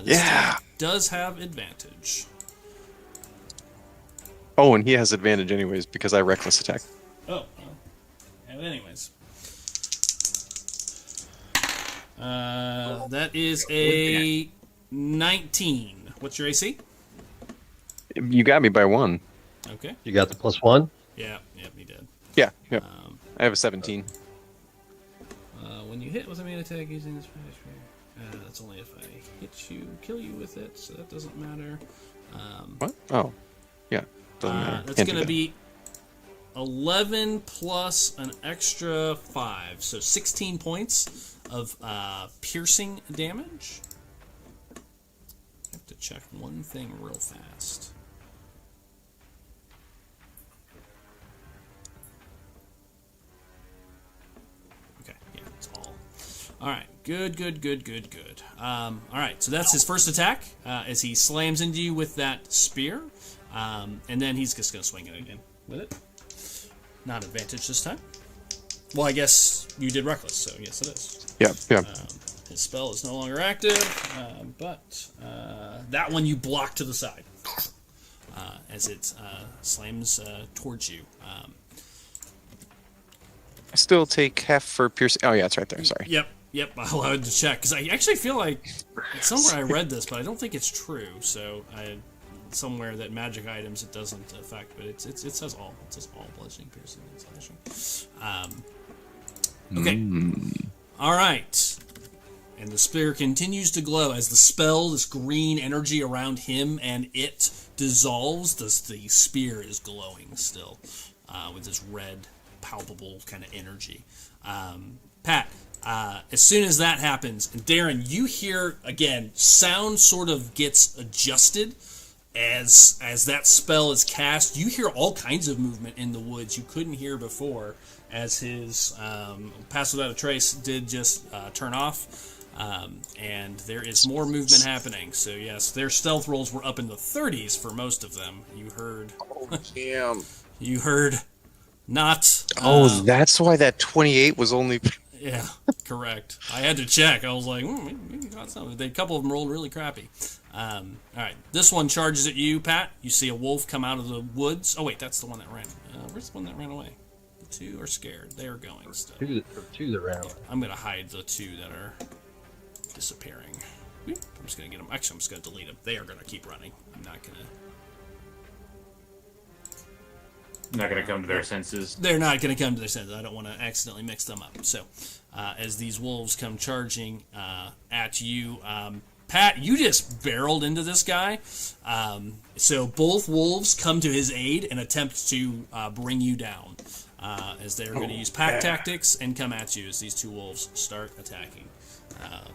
This attack does have advantage. Oh, and he has advantage anyways because I reckless attack. Oh, well. And anyways. That is a 19. What's your AC? You got me by 1. Okay. You got the +1. Yeah, yep, he did. Yeah. I have a 17. When you hit with a main attack using this that's only if I hit you, kill you with it, so that doesn't matter. What? Oh, yeah. Doesn't matter. That's Can't do going to that. be 11 plus an extra 5, so 16 points of piercing damage. I have to check one thing real fast. Okay, yeah, it's all right. Good. All right, so that's his first attack as he slams into you with that spear, and then he's just gonna swing it again with it. Not advantage this time. Well, I guess you did reckless, so yes, it is. Yeah. His spell is no longer active, but that one you block to the side as it slams towards you. I still take half for piercing. Oh, yeah, it's right there. Sorry. Yep. I allowed to check because I actually feel like somewhere I read this, but I don't think it's true. So somewhere that magic items it doesn't affect, but it says all. It says all bludgeoning, piercing, and slashing. Okay. All right. And the spear continues to glow as the spell, this green energy around him and it dissolves. The spear is glowing still with this red, palpable kind of energy. Pat, as soon as that happens, and Darren, you hear, again, sound sort of gets adjusted as that spell is cast. You hear all kinds of movement in the woods you couldn't hear before as his Pass Without a Trace did just turn off. And there is more movement happening. So yes, their stealth rolls were up in the 30s for most of them. You heard. Oh, damn. You heard not. That's why that 28 was only... Yeah, correct. I had to check. I was like, maybe got something. A couple of them rolled really crappy. All right, this one charges at you, Pat. You see a wolf come out of the woods. Oh, wait, that's the one that ran. Where's the one that ran away? The two are scared. They're going still. Two that ran away. I'm going to hide the two that are disappearing. I'm just going to get them. Actually, I'm just going to delete them. They are going to keep running. I'm not going to... Not going to come to their senses. They're not going to come to their senses. I don't want to accidentally mix them up. So, as these wolves come charging at you, Pat, you just barreled into this guy. So both wolves come to his aid and attempt to bring you down. As they're going to use pack tactics and come at you as these two wolves start attacking.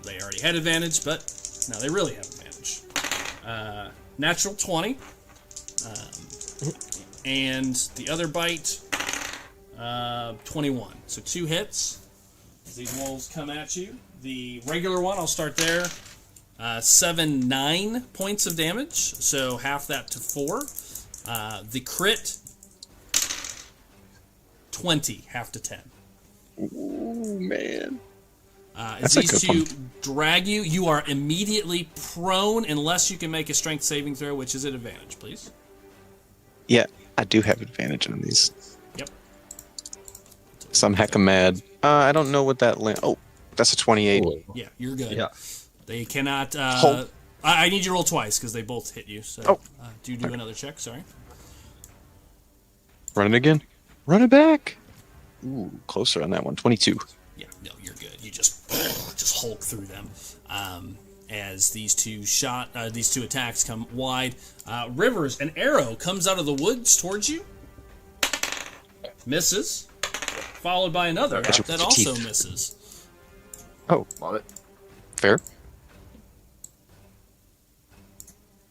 They already had advantage, but now they really have advantage. Natural 20. And the other bite, 21. So 2 hits. As these wolves come at you. The regular one, I'll start there. 9 points of damage. So half that to 4. The crit, 20, half to 10. Ooh, man. As these two drag you, you are immediately prone unless you can make a strength saving throw, which is at advantage, please. Yeah, I do have advantage on these. Yep. So I'm hecka mad. I don't know what that... Oh, that's a 28. Yeah, you're good. Yeah. They cannot... Hold. I need you to roll twice because they both hit you. So do another check, sorry. Run it again. Run it back. Ooh, closer on that one. 22. Yeah, no, you're good. You just hulk through them. As these two attacks come wide. Rivers, an arrow comes out of the woods towards you. Misses. Followed by another that also misses. Oh. Love it. Fair.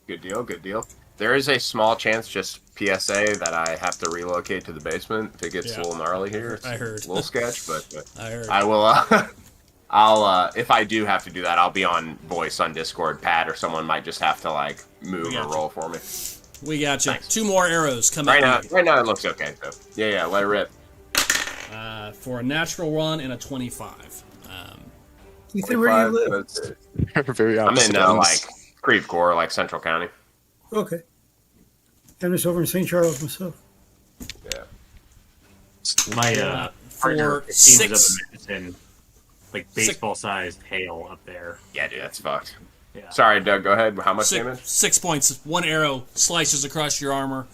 Good deal. There is a small chance, just PSA, that I have to relocate to the basement if it gets a little gnarly here. It's I heard. A little sketch, but I heard. I will... I'll if I do have to do that, I'll be on voice on Discord. Pat or someone might just have to like move or roll for me. We got you. Thanks. 2 more arrows come Right at you. Right now it looks okay. So yeah, let it rip. For a natural one and a 25. Ethan, where do you live? Very I'm opposite in ends. like Creve Coeur, like Central County. Okay. I'm just over in St. Charles myself. Yeah. My For partner teams 6. up in Madison, like baseball-sized hail up there. Yeah, dude, that's fucked. Yeah. Sorry, Doug. Go ahead. How much damage? 6 points. 1 arrow slices across your armor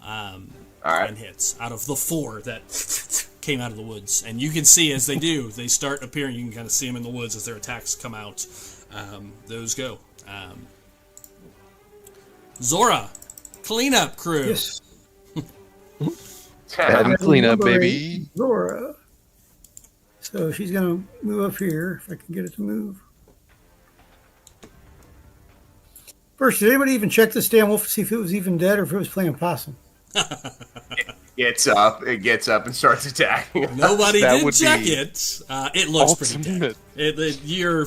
All right. and hits out of the 4 that came out of the woods. And you can see as they do, they start appearing. You can kind of see them in the woods as their attacks come out. Those go. Zora, cleanup crew. Yes. And cleanup, Number baby. 8, Zora. So she's gonna move up here if I can get it to move. First, did anybody even check this damn wolf to see if it was even dead or if it was playing possum? It gets up and starts attacking. Nobody That did would check be it. It looks pretty dead. You're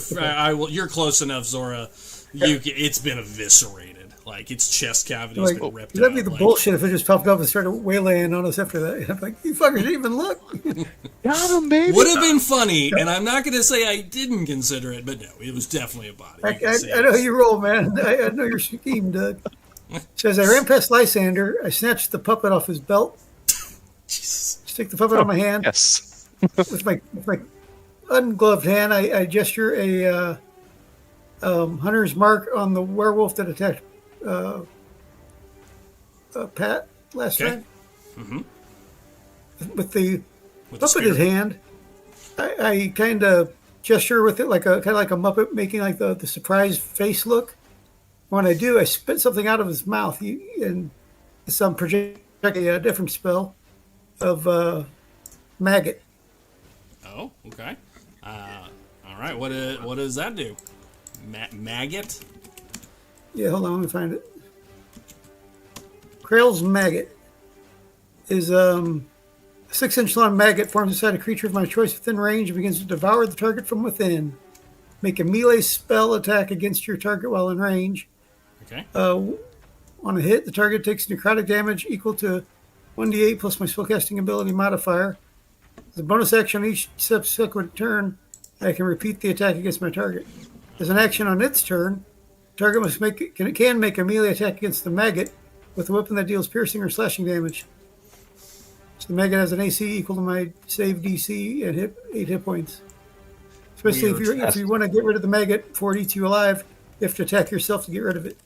close enough, Zora. It's been eviscerated. Like its chest cavity has been ripped out. That'd be the bullshit if it just popped up and started waylaying on us after that. I'm like, you fuckers didn't even look. Got him, baby. Would have been funny, and I'm not going to say I didn't consider it, but no, it was definitely a body. I know how you roll, man. I know your scheme, Doug. Says, I ran past Lysander. I snatched the puppet off his belt. Jesus. Stick the puppet on my hand. Yes. With my ungloved hand, I gesture a hunter's mark on the werewolf that attacked Pat last time. Mm-hmm. With the puppeted hand, I kind of gesture with it like a Muppet, making like the surprised face look. When I do, I spit something out of his mouth, and some project a different spell of maggot. Oh, okay. All right. What does that do? Maggot? Yeah, hold on, let me find it. Krail's maggot is a 6-inch long maggot forms inside a creature of my choice within range and begins to devour the target from within. Make a melee spell attack against your target while in range. Okay. On a hit, the target takes necrotic damage equal to 1d8 plus my spellcasting ability modifier. As a bonus action on each subsequent turn, I can repeat the attack against my target. As an action on its turn, the target can make a melee attack against the maggot with a weapon that deals piercing or slashing damage. So the maggot has an AC equal to my save DC and 8 hit points. Especially if you want to get rid of the maggot before it eats you alive, you have to attack yourself to get rid of it.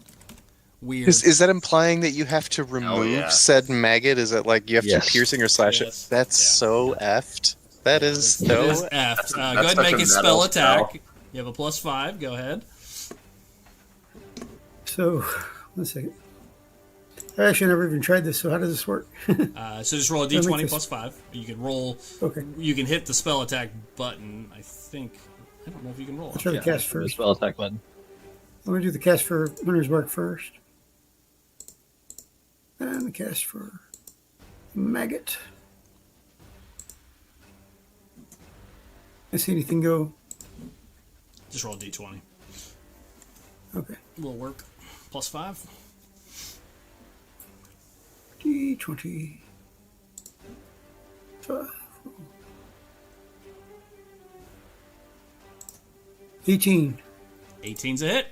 Weird. Is that implying that you have to remove said maggot? Is it like you have to piercing or slash it? That's so effed. That is so effed. Go ahead and make a spell attack. You have a +5. Go ahead. So, 1 second. I actually never even tried this, so how does this work? So just roll a d20 +5. You can roll. Okay. You can hit the spell attack button. I think. I don't know if you can roll. Let's try the cast first. The spell attack button. Let me do the cast for Hunter's Mark first. And the cast for Maggot. I see anything go. Just roll a d20. Okay. Will work. +5. D20. 18. 18's a hit.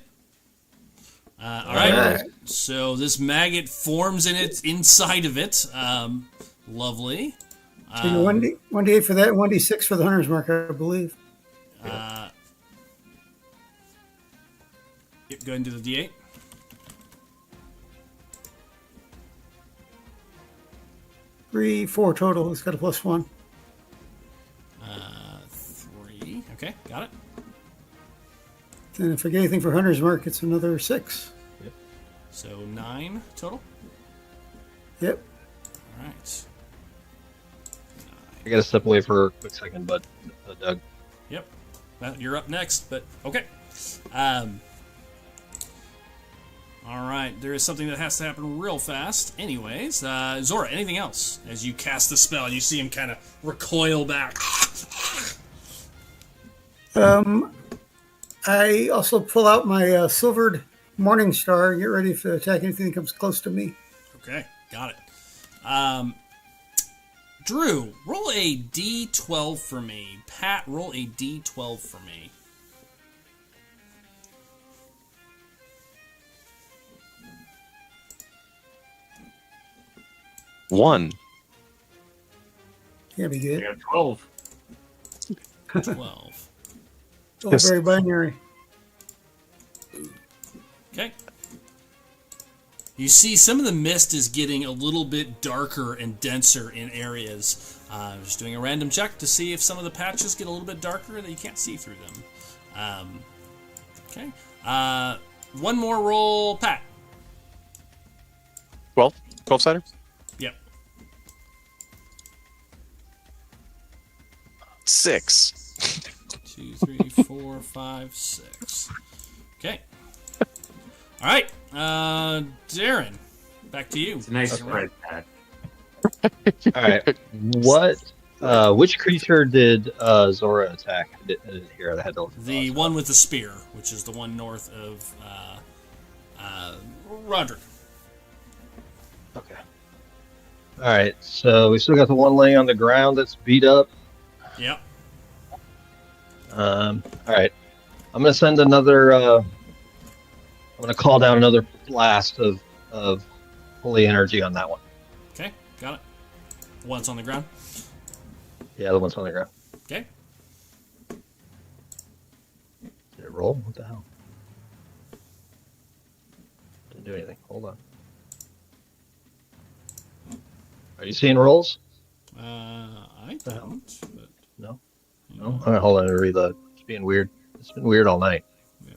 All right. So this maggot forms inside of it. Lovely. So 1d8 for that, 1d6 for the Hunter's Mark, I believe. Go ahead and do the d8. 3, 4 total. It's got a +1. 3. Okay, got it. And if I get anything for Hunter's Mark, it's another 6. Yep. So 9 total. Yep. All right. I gotta step away for a quick second, but Doug. Yep. Well, you're up next, but okay. All right. There is something that has to happen real fast. Anyways, Zora, anything else? As you cast the spell, you see him kind of recoil back. I also pull out my silvered Morning Star and get ready to attack anything that comes close to me. Okay, got it. Drew, roll a d12 for me. Pat, roll a d12 for me. one. Yeah, be good. Yeah, 12. 12. It's all very binary. Okay. You see some of the mist is getting a little bit darker and denser in areas. I'm just doing a random check to see if some of the patches get a little bit darker that you can't see through them. Okay. One more roll, Pat. 12? 12-sider? Yep. 6. 2, 3, 4, 5, 6. Okay. All right. Darren, back to you. It's a nice spread, Pat. All right. Which creature did Zora attack? I didn't hear it. I had to look at The one with the spear, which is the one north of Roderick. Okay. All right. So we still got the one laying on the ground that's beat up. Yep. All right. I'm gonna send another. I'm gonna call down another blast of holy energy on that one. Okay, got it. One's on the ground. Yeah, the one's on the ground. Okay. Did it roll? What the hell? Didn't do anything. Hold on. Are you seeing rolls? I don't. But No. No. All right, hold on. Let me reload. It's being weird. It's been weird all night. yeah.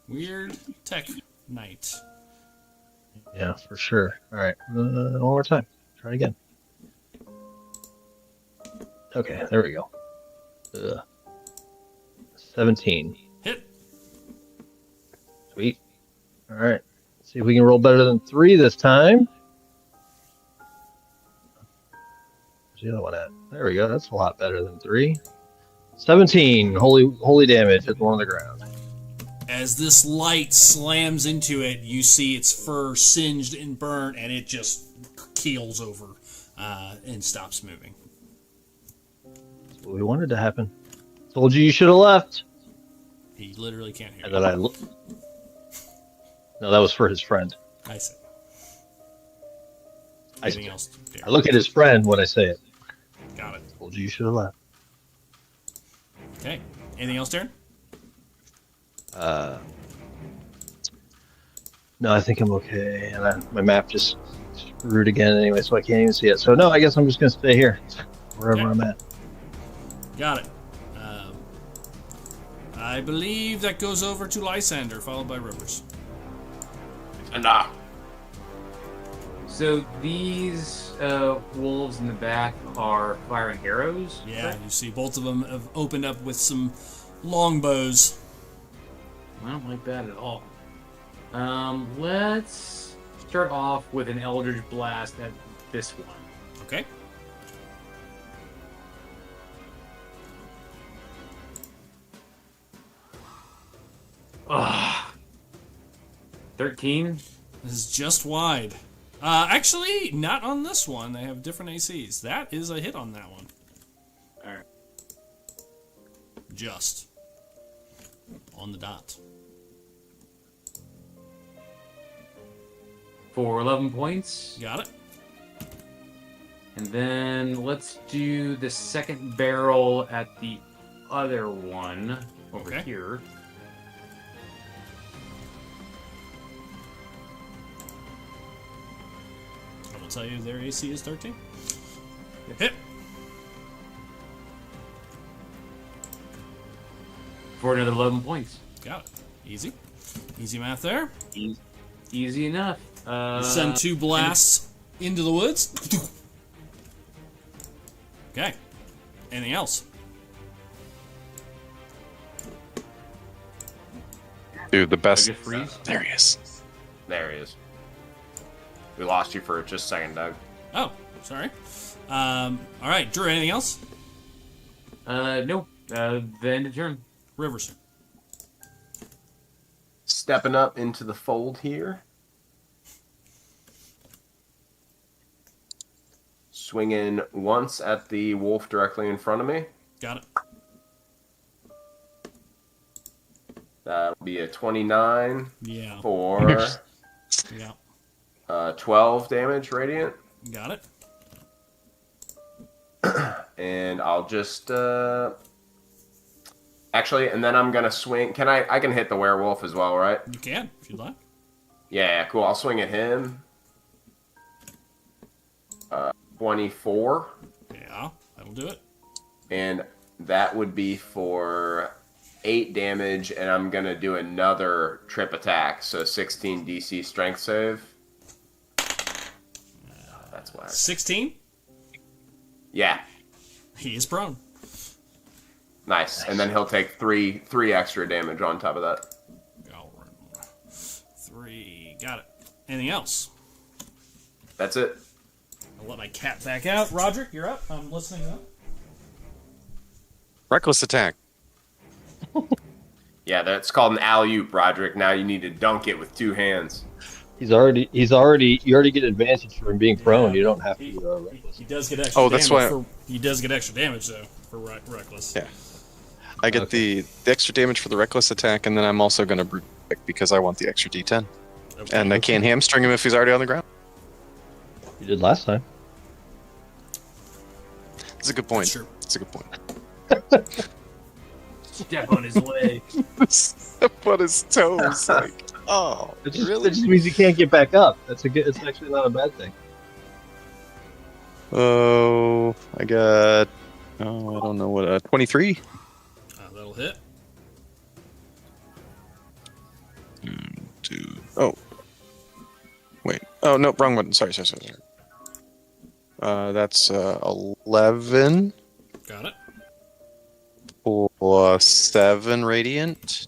Weird tech night. Yeah, for sure. All right. One more time. Try again. Okay, there we go. 17. Hit. Sweet. All right. Let's see if we can roll better than 3 this time. Where's the other one at? There we go. That's a lot better than 3. 17. Holy damage at the one on the ground. As this light slams into it, you see its fur singed and burnt, and it just keels over and stops moving. That's what we wanted to happen. Told you should have left. He literally can't hear And you. then No, that was for his friend. I see. I Anything else? Darren? I look at his friend when I say it. Got it. Told you should have left. Okay. Anything else, Darren? No, I think I'm okay. And my map just screwed again anyway, so I can't even see it. So no, I guess I'm just gonna stay here, wherever Okay. I'm at. Got it. I believe that goes over to Lysander, followed by Rivers. Nah. So these wolves in the back are firing arrows? Yeah, correct? you see both of them have opened up with some longbows. I don't like that at all. Let's start off with an Eldritch Blast at this one. Okay. Ugh. 13? This is just wide. Actually, not on this one. They have different ACs. That is a hit on that one. Alright. Just. On the dot. For 11 points. Got it? And then let's do the second barrel at the other one over Okay. here. I will tell you their AC is 13. Hit. For another 11 points. Got it. Easy. Easy math there. Easy enough. Send 2 blasts into the woods. Okay. Anything else? Dude, the best. Target freeze. There he is. There he is. We lost you for just a second, Doug. Oh, sorry. All right, Drew. Anything else? No. Then to turn. Rivers. Stepping up into the fold here. Swinging once at the wolf directly in front of me. Got it. That'll be a 29 Yeah. for Yeah. 12 damage radiant. Got it. And I'll just actually, and then I'm gonna swing. I can hit the werewolf as well, right? You can, if you'd like. Yeah, cool. I'll swing at him. 24, Yeah, that'll do it. and that would be for 8 damage, and I'm gonna do another trip attack, so 16 DC strength save. That's why. 16. Yeah. He is prone. Nice. And then he'll take three extra damage on top of that. 3. Got it. Anything else? That's it. I'll let my cat back out. Roderick, you're up. I'm listening up. Reckless attack. Yeah, that's called an alley-oop, Roderick. Now you need to dunk it with 2 hands. You already get advantage from being prone. You don't have to reckless. He does get extra Oh, damage. that's why. He does get extra damage, though, for reckless. Yeah. I get the extra damage for the reckless attack, and then I'm also going to brute strike because I want the extra D10. Okay. And I can't hamstring him if he's already on the ground. You did last time. That's a good point. Sure. That's a good point. Step on his leg. Step on his toes. Like, oh, It just, really? it just means you can't get back up. It's actually not a bad thing. Oh, I got. Oh, I don't know what. 23. That'll hit. 2. Oh. Wait. Oh no, wrong button. Sorry. That's 11 Got it. plus 7 radiant.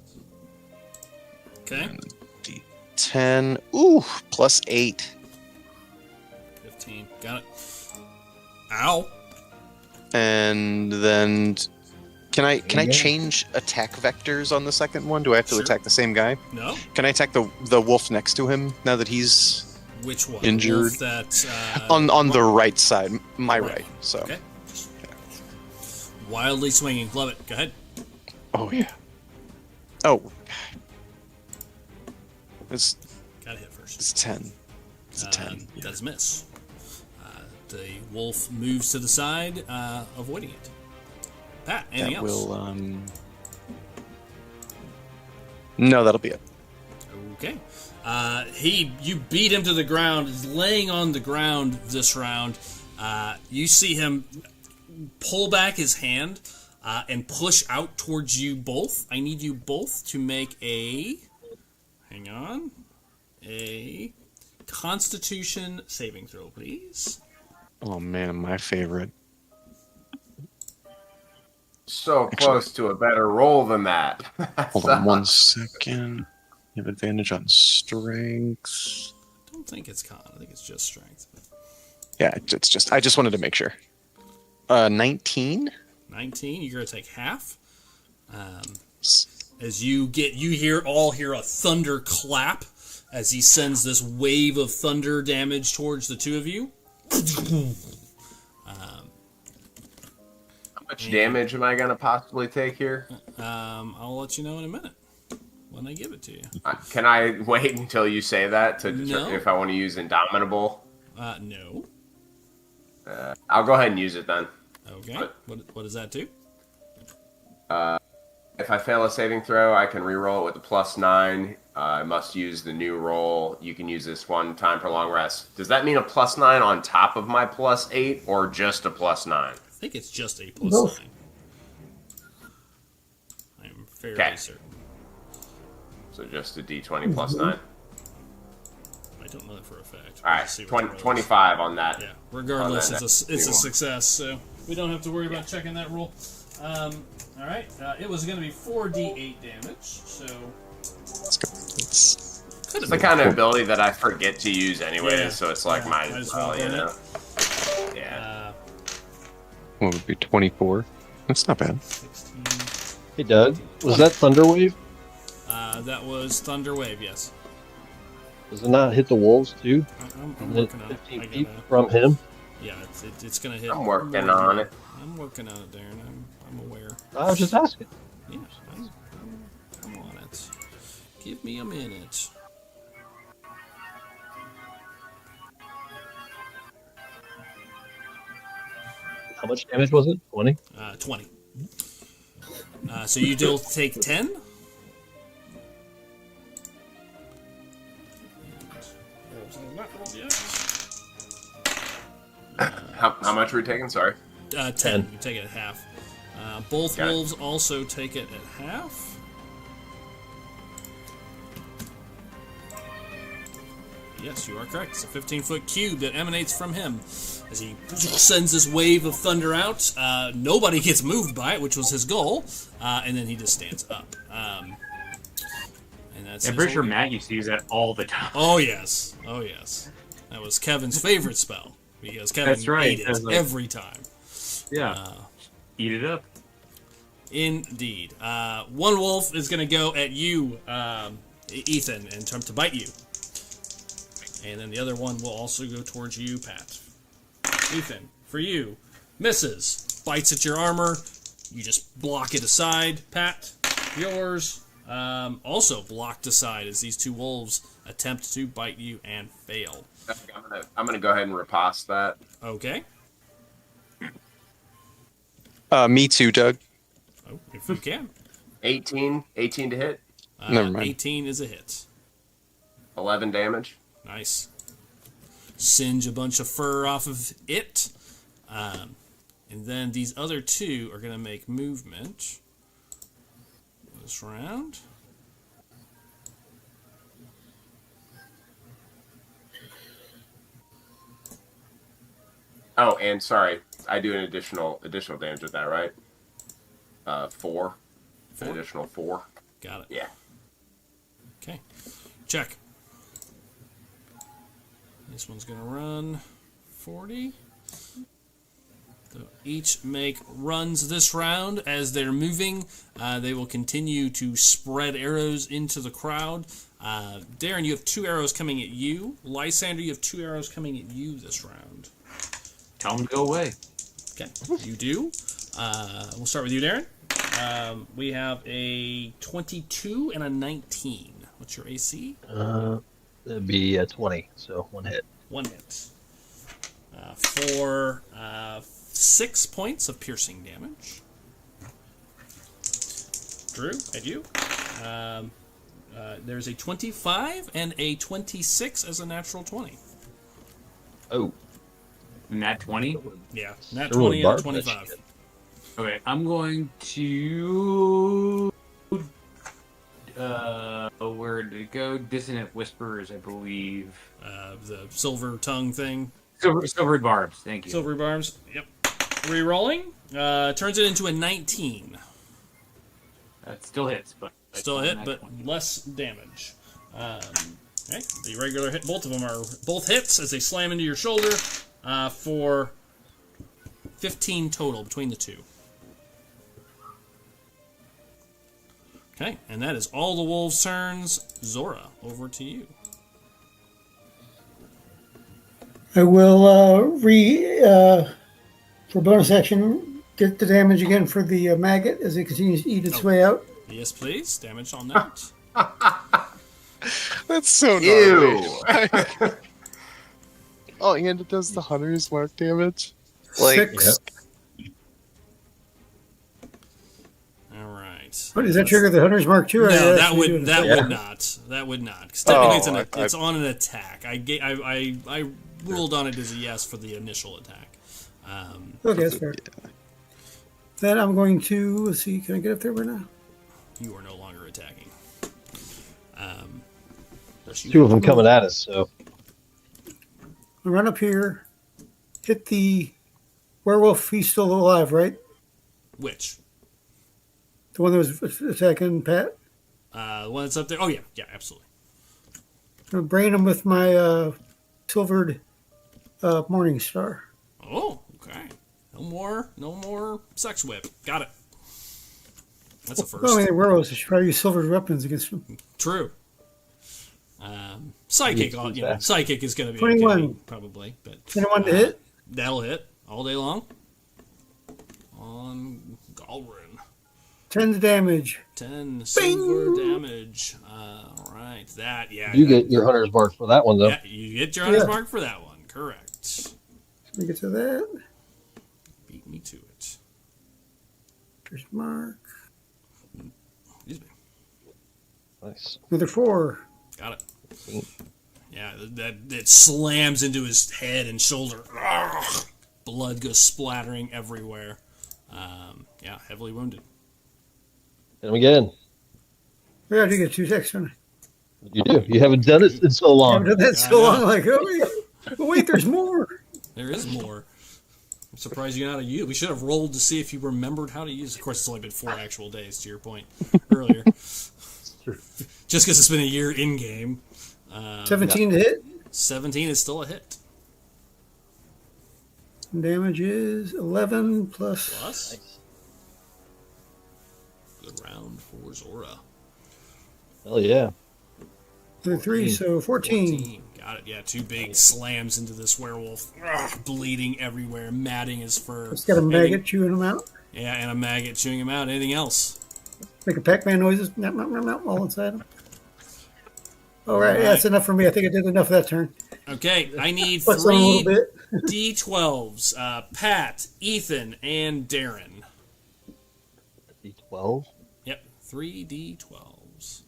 Okay. D10. Ooh, plus 8. 15. Got it. Ow. And then can I change attack vectors on the second one? Do I have to Sure. attack the same guy? No. Can I attack the wolf next to him now that he's Which one? Injured. Wolf that, on the right side, my right? So. Okay. Wildly swinging. Love it. Go ahead. Oh yeah. Oh. It's Gotta hit first. 10. It's a 10. That is a miss. The wolf moves to the side, avoiding it. Pat, anything That else? will No, that'll be it. Okay. You beat him to the ground. He's laying on the ground this round. You see him pull back his hand and push out towards you both. I need you both to make a Constitution saving throw, please. Oh man, my favorite. So close to a better roll than that. Hold on 1 second. You have advantage on strength. I don't think it's con. I think it's just strength. Yeah, it's just. I just wanted to make sure. 19. 19. You're gonna take half. As you hear a thunder clap as he sends this wave of thunder damage towards the two of you. How much damage am I going to possibly take here? I'll let you know in a minute when I give it to you. Can I wait until you say that to No. determine if I want to use Indomitable? No. I'll go ahead and use it then. Okay. What does that do? If I fail a saving throw, I can reroll it with a +9. I must use the new roll. You can use this one time for long rest. Does that mean a +9 on top of my +8 or just a +9? I think it's just a +9. I'm fairly certain. So just a D20 +9. I don't know that for a fact. All right, Let's see what the roll is. 25 on that. Yeah. Regardless, on that it's a new one. success, so we don't have to worry about checking that roll. All right. It was going to be 4d8 damage, so Let's go. It's the kind of ability that I forget to use anyway, Yeah. so it's like Yeah, might might as as well well, you burn know. Yeah. What would be 24? That's not bad. 16. Hey, Doug, was that Thunderwave? That was Thunder Wave, yes. Does it not hit the wolves too? I'm Isn't it working on it. 15 I feet gotta, from him? yeah, it's going to hit. I'm working on it. I'm working on it, Darren. I'm aware. I was just asking. Yeah, I'm on it. Give me a minute. How much damage was it? 20? 20. So you do take 10. How much are we taking? Sorry. 10. You take it at half. Both Got it. wolves also take it at half. Yes, you are correct. It's a 15-foot cube that emanates from him. As he sends this wave of thunder out, nobody gets moved by it, which was his goal, and then he just stands up. And that's I'm pretty sure Matt used to use that all the time. Oh, yes. Oh, yes. That was Kevin's favorite spell, because Kevin ate it every time. Yeah. Eat it up. Indeed. One wolf is going to go at you, Ethan, and attempt to bite you. And then the other one will also go towards you, Pat. Ethan, for you, misses. Bites at your armor. You just block it aside. Pat, yours also blocked aside as these two wolves attempt to bite you and fail. I'm gonna go ahead and riposte that. Okay. Me too, Doug. Oh, if you can. 18 to hit. Never mind. 18 is a hit. 11 damage. Nice. Singe a bunch of fur off of it. And then these other two are going to make movement this round. Oh, and sorry, I do an additional damage with that, right? 4. An additional 4. Got it. Yeah. Okay. Check. This one's going to run 40. So each make runs this round. As they're moving, they will continue to spread arrows into the crowd. Darren, you have 2 arrows coming at you. Lysander, you have 2 arrows coming at you this round. Tell them to go away. Okay, you do. We'll start with you, Darren. We have a 22 and a 19. What's your AC? That'd be 20, so 1 hit. 1 hit. For 6 points of piercing damage. Drew, at you. There's a 25 and a 26 as a natural 20. Oh. Nat 20? Yeah, nat 20 and a 25. Okay, I'm going to... where did it go? Dissonant Whispers, I believe. The silver tongue thing. Silvery Barbs, thank you. Silvery Barbs, yep. Rerolling. Turns it into a 19. That still hits, but... Still hit, but less damage. Okay, the regular hit, both of them are both hits as they slam into your shoulder for 15 total between the two. Okay, and that is all the wolves' turns. Zora, over to you. I will for bonus action, get the damage again for the maggot as it continues to eat its way out. Yes, please. Damage on that. That's so Ew. gnarly. Oh, and it does the hunter's mark damage. Like, 6. All right. What, does that trigger the hunter's mark too? No, that would not. That would not. 'Cause technically, it's on an attack. I ruled on it as a yes for the initial attack. Okay, that's fair. Then I'm going to see. Can I get up there right now? You are no longer attacking. There's 2 of them coming at us, so. I'll run up here, hit the werewolf. He's still alive, right? Which? The one that was attacking Pat. The one that's up there. Oh yeah, absolutely. I'll brain him with my silvered morning star. Oh, okay. No more sex whip. Got it. That's a first. Well, I mean, werewolves should probably use silvered weapons against them. True. Psychic, psychic is going to be 21. okay, probably, but 21 to hit. That'll hit all day long. On Galrin. 10 damage. 10 silver damage. All right, that You get your hunter's mark for that one, though. Yeah, you get your hunter's mark for that one. Correct. Let me get to that. Beat me to it. First mark. Excuse me. Nice. Another 4. Got it. Yeah, that slams into his head and shoulder. Ugh. Blood goes splattering everywhere. Yeah, heavily wounded. Hit him again. Yeah, I do get 2 attacks, don't I? You do. You haven't done it in so I've long. done that so long. Like, oh wait, there's more. There is more. I'm surprised you're not a use. We should have rolled to see if you remembered how to use. Of course, it's only been 4 actual days. To your point earlier, just because it's been a year in game. 17 to hit. 17 is still a hit. Damage is 11 plus. Plus. Good round for Zora. Hell yeah. 3, so 14. Got it. Yeah, 2 big slams into this werewolf. Ugh, bleeding everywhere, matting his fur. It's got a maggot chewing him out. Yeah, and a maggot chewing him out. Anything else? Make a Pac-Man noises. All inside him. All right, yeah, that's enough for me. I think I did enough of that turn. Okay, I need What's on a 3 little bit? D12s. Pat, Ethan, and Darren. D12. Yep, 3 D12s.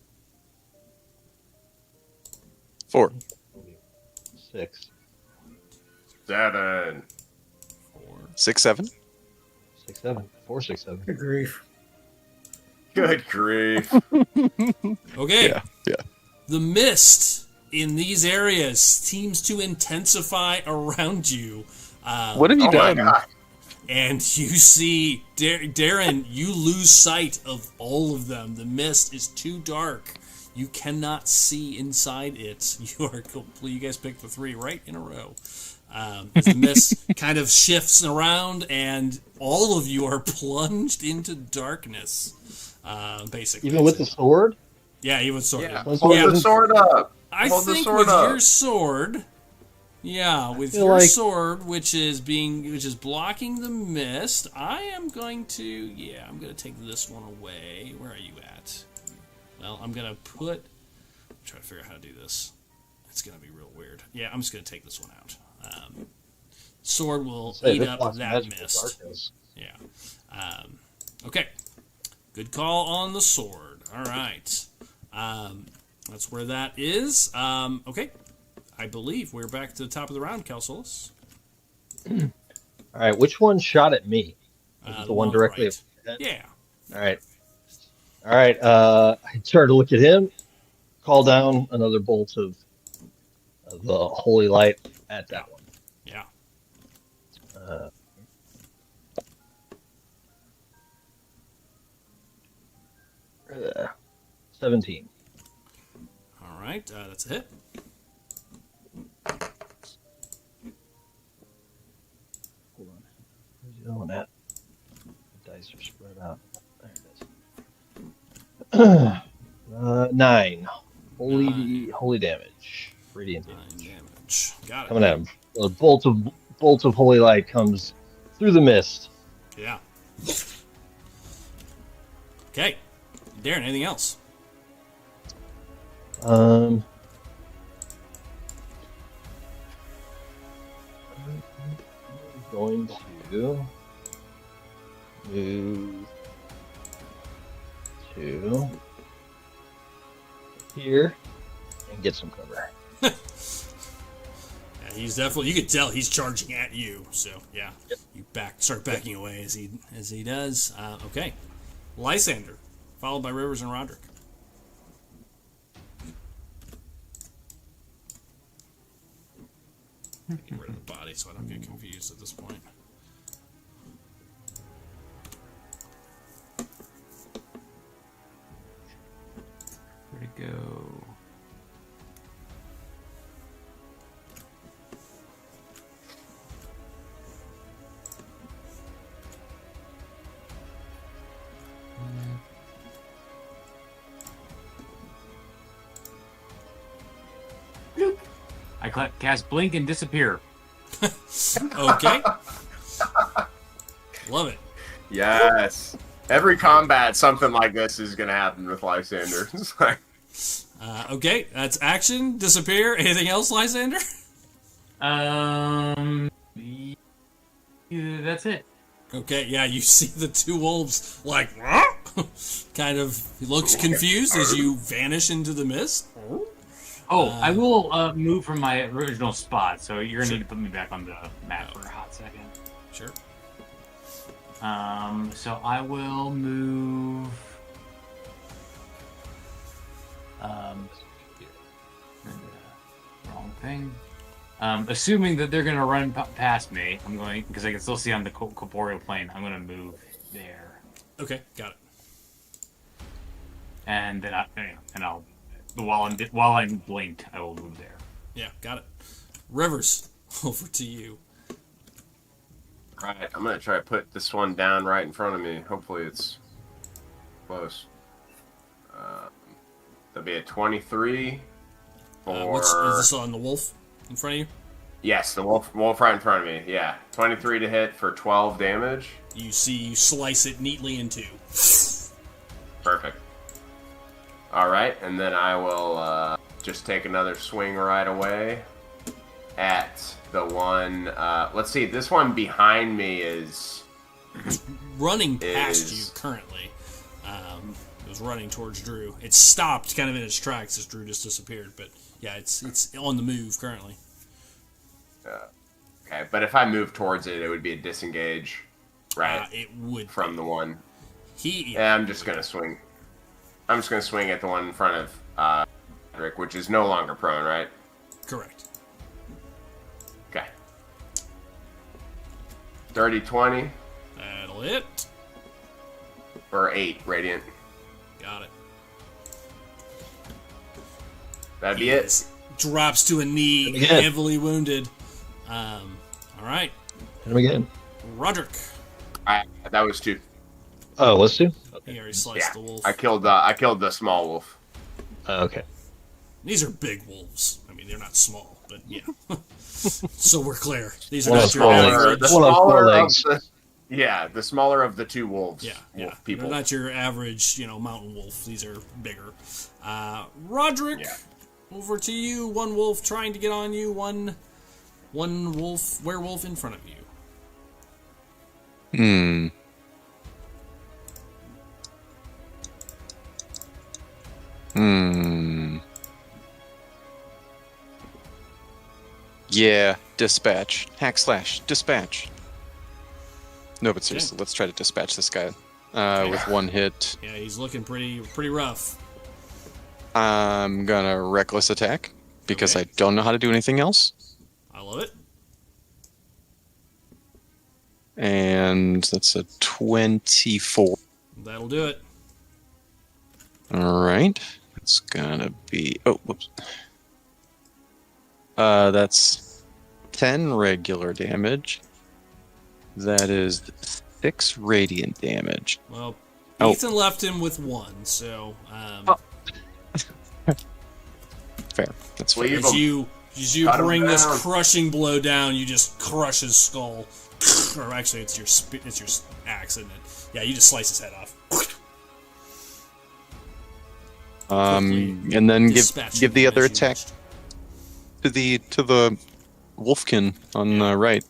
4. 6. 7. 4. 6, 7. 6, 7. 4, 6, 7. Good grief. Good grief. Okay. Yeah. The mist in these areas seems to intensify around you. What have you Oh my done? god. And you see, Darren, you lose sight of all of them. The mist is too dark. You cannot see inside it. You are complete. You guys picked the 3 right in a row. As the mist kind of shifts around, and all of you are plunged into darkness. Basically, Even with the sword? yeah, even with sword. Yeah. Hold Hold the sword up. I Hold the think sword with up. your sword, yeah, with feel your like- sword, which is blocking the mist, I am going to take this one away. Where are you at? Well, I'm gonna try to figure out how to do this. It's gonna be real weird. Yeah, I'm just gonna take this one out. Sword will eat This up blocks that magical mist. darkness. Yeah. Okay. Good call on the sword. All right. That's where that is. Okay. I believe we're back to the top of the round, Calculus. All right, which one shot at me? Was it the one directly? Right. At my head? Yeah. All right. I turned to look at him, call down another bolt of the holy light at that one. Yeah. 17. All right. That's a hit. Hold on. Where's the other one at? The dice are spread out. There it is. 9. Holy damage. Radiant 9 damage. damage. Got it. Coming at him. A bolt of holy light comes through the mist. Yeah. Okay. Darren, anything else? I'm going to move to here and get some cover. Yeah, he's definitely. You could tell he's charging at you. So yeah, you start backing away as he does. Okay, Lysander, followed by Rivers and Roderick. Get rid of the body so I don't get confused at this point. Where'd it go? I cast blink and disappear. Okay. Love it. Yes. Every combat, something like this is going to happen with Lysander. It's like, Okay, that's action. Disappear. Anything else, Lysander? That's it. Okay, yeah, you see the 2 wolves like kind of he looks confused as you vanish into the mist. Oh, I will move from my original spot, so you're gonna need to put me back on the map for a hot second. Sure. So I will move thing. Assuming that they're gonna run past me, I'm going because I can still see on the corporeal plane. I'm gonna move there, Okay, got it. and then I'll while I'm blinked, I will move there. Yeah, got it. Rivers, over to you. All right, I'm gonna try to put this one down right in front of me. Hopefully, it's close. There'll be a 23 for. Is this on the wolf in front of you? Yes, the wolf right in front of me. Yeah, 23 to hit for 12 damage. You see, you slice it neatly in two. Perfect. All right, and then I will just take another swing right away at the one. Let's see, this one behind me is Running past you currently. It was running towards Drew. It stopped kind of in its tracks as Drew just disappeared. But yeah, it's on the move currently. okay. But if I move towards it, it would be a disengage, right? It would from the one. Yeah, I'm just gonna swing. I'm just gonna swing at the one in front of Rick, which is no longer prone, right? correct. Okay. 30-20 That'll hit. or 8 radiant. Got it. That'd be it. Yes. Drops to a knee, Again. heavily wounded. All right, Hit him again. Roderick. That was 2. Oh, let's do. He already sliced Yeah, the wolf. I killed the small wolf. Okay. These are big wolves. I mean, they're not small, but yeah. So we're clear. These are One not of your small average. legs. One of four legs. The smaller of the 2 wolves. Yeah, Wolf people. They're not your average, mountain wolf. These are bigger. Roderick, Yeah. over to you. One wolf trying to get on you. One werewolf in front of you. Yeah, dispatch. Hack slash. Dispatch. No, but seriously, let's try to dispatch this guy with one hit. Yeah, he's looking pretty rough. I'm gonna reckless attack because Okay. I don't know how to do anything else. I love it. And that's a 24. That'll do it. All right. It's gonna be. Oh, whoops. That's 10 regular damage. That is 6 radiant damage. Well, Oh. Ethan left him with 1, so Fair. That's fair. Leave as him. you Cut him bring this down. crushing blow down, you just crush his skull. Or actually, it's your axe, isn't it? Yeah, you just slice his head off. And then Dispatching give the him other as you attack wished. to the wolfkin on the right.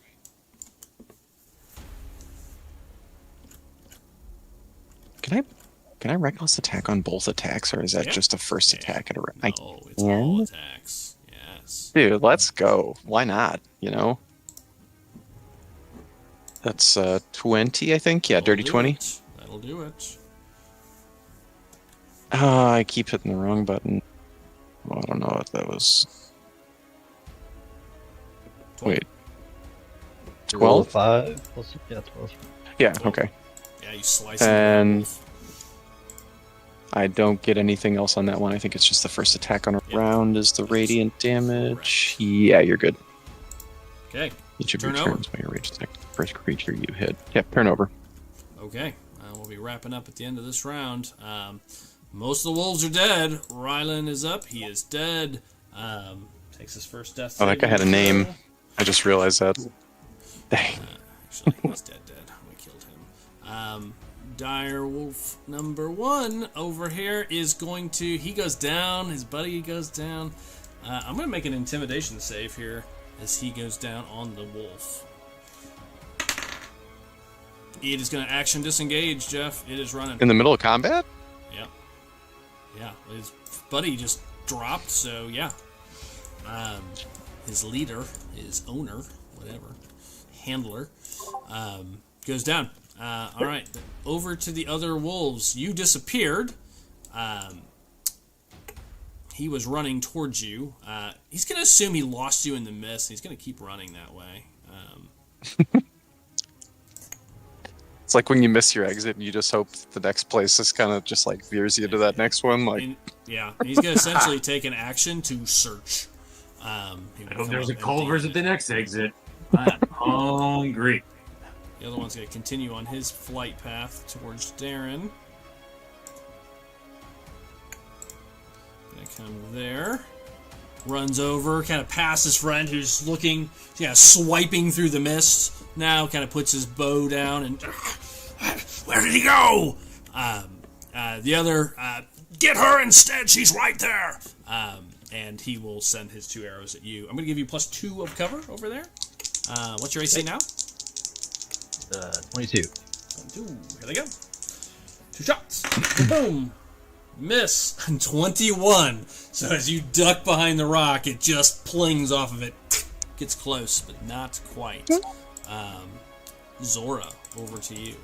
Can I reckless attack on both attacks, or is that Yeah. just a first attack at a I Oh, it's all attacks. Yes. Dude, let's go. Why not? That's 20, I think. Yeah, dirty 20. That'll do it. I keep hitting the wrong button. Well, I don't know if that was. Wait. Roll 12? 5. Plus, yeah, 12. Yeah, okay. Yeah, you slice And- it. I don't get anything else on that one. I think it's just the first attack on a round is the radiant damage. Yeah, you're good. Okay. Each of your Turn over. turns by your rage attack. The first creature you hit. Yep, turn over. Okay. We'll be wrapping up at the end of this round. Most of the wolves are dead. Rylan is up. He is dead. Takes his first death. Oh, that guy saving had a name. throw. I just realized that. Dang. Actually, he's dead. We killed him. Dire Wolf number 1 over here is going to... He goes down. His buddy goes down. I'm going to make an intimidation save here as he goes down on the wolf. It is going to action disengage, Jeff. It is running. In the middle of combat? Yeah, his buddy just dropped, so yeah. His leader, his owner, whatever, handler, goes down. All right, over to the other wolves. You disappeared. he was running towards you. He's going to assume he lost you in the mist, and he's going to keep running that way. It's like when you miss your exit and you just hope the next place is kind of just like veers you to that next one. Like, yeah, he's going to essentially take an action to search. I hope there's a Culver's at the next exit. I'm hungry. The other one's going to continue on his flight path towards Darren. Gonna come there. Runs over, kind of past his friend who's looking, swiping through the mist. Now kind of puts his bow down and... Where did he go? The other, get her instead, she's right there. And he will send his 2 arrows at you. I'm going to give you +2 of cover over there. What's your AC now? 22. 22. Here they go. 2 shots. Boom. Miss. 21. So as you duck behind the rock, it just plings off of it. Gets close, but not quite. Zora, over to you.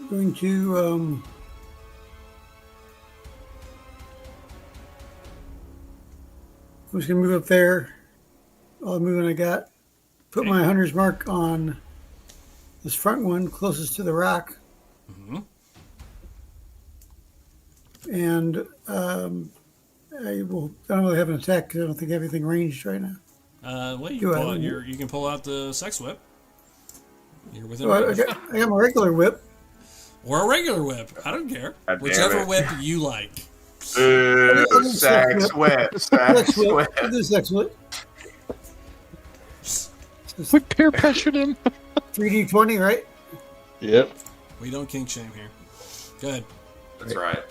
Going to I'm just gonna move up there. All the movement I got. Put my hunter's mark on this front one closest to the rock. Mm-hmm. And I don't really have an attack because I don't think I have anything ranged right now. Well, you can pull out the sex whip. You're within I range. got my regular whip. Or a regular whip. I don't care. God damn Whichever it. whip you like. Sex whip. Sex whip. I'll do sex whip. we peer pressured him. 3d20, right? Yep. We don't kink shame here. Go ahead. That's right.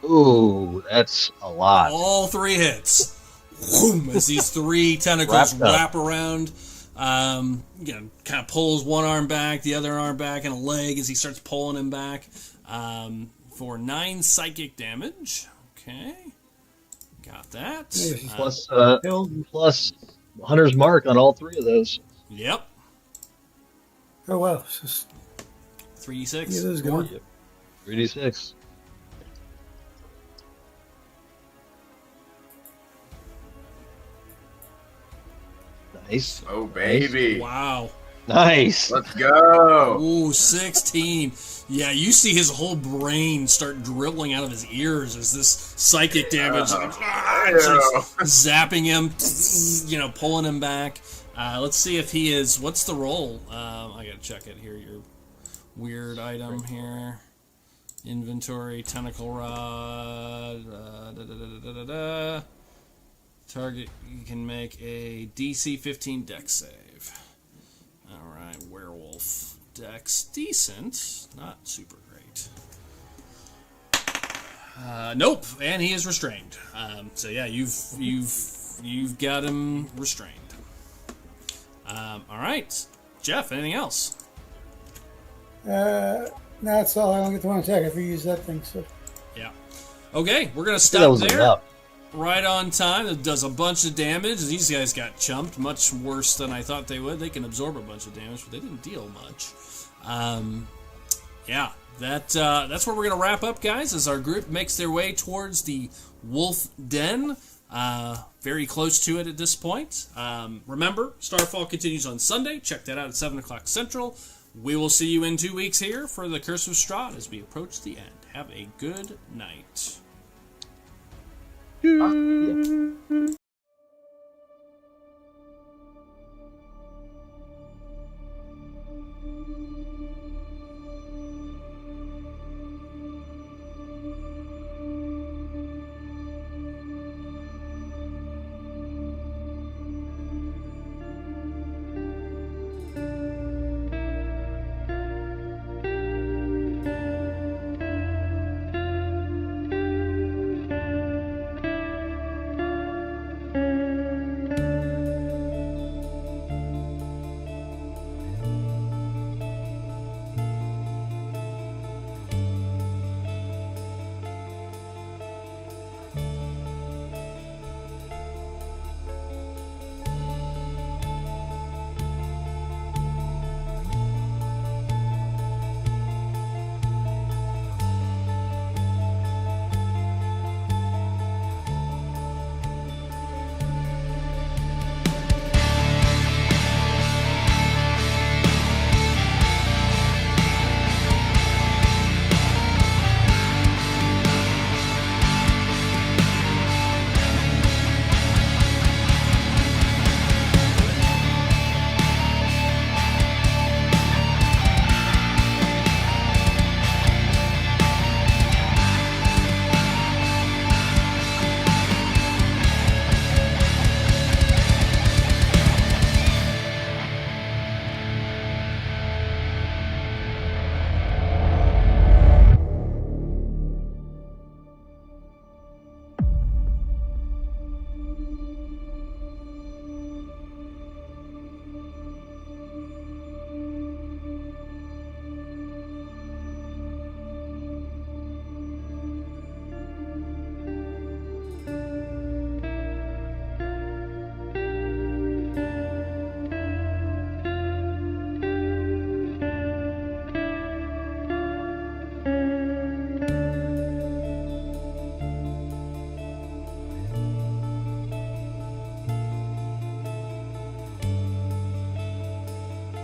Ooh, that's a lot. All 3 hits. Boom, as these 3 tentacles wrap around. Kind of pulls one arm back, the other arm back, and a leg as he starts pulling him back. For 9 psychic damage. Okay. Got that. Plus Hunter's Mark on all 3 of those. Yep. Oh, wow. It's just 3d6. yeah, those going. 3d6. Nice. Oh, baby. Wow. Nice. Let's go. Ooh, 16. Yeah, you see his whole brain start dribbling out of his ears as this psychic damage starts zapping him, pulling him back. Let's see if he is... What's the roll? I gotta check it here. Your weird item here. Inventory, tentacle rod. Target, you can make a DC 15 dex save. Alright, werewolf. Dex, decent. Not super great. Nope, and he is restrained. So yeah, you've got him restrained. Alright. Jeff, anything else? That's all. I don't get the one attack if you use that thing. So Yeah. Okay, we're gonna That stop was there. enough. Right on time. It does a bunch of damage. These guys got chumped much worse than I thought they would. They can absorb a bunch of damage, but they didn't deal much. Yeah, that's where we're going to wrap up, guys, as our group makes their way towards the Wolf Den. Very close to it at this point. Remember, Starfall continues on Sunday. Check that out at 7 o'clock Central. We will see you in 2 weeks here for the Curse of Strahd as we approach the end. Have a good night. Yeah.